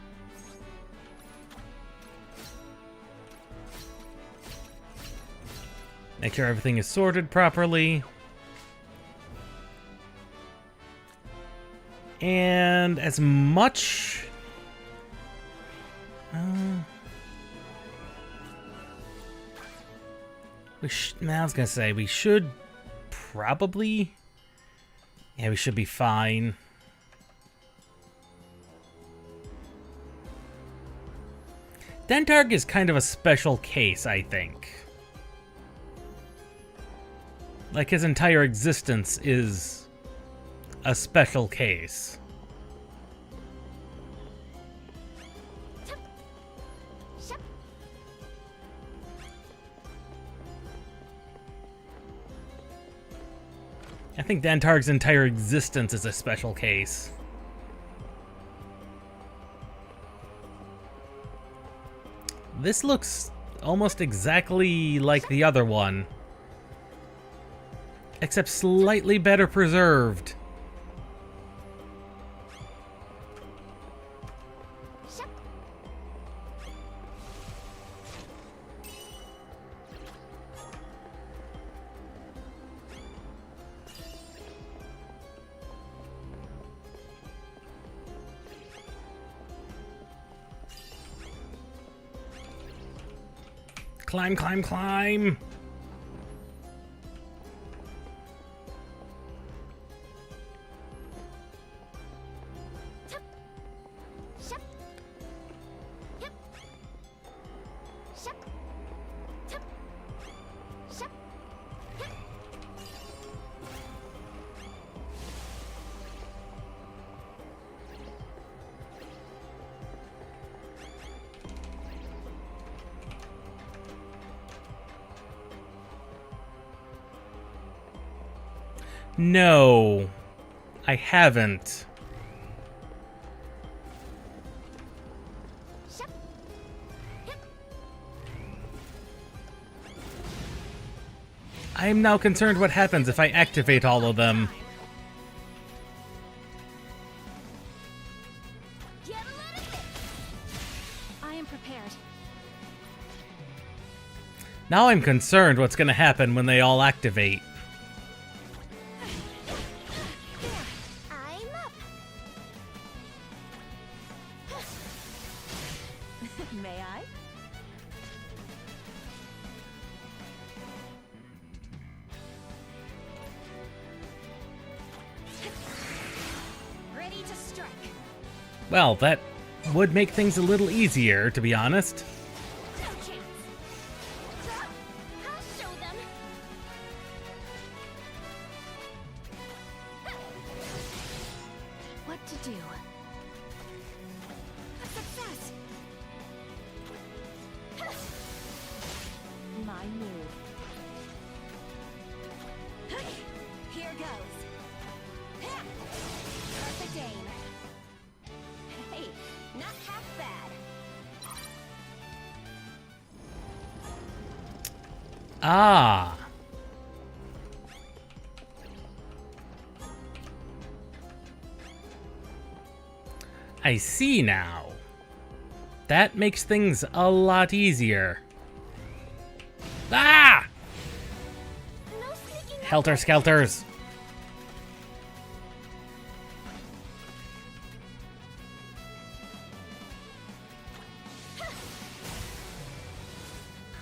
Make sure everything is sorted properly. And as much... I was gonna say, we should probably... Yeah, we should be fine. Dantarg is kind of a special case, I think. Like, his entire existence is a special case. I think Dantarg's entire existence is a special case. This looks almost exactly like the other one, except slightly better preserved. Climb, climb, climb! Shup. Yep. Shup. Tup. Shup. Yep. No, I haven't. Shup. Yep. I am now concerned what happens if I activate all of them. Get a load of this. I am prepared. Now I'm concerned what's gonna happen when they all activate. I'm up. May I? Ready to strike. Well, that would make things a little easier, to be honest. No chance. I'll show them. What to do? A success. My move. Here goes. Perfect aim. Hey, not half bad. Ah. I see now. That makes things a lot easier. Ah! No sneaking up. Helter skelters.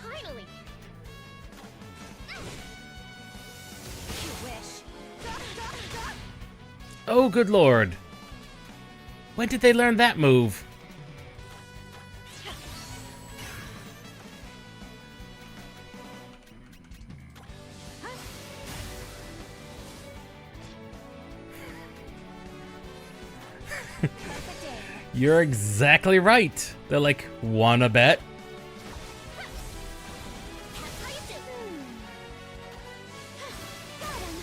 Finally. You wish. Oh, good lord. When did they learn that move? Perfect aim. You're exactly right. They're like, wanna bet? How you do? Got him.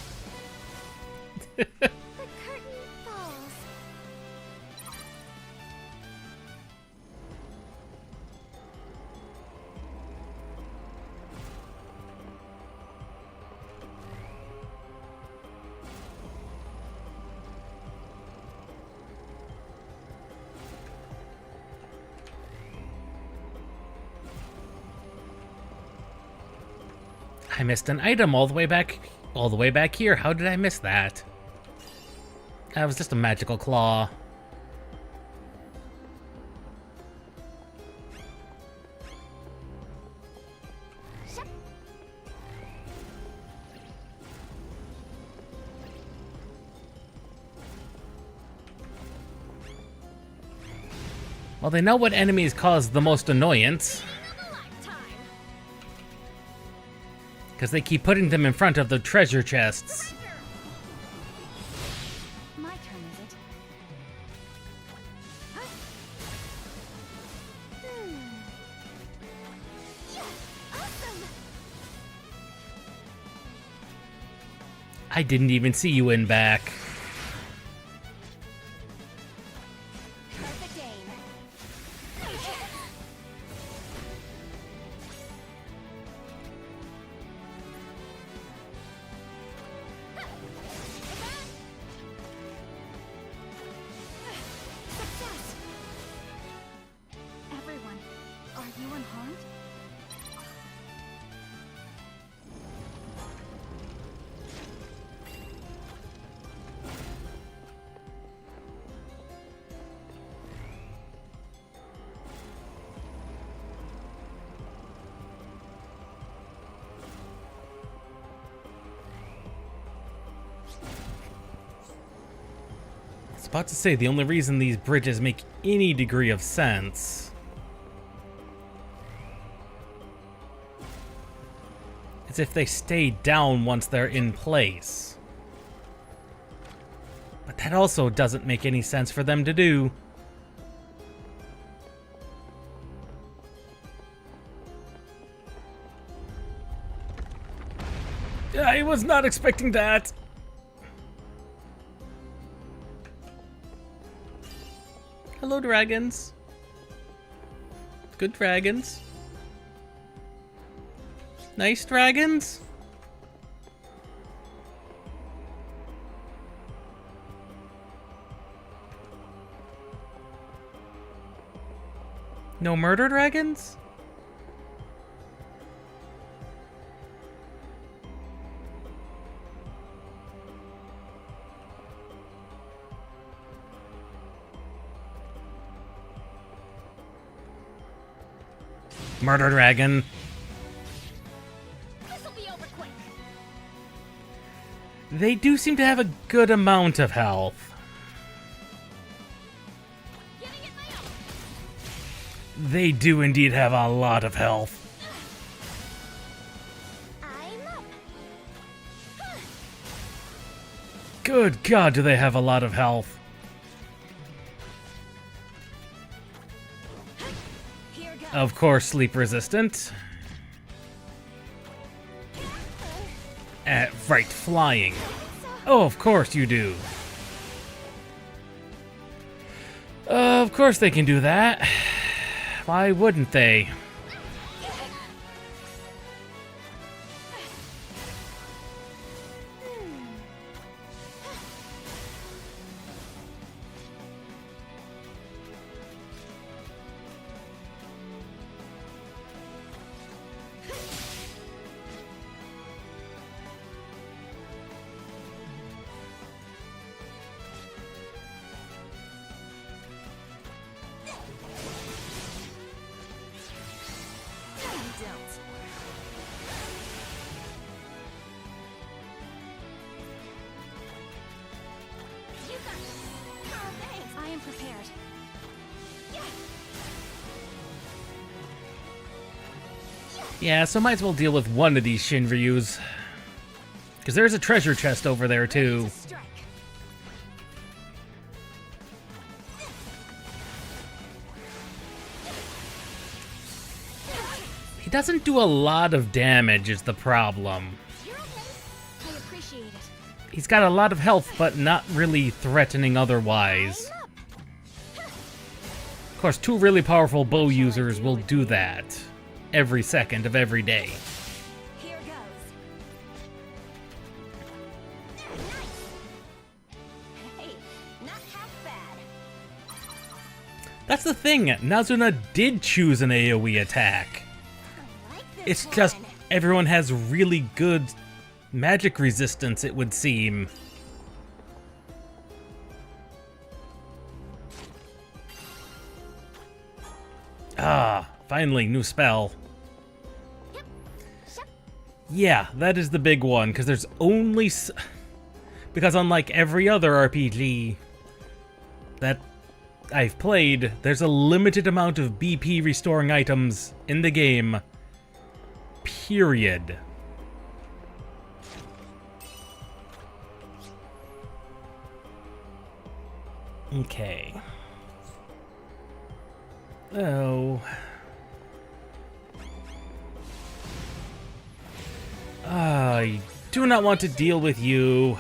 The curtain falls. I missed an item all the way back here. How did I miss that? That was just a magical claw. Shup. Well, they know what enemies cause the most annoyance, Lifetime. because they keep putting them in front of the treasure chests. My turn, is it? Yeah, awesome. I didn't even see you in back. Perfect aim. Success. Everyone, are you unharmed? about to say, the only reason these bridges make any degree of sense is if they stay down once they're in place. But that also doesn't make any sense for them to do. I was not expecting that. Hello, dragons. Good dragons. Nice dragons. No murder dragons? Murder dragon. This'll be over quick. They do seem to have a good amount of health. Getting it now. They do indeed have a lot of health. I'm up. Good God, do they have a lot of health. Here goes. Of course, sleep resistant. Right, flying. Oh, of course you do. Of course they can do that. Why wouldn't they? I am prepared. Yeah, so might as well deal with one of these Shinryus. Because there's a treasure chest over there, too. Strike. He doesn't do a lot of damage, is the problem. You're okay. I appreciate it. He's got a lot of health, but not really threatening otherwise. I'm up. Of course, two really powerful bow users will do that every second of every day. Here goes. Nice. Hey, not half bad. That's the thing, Nazuna did choose an AoE attack. I like this It's one. just everyone has really good magic resistance, it would seem. Ah, finally, new spell. Yep. Shut. Yeah, that is the big one, because there's only... Because unlike every other RPG that I've played, there's a limited amount of BP restoring items in the game. Period. Okay. Oh. I do not want to deal with you.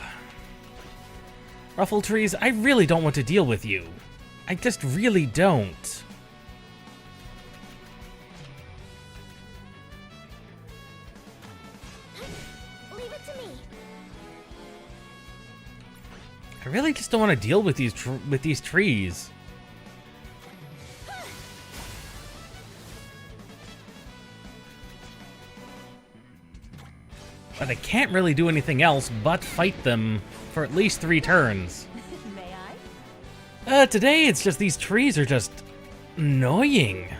Ruffle trees, I really don't want to deal with you. I just really don't. Leave it to me. I really just don't want to deal with these trees. But I can't really do anything else but fight them for at least 3 turns. May I? Today it's just these trees are just annoying.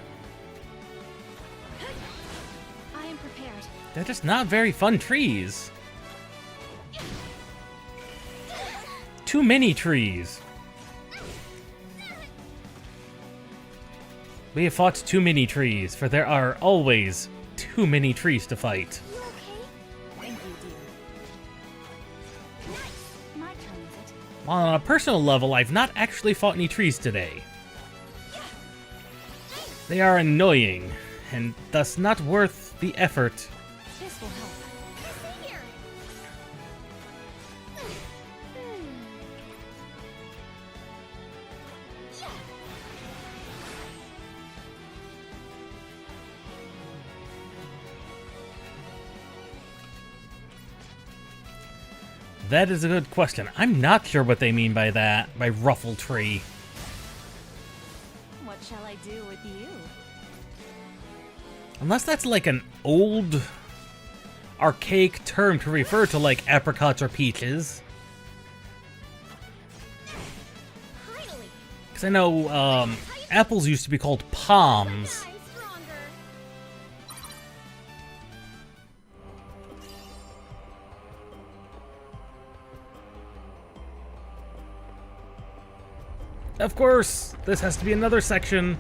I am prepared. They're just not very fun trees. Too many trees. We have fought too many trees, for there are always too many trees to fight. You okay? Thank you, dear. Nice! My turn, is it? While on a personal level, I've not actually fought any trees today. They are annoying, and thus not worth the effort. This will help. Here. That is a good question. I'm not sure what they mean by that, by ruffle tree. What shall I do with you? Unless that's like an old, archaic term to refer to like apricots or peaches. Finally! Because I know apples used to be called palms. I'm stronger. Of course, this has to be another section.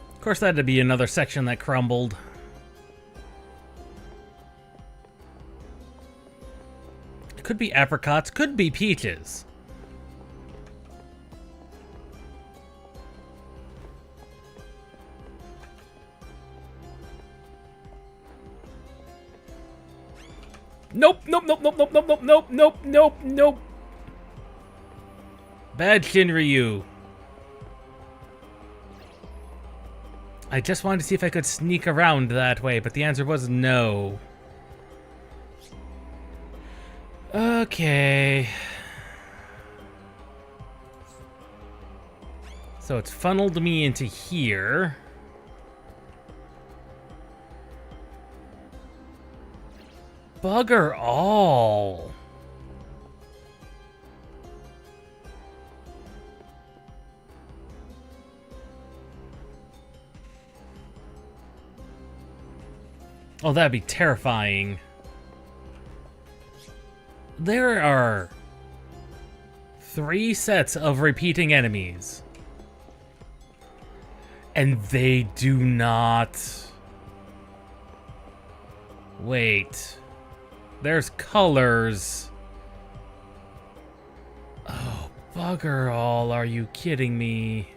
Of course, that had to be another section that crumbled. It could be apricots, could be peaches. Nope, nope, nope, nope, nope, nope, nope, nope, nope, nope, nope. Bad Shinryu. I just wanted to see if I could sneak around that way, but the answer was no. Okay. So it's funneled me into here. Bugger all. Oh, that'd be terrifying. There are 3 sets of repeating enemies. And they do not... Wait. There's colors. Oh, bugger all. Are you kidding me?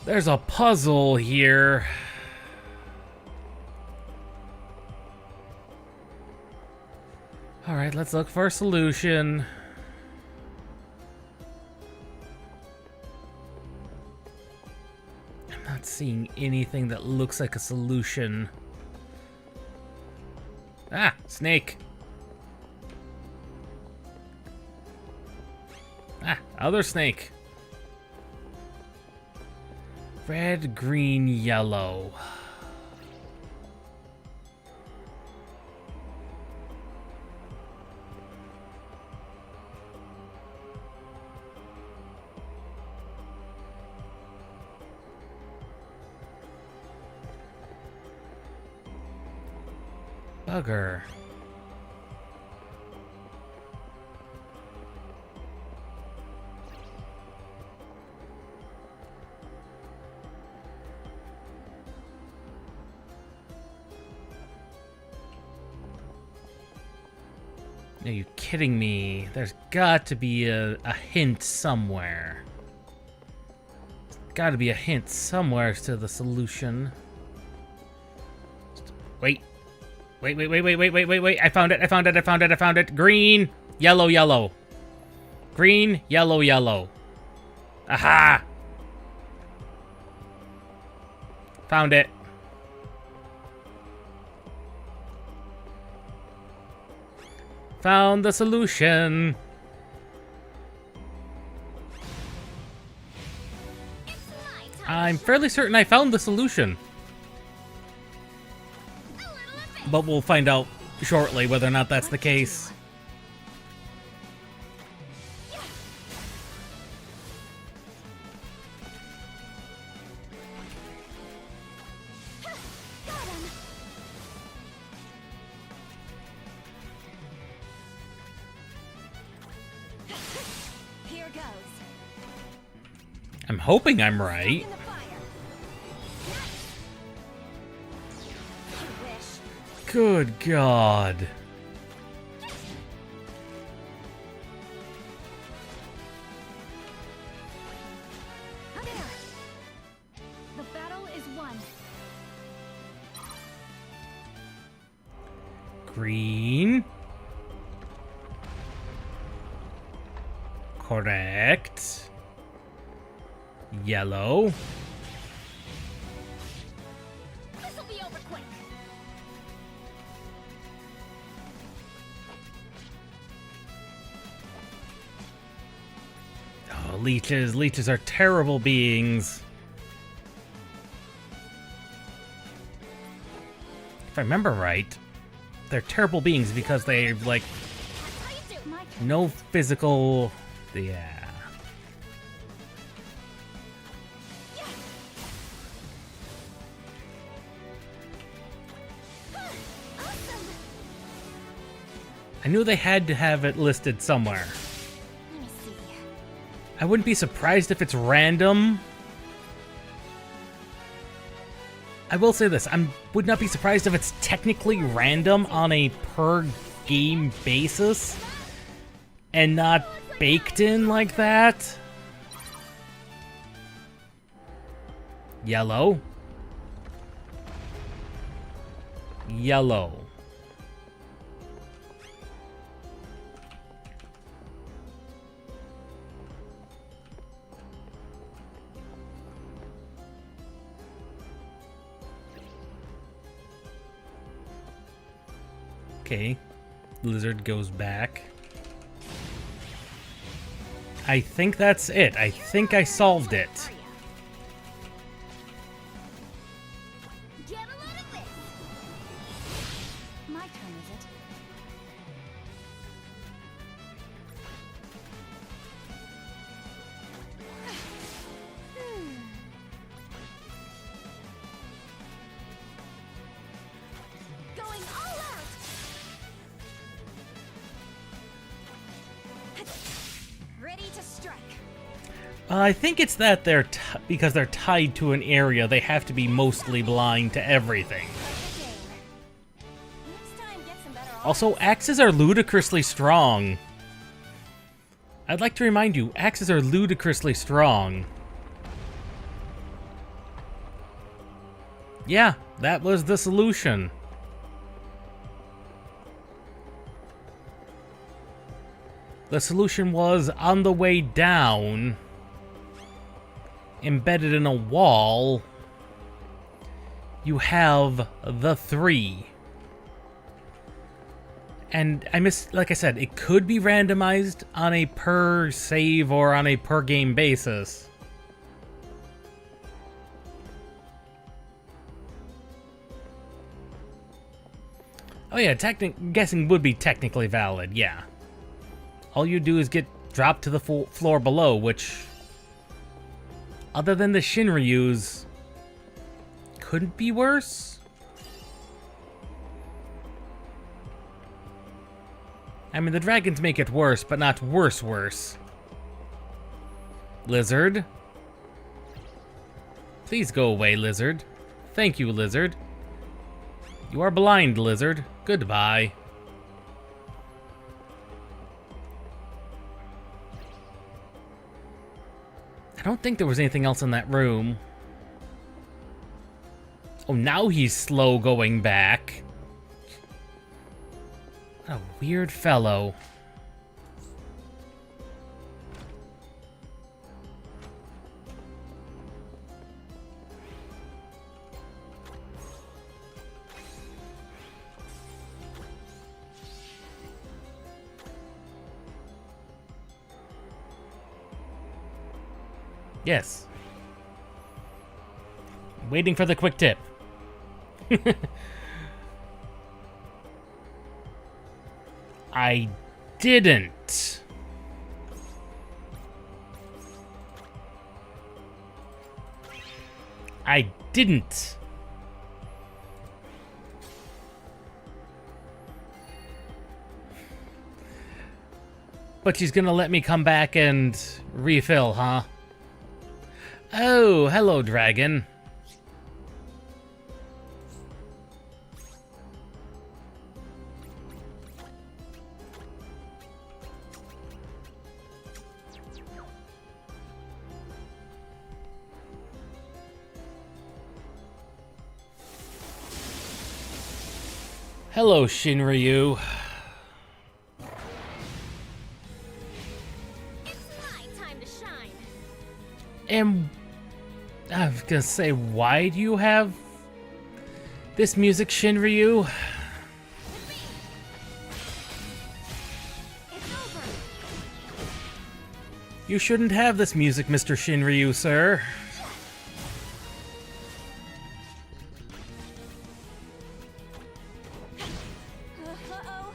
There's a puzzle here. Alright, let's look for a solution. I'm not seeing anything that looks like a solution. Ah, snake. Ah, other snake. Red, green, yellow. Bugger. Are you kidding me? There's got to be a hint somewhere. There's got to be a hint somewhere as to the solution. Wait. Wait. I found it. Green, yellow, yellow. Green, yellow, yellow. Aha! Found it. Found the solution. I'm fairly certain I found the solution. But we'll find out shortly whether or not that's the case. I'm hoping I'm right. In the fire. I wish. Good God. There. The battle is won. Green. Correct. Yellow. This'll be over quick. Oh, leeches. Leeches are terrible beings. If I remember right, they're terrible beings because they, like, That's how you do. My turn. no physical... Yeah. Awesome. I knew they had to have it listed somewhere. Let me see. I wouldn't be surprised if it's random. I will say this, I would not be surprised if it's technically random on a per game basis and not baked in like that. Yellow. Yellow. Okay. Lizard goes back. I think that's it. I think I solved it. Get a load of this. My turn, is it? Going all out. Ready to strike. I think it's that they're because they're tied to an area, they have to be mostly blind to everything. Next time, get some better Also, axes are ludicrously strong. I'd like to remind you, axes are ludicrously strong. Yeah, that was the solution. The solution was on the way down, embedded in a wall, you have the 3. And like I said, it could be randomized on a per save or on a per game basis. Oh yeah, guessing would be technically valid, yeah. All you do is get dropped to the floor below, which, other than the Shinryus, couldn't be worse. I mean, the dragons make it worse, but not worse. Lizard. Please go away, Lizard. Thank you, Lizard. You are blind, Lizard. Goodbye. I don't think there was anything else in that room. Oh, now he's slow going back. What a weird fellow. Yes. Waiting for the quick tip. I didn't. I didn't. But she's gonna let me come back and refill, huh? Oh, hello, dragon. Hello, Shinryu. It's my time to shine. And I was gonna say, why do you have this music, Shinryu? It's over. You shouldn't have this music, Mr. Shinryu, sir. Uh-oh.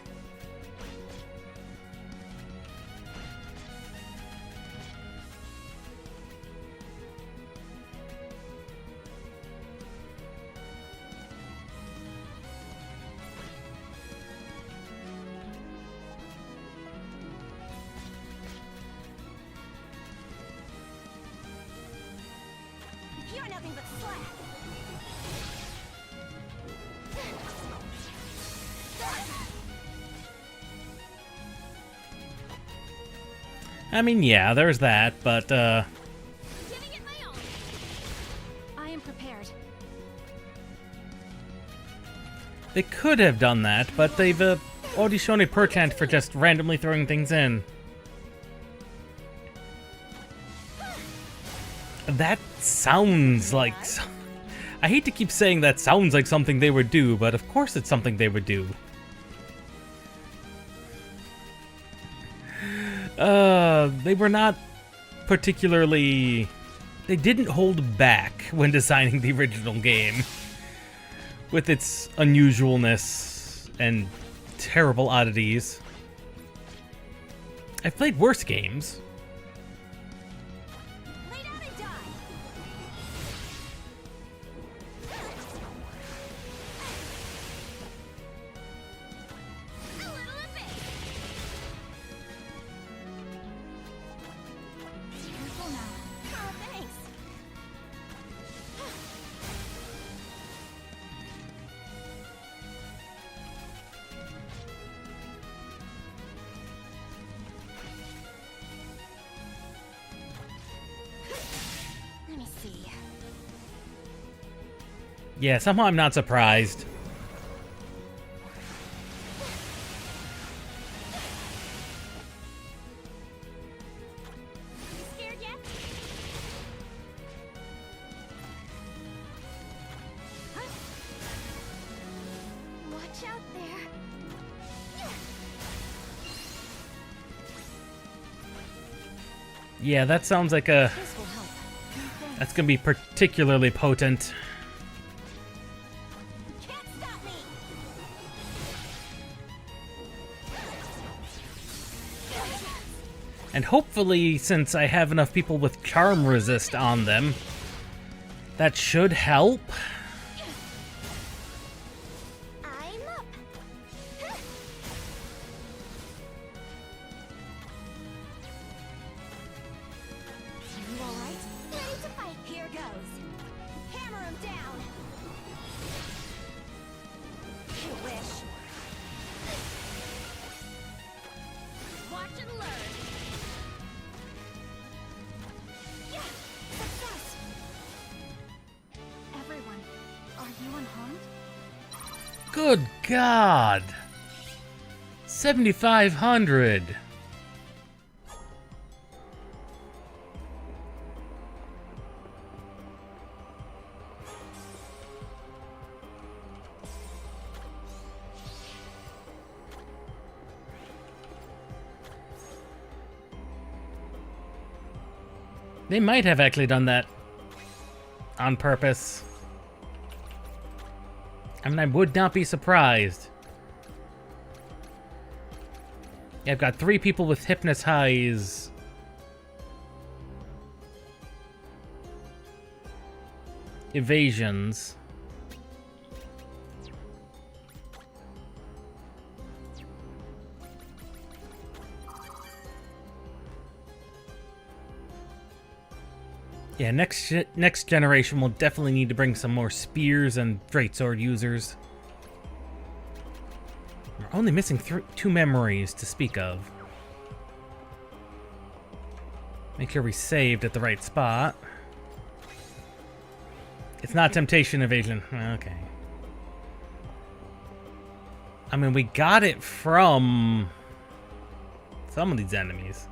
You're nothing but slack. I mean, yeah, there's that, but, Giving it my all. I am prepared. they could have done that, but they've, already shown a perchant for just randomly throwing things in. That sounds like... I hate to keep saying that sounds like something they would do, but of course it's something they would do. They were not particularly... They didn't hold back when designing the original game. With its unusualness and terrible oddities. I've played worse games. Lay down and die. A little of this. Careful now. Oh, thanks. Let me see. Yeah, somehow I'm not surprised. You scared yet? Huh? Watch out there. Yeah, that sounds like a... This will help. That's gonna be particularly potent. Can't stop me. And hopefully, since I have enough people with charm resist on them, that should help. I'm up. You all right? Ready to fight. Here goes. Hammer him down. You wish. Watch and learn. Yeah, success. Everyone, are you unharmed? Good God! 7,500! They might have actually done that on purpose. I mean, I would not be surprised. Yeah, I've got 3 people with hypnotize. Evasions. Yeah, next generation will definitely need to bring some more spears and greatsword users. We're only missing 2 memories to speak of. Make sure we saved at the right spot. It's not temptation evasion. Okay. I mean, we got it from some of these enemies.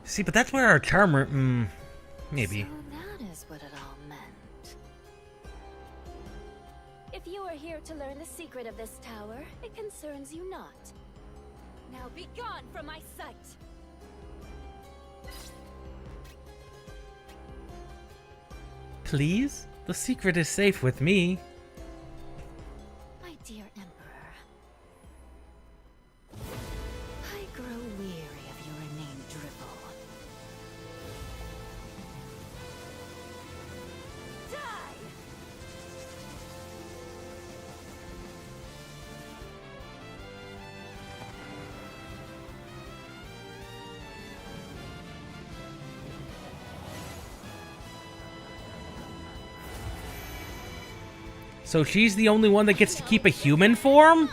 See, but that's where our charmer... maybe. So that is what it all meant. If you are here to learn the secret of this tower, it concerns you not. Now be gone from my sight! Please? The secret is safe with me. My dear Emperor, I grow weary of your inane drivel. Die! So she's the only one that gets to keep a human form?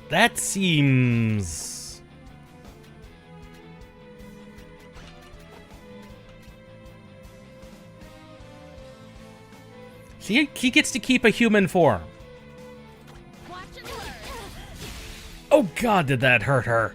That seems... She gets to keep a human form. Oh god, did that hurt her.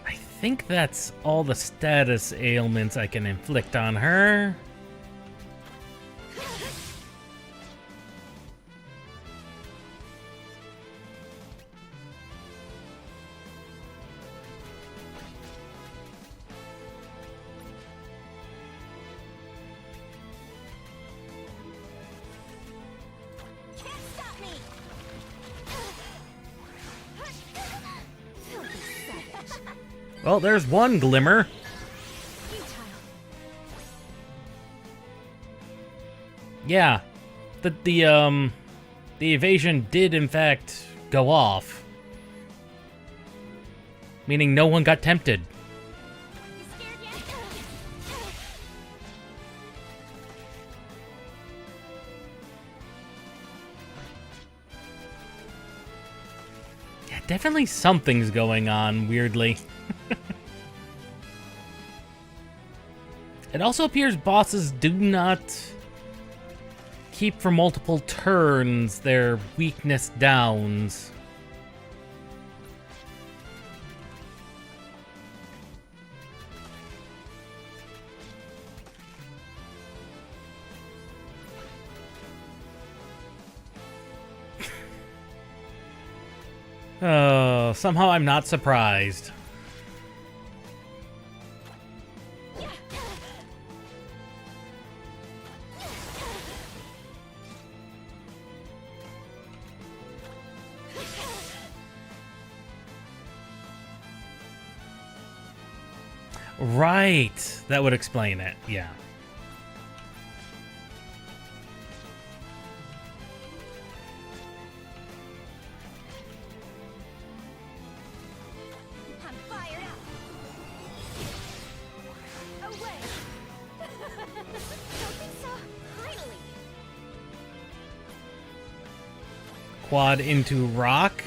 I think that's all the status ailments I can inflict on her. Well, there's one glimmer. Yeah, the evasion did in fact go off, meaning no one got tempted. Yeah, definitely something's going on weirdly. It also appears bosses do not keep for multiple turns their weakness downs. Oh, somehow I'm not surprised. Right, that would explain it, yeah. I'm fired up. Away. Don't think so. Finally. Quad into rock.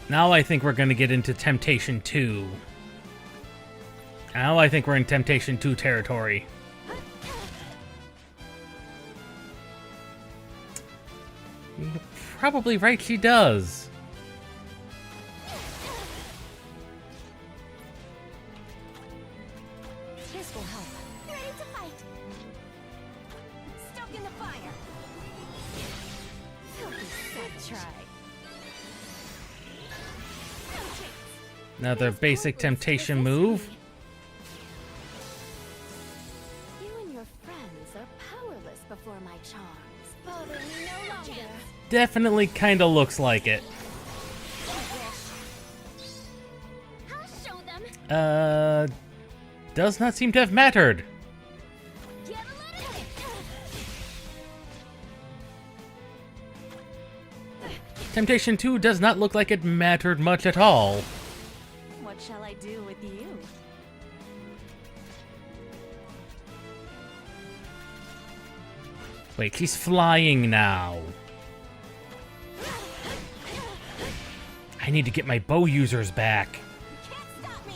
Now I think we're going to get into Temptation 2. Now I think we're in Temptation 2 territory. You're probably right, she does. This will help. Ready to fight. Stoke in the fire. Filthy set try. No chance. Another basic temptation move. You and your friends are powerless before my charms. Bother me no longer. Definitely kind of looks like it. I'll show them. Does not seem to have mattered. Get a little Temptation 2 does not look like it mattered much at all. What shall I do with you? Wait, she's flying now. I need to get my bow users back. Can't stop me.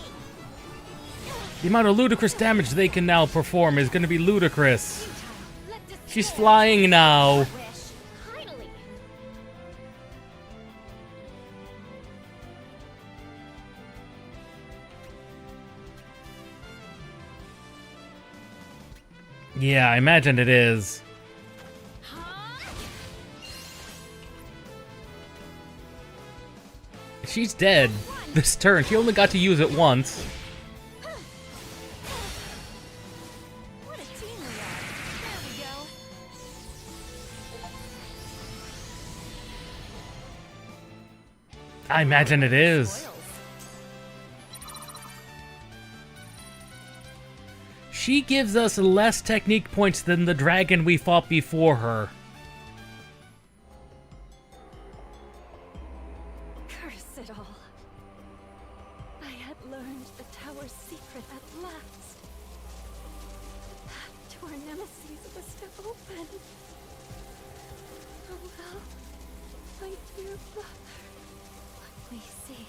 The amount of ludicrous damage they can now perform is going to be ludicrous. Let this She's flying now. wish. Finally. Yeah, I imagine it is. She's dead this turn. She only got to use it once. What a team we are. There we go. I imagine it is. Spoils. She gives us less technique points than the dragon we fought before her. Curse it all. I had learned the tower's secret at last. To our nemesis was to open. Oh well, my dear brother, what we see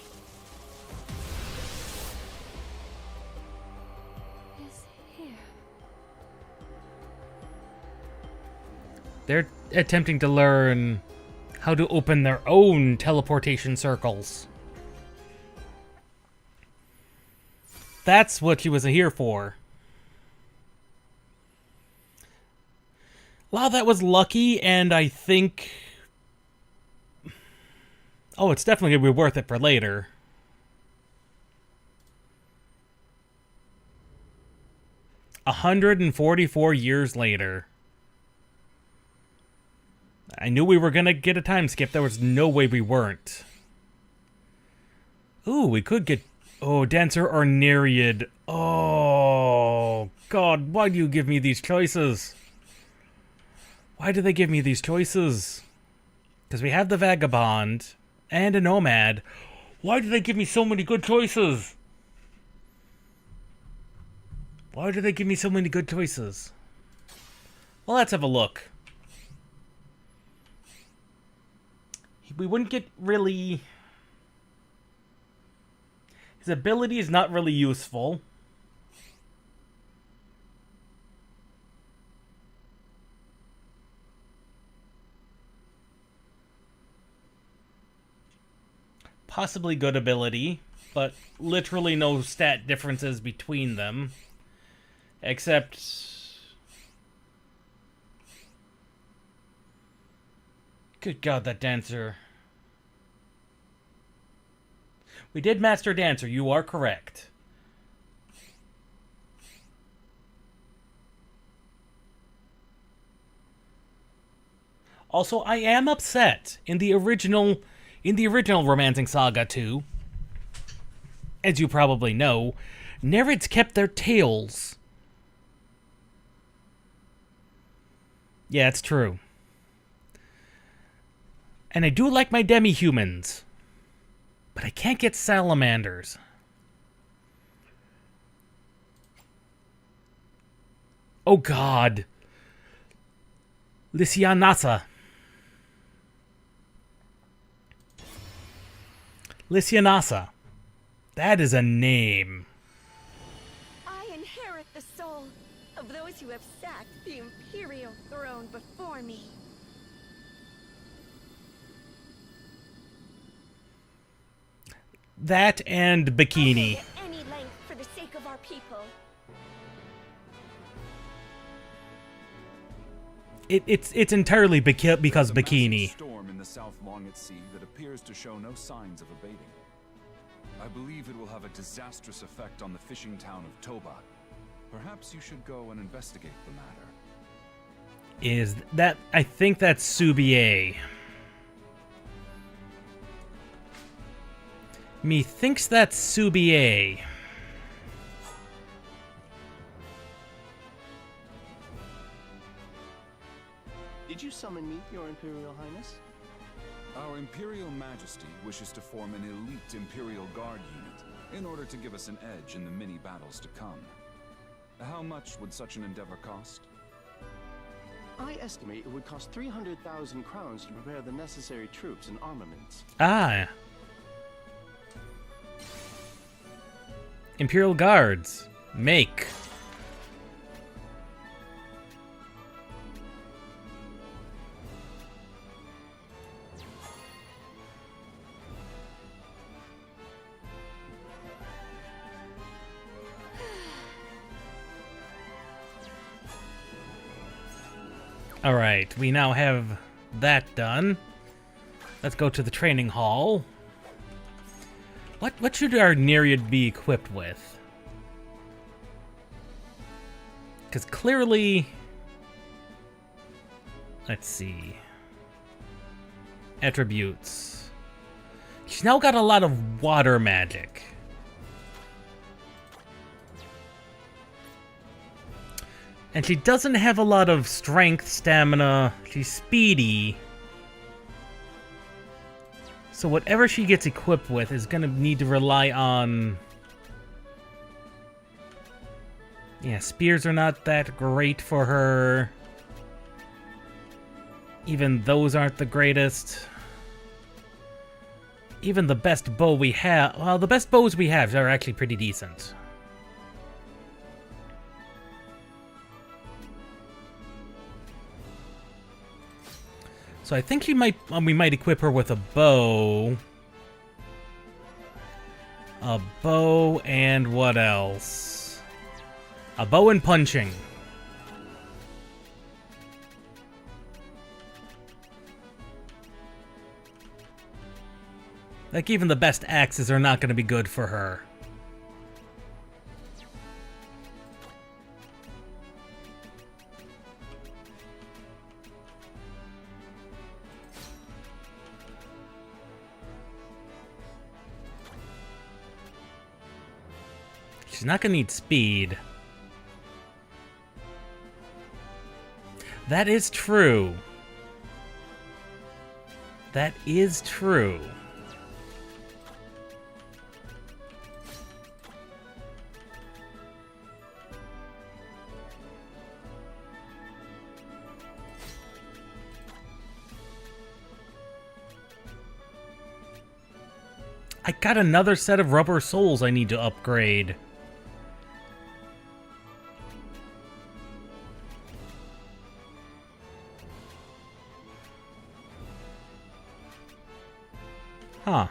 is here. They're attempting to learn how to open their own teleportation circles. That's what she was here for. Wow, that was lucky, and I think... Oh, it's definitely going to be worth it for later. $144 years later. I knew we were going to get a time skip. There was no way we weren't. Ooh, we could get... Oh, Dancer or Nereid. Oh, God, why do you give me these choices? Why do they give me these choices? Because we have the Vagabond and a Nomad. Why do they give me so many good choices? Why do they give me so many good choices? Well, let's have a look. We wouldn't get really... His ability is not really useful. Possibly good ability, but literally no stat differences between them. Except... Good God, that Dancer. We did Master Dancer, you are correct. Also, I am upset in the original Romancing Saga II. As you probably know, Nereds kept their tails. Yeah, it's true. And I do like my demi-humans. But I can't get salamanders. Oh God. Lysianassa. Lysianassa. That is a name. I inherit the soul of those who have sat the Imperial throne before me. That and bikini. At any length for the sake of our people. It's entirely because There's a bikini. massive storm in the South Longit Sea that appears to show no signs of abating. I believe it will have a disastrous effect on the fishing town of Toba. Perhaps you should go and investigate the matter. Is that... I think that's Subier. Methinks that's Subier. Did you summon me, Your Imperial Highness? Our Imperial Majesty wishes to form an elite Imperial Guard unit in order to give us an edge in the many battles to come. How much would such an endeavor cost? I estimate it would cost 300,000 crowns to prepare the necessary troops and armaments. Ah. Imperial Guards. Make. Alright, we now have that done. Let's go to the training hall. What should our Nereid be equipped with? Because clearly... Let's see. Attributes. She's now got a lot of water magic. And she doesn't have a lot of strength, stamina. She's speedy. So whatever she gets equipped with is going to need to rely on... Yeah, spears are not that great for her. Even those aren't the greatest. Even the best bow we have... Well, the best bows we have are actually pretty decent. So I think we might equip her with a bow. A bow and what else? A bow and punching. Like, even the best axes are not going to be good for her. She's not going to need speed. That is true. That is true. I got another set of rubber soles I need to upgrade. Huh.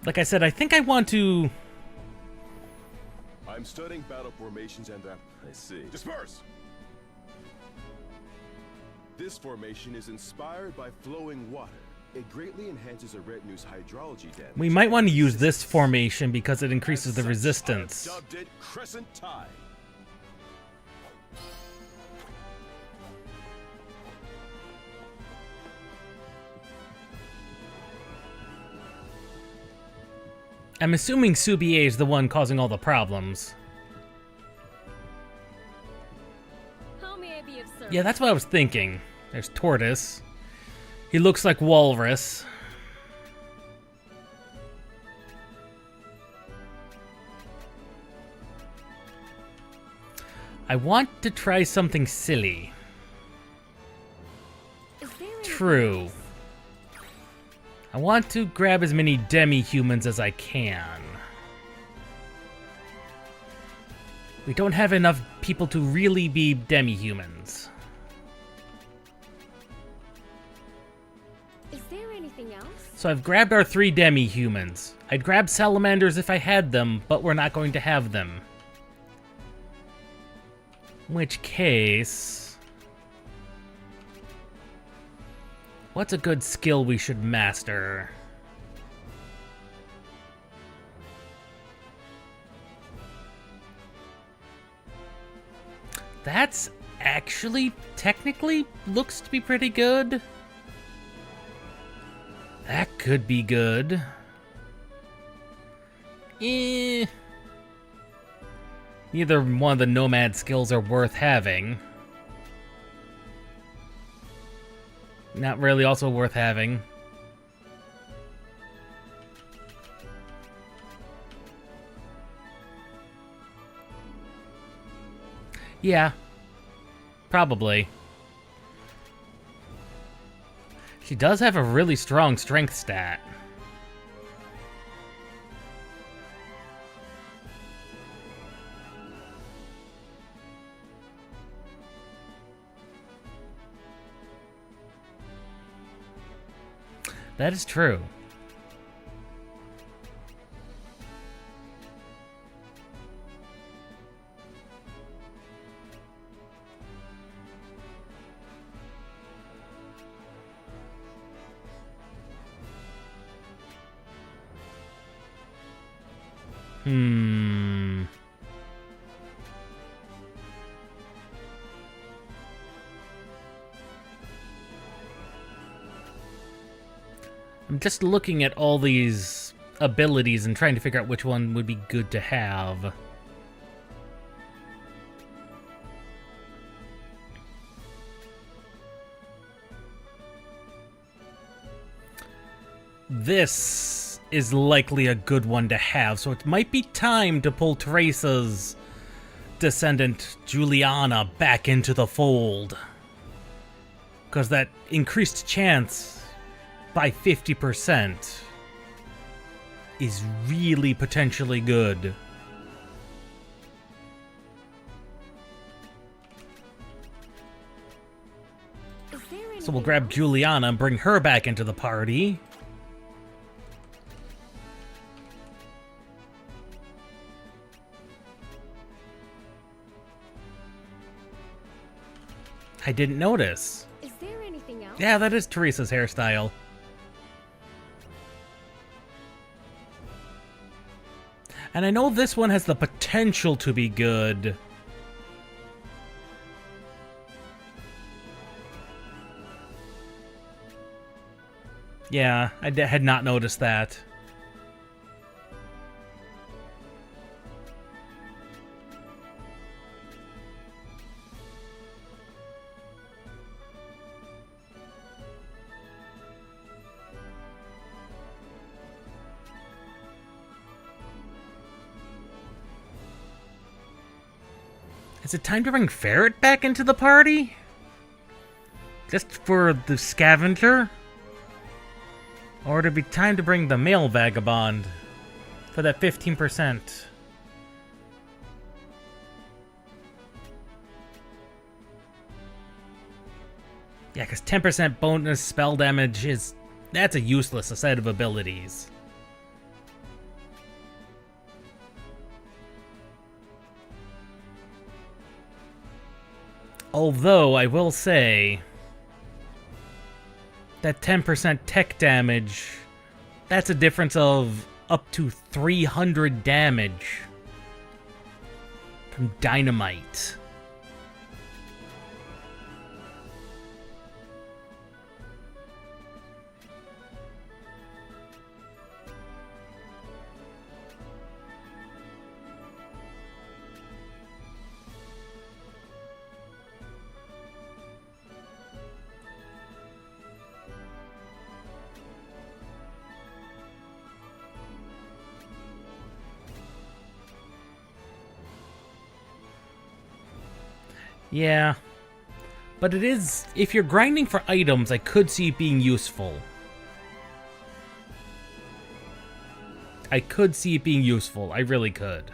Like I said, I think I want to... I'm studying battle formations and I see. Disperse! This formation is inspired by flowing water. It greatly enhances a retinue's hydrology damage. We might want to use this formation because it increases the resistance. I've dubbed it Crescent Tide. I'm assuming Subier is the one causing all the problems. How may I be of service? Yeah, that's what I was thinking. There's Tortoise. He looks like Walrus. I want to try something silly. True. I want to grab as many demi-humans as I can. We don't have enough people to really be demi-humans. Is there anything else? So I've grabbed our 3 demi-humans. I'd grab salamanders if I had them, but we're not going to have them. In which case... what's a good skill we should master? That's actually, technically, looks to be pretty good. That could be good. Neither one of the nomad skills are worth having. Not really also worth having. Yeah. Probably. She does have a really strong strength stat. That is true. I'm just looking at all these abilities and trying to figure out which one would be good to have. This is likely a good one to have, so it might be time to pull Teresa's descendant, Juliana, back into the fold. Because that increased chance by 50% is really potentially good. So we'll grab Juliana and bring her back into the party. I didn't notice. Is there anything else? Yeah, that is Teresa's hairstyle. And I know this one has the potential to be good. Yeah, I had not noticed that. Is it time to bring Ferret back into the party? Just for the scavenger? Or would it be time to bring the male vagabond for that 15%? Yeah, because 10% bonus spell damage is... that's a useless set of abilities. Although, I will say, that 10% tech damage, that's a difference of up to 300 damage from dynamite. Yeah. But it is... If you're grinding for items, I could see it being useful. I could see it being useful. I really could.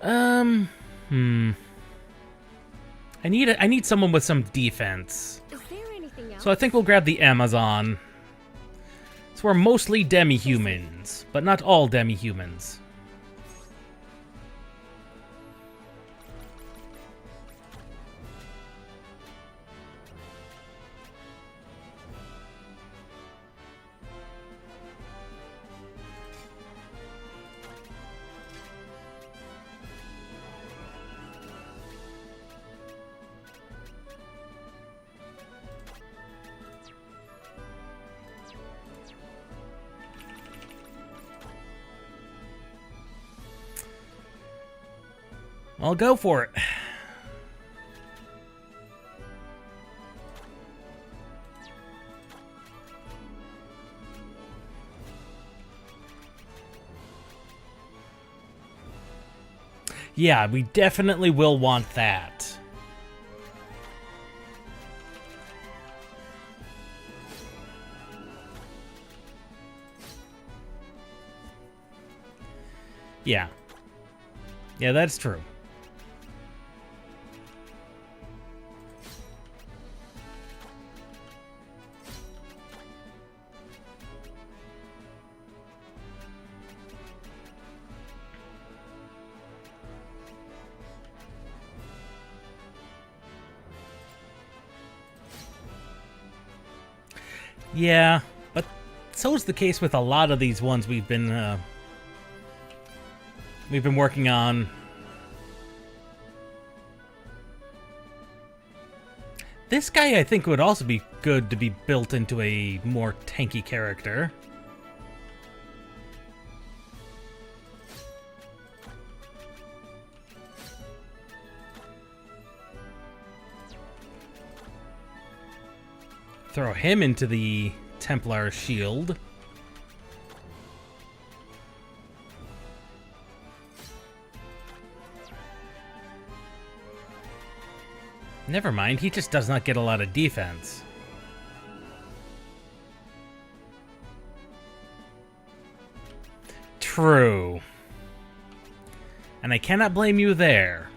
I need someone with some defense. Is there anything else? So I think we'll grab the Amazon. So we're mostly demi-humans, but not all demi-humans. I'll go for it. Yeah, we definitely will want that. Yeah. Yeah, that's true. Yeah, but so's the case with a lot of these ones we've been working on. This guy, I think, would also be good to be built into a more tanky character. Throw him into the Templar shield. Never mind, he just does not get a lot of defense. True. And I cannot blame you there.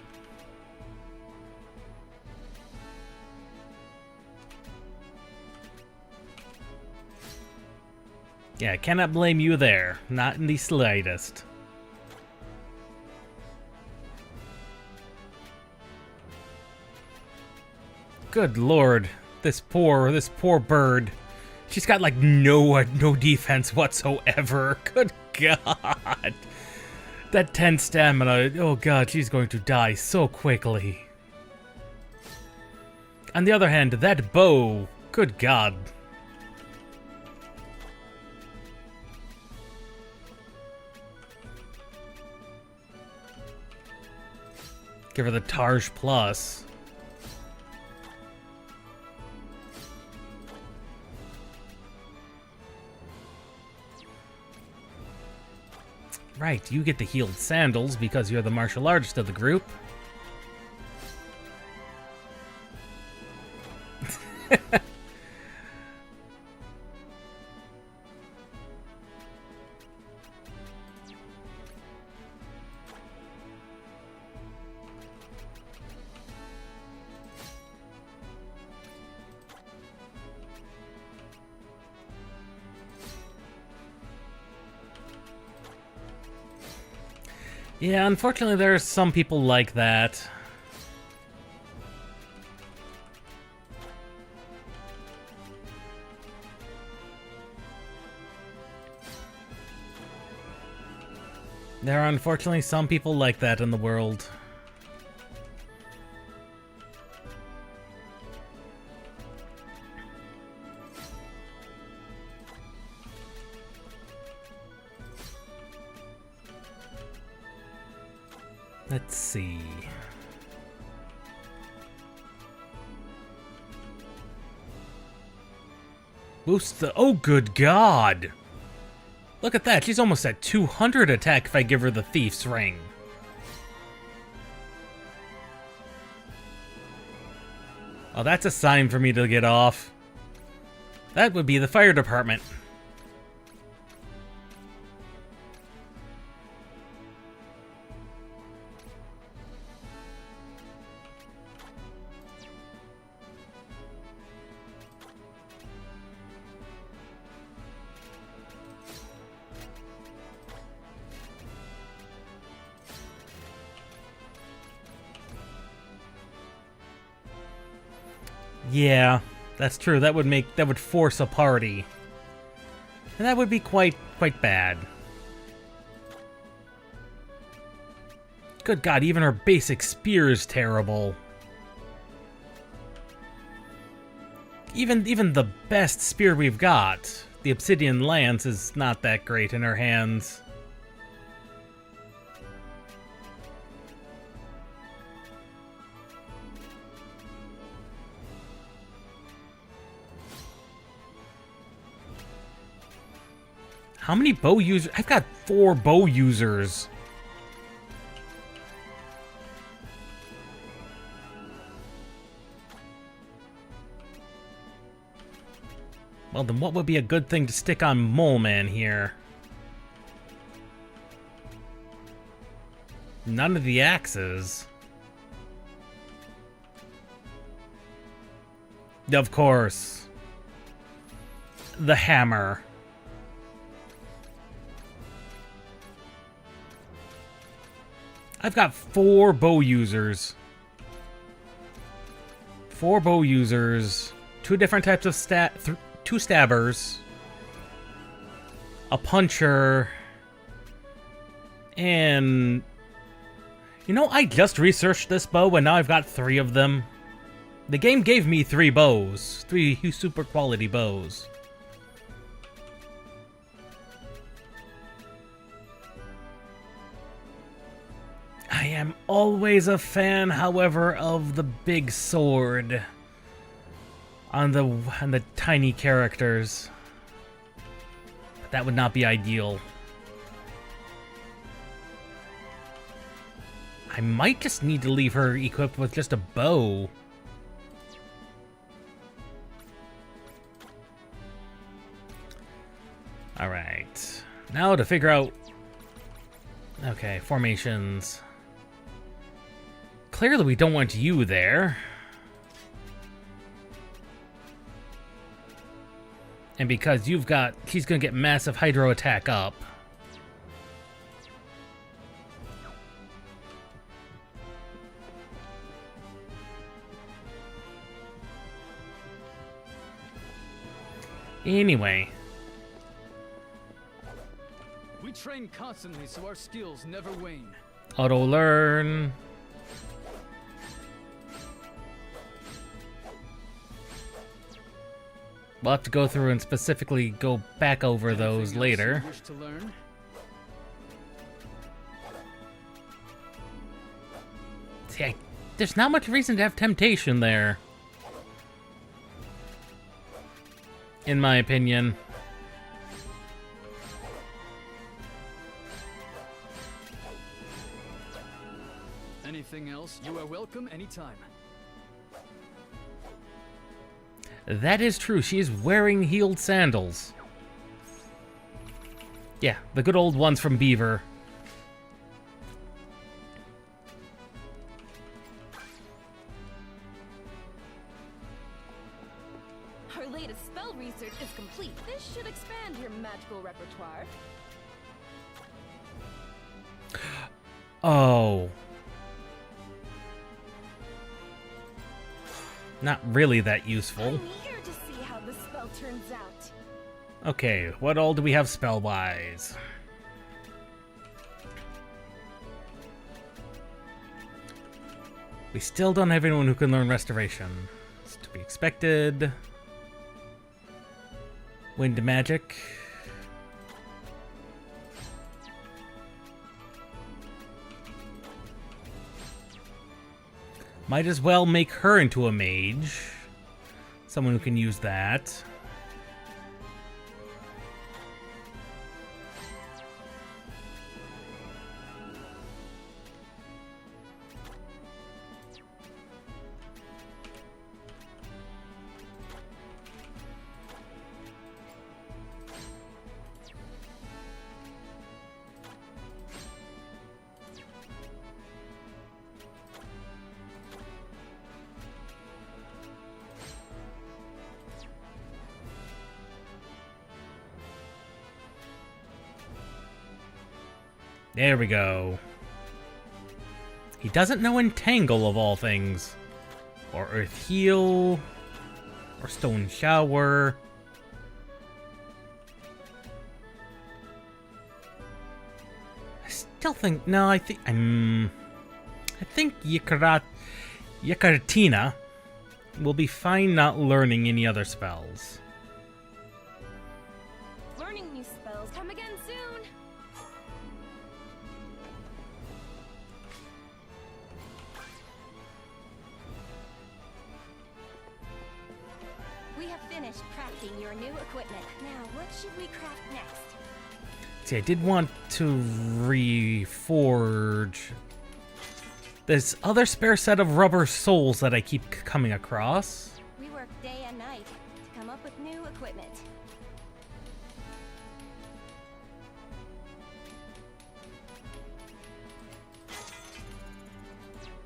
Yeah, I cannot blame you there. Not in the slightest. Good lord. This poor bird. She's got like no defense whatsoever. Good god. That 10 stamina. Oh god, she's going to die so quickly. On the other hand, that bow. Good god. Give her the Tarj Plus. Right, you get the healed sandals because you're the martial artist of the group. Yeah, unfortunately there are some people like that. There are unfortunately some people like that in the world. Let's see. Boost the... Oh, good god! Look at that, she's almost at 200 attack if I give her the Thief's Ring. Oh, that's a sign for me to get off. That would be the fire department. Yeah, that's true. That would force a party. And that would be quite bad. Good God, even her basic spear is terrible. Even the best spear we've got, the obsidian lance, is not that great in her hands. How many bow users? I've got 4 bow users. Well, then what would be a good thing to stick on Mole Man here? None of the axes. Of course. The hammer. I've got 4 bow users. 4 bow users. 2 different types of 2 stabbers. A puncher. And... You know, I just researched this bow and now I've got 3 of them. The game gave me 3 bows. 3 super quality bows. I am always a fan, however, of the big sword on the tiny characters. But that would not be ideal. I might just need to leave her equipped with just a bow. Alright. Now to figure out... Okay, formations. Clearly we don't want you there. And because you've got... She's gonna get massive hydro attack up. Anyway. We train constantly so our skills never wane. Auto learn. We'll have to go through and specifically go back over those later. Wish to learn? See, there's not much reason to have temptation there. In my opinion. Anything else? You are welcome anytime. That is true. She is wearing heeled sandals. Yeah, the good old ones from Beaver. Our latest spell research is complete. This should expand your magical repertoire. Oh. Not really that useful. I'm eager to see how the spell turns out. Okay, what all do we have spell-wise? We still don't have anyone who can learn Restoration. It's to be expected. Wind Magic. Might as well make her into a mage. Someone who can use that. There we go. He doesn't know Entangle of all things. Or Earth Heal. Or Stone Shower. I still think... No, I think Yakartina will be fine not learning any other spells. Learning new spells. Come again soon. We have finished crafting your new equipment. Now, what should we craft next? See, I did want to reforge this other spare set of rubber soles that I keep coming across. We work day and night to come up with new equipment.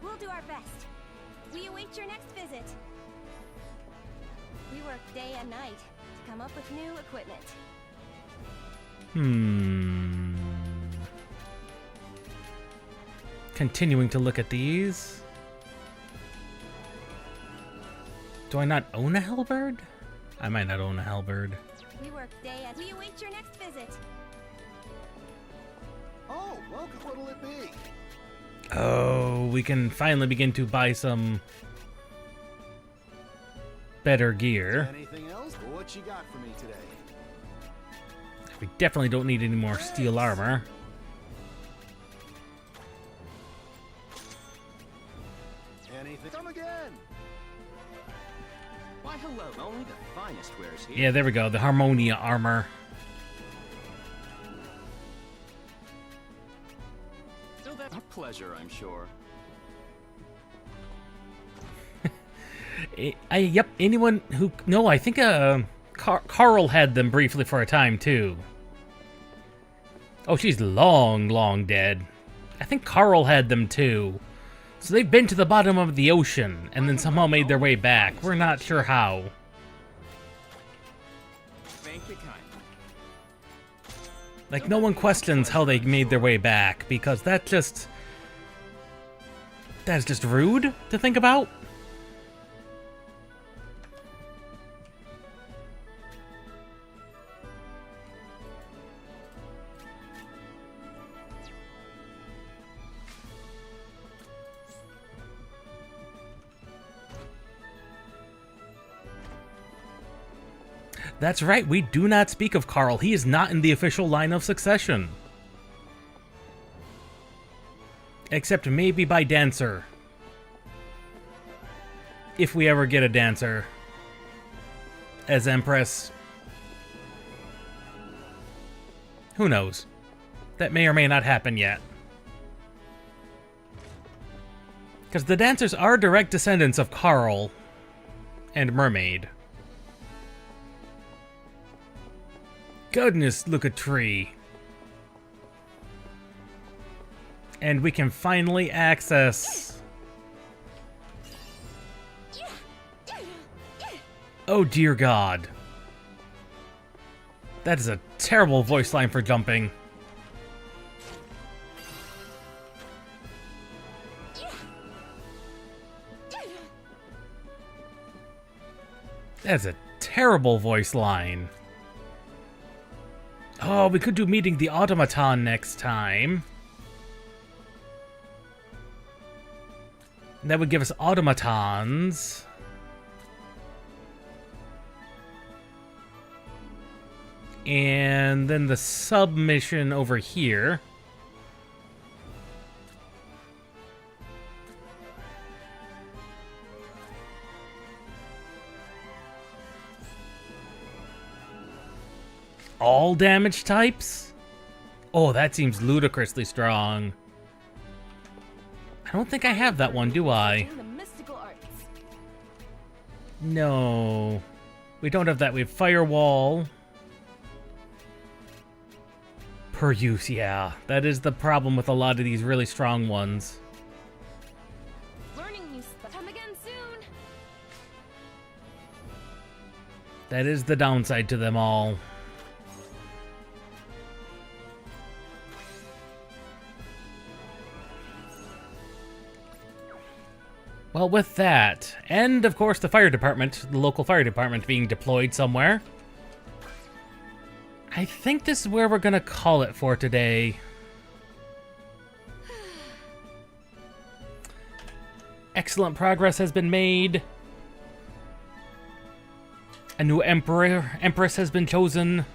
We'll do our best. We await your next visit. We work day and night to come up with new equipment. Continuing to look at these. Do I not own a halberd? I might not own a halberd. We work day and we await your next visit. Oh, welcome. What'll it be? Oh, we can finally begin to buy some better gear. Anything else? What you got for me today? We definitely don't need any more steel armor. Anything? Come again. Why, hello. Only the finest wares here. Yeah, there we go. The Harmonia armor. So that's a pleasure, I'm sure. Yep, anyone who... No, I think Carl had them briefly for a time, too. Oh, she's long, long dead. I think Carl had them, too. So they've been to the bottom of the ocean, and then somehow made their way back. We're not sure how. Thank you kindly. Like, no one questions how they made their way back, because that's just rude to think about. That's right, we do not speak of Carl. He is not in the official line of succession. Except maybe by Dancer. If we ever get a Dancer as Empress. Who knows? That may or may not happen yet. Because the Dancers are direct descendants of Carl and Mermaid. Goodness, look at tree. And we can finally access... Oh dear God. That is a terrible voice line for jumping. That's a terrible voice line. Oh, we could do meeting the automaton next time. That would give us automatons. And then the submission over here. All damage types? Oh, that seems ludicrously strong. I don't think I have that one, do I? The mystical arts. No. We don't have that. We have Firewall. Per use, yeah. That is the problem with a lot of these really strong ones. Learning new stuff. Come again soon. That is the downside to them all. Well, with that, and of course the fire department, the local fire department being deployed somewhere, I think this is where we're gonna call it for today. Excellent progress has been made. A new empress has been chosen.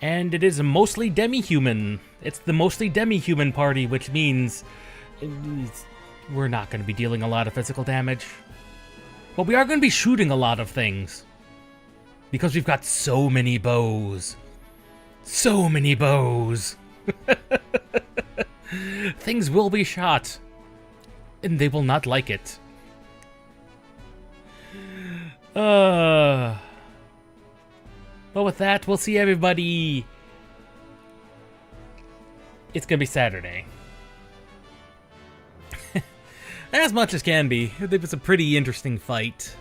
And it is mostly demi-human. It's the mostly demi-human party, which means we're not going to be dealing a lot of physical damage. But we are going to be shooting a lot of things. Because we've got so many bows. So many bows. Things will be shot. And they will not like it. But with that, we'll see everybody. It's gonna be Saturday. As much as can be. It was a pretty interesting fight.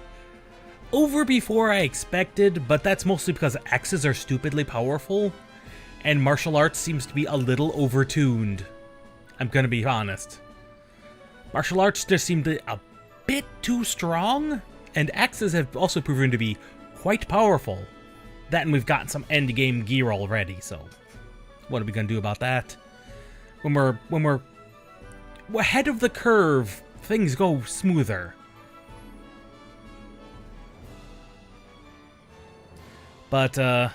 Over before I expected, but that's mostly because axes are stupidly powerful, and martial arts seems to be a little overtuned. I'm gonna be honest. Martial arts just seem to be a bit too strong, and axes have also proven to be quite powerful. That, and we've gotten some endgame gear already, so what are we gonna do about that? When we're ahead of the curve, things go smoother. But the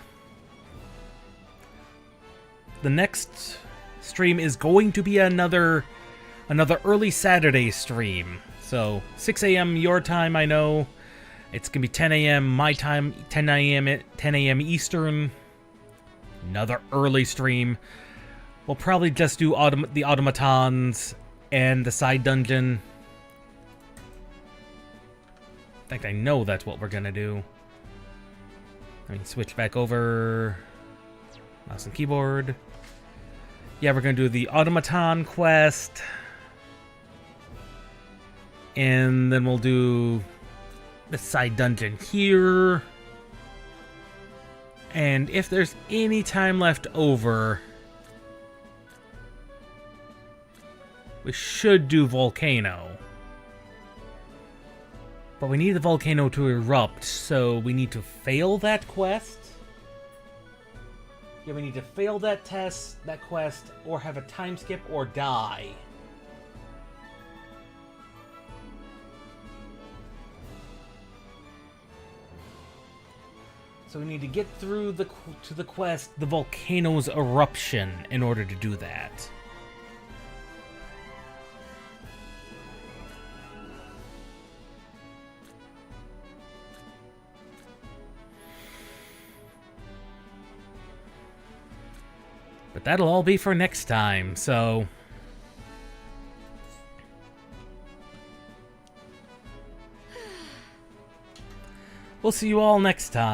next stream is going to be another early Saturday stream. So 6 a.m. your time, I know. It's gonna be 10 a.m. my time, 10 a.m. Eastern. Another early stream. We'll probably just do the automatons and the side dungeon. In fact, I know that's what we're gonna do. Let me switch back over. Mouse and keyboard. Yeah, we're gonna do the automaton quest. And then we'll do the side dungeon here. And if there's any time left over, we should do volcano. But we need the volcano to erupt, so we need to fail that quest. Yeah, we need to fail that quest, or have a time skip, or die. So we need to get through to the quest, the volcano's eruption, in order to do that. But that'll all be for next time, so we'll see you all next time.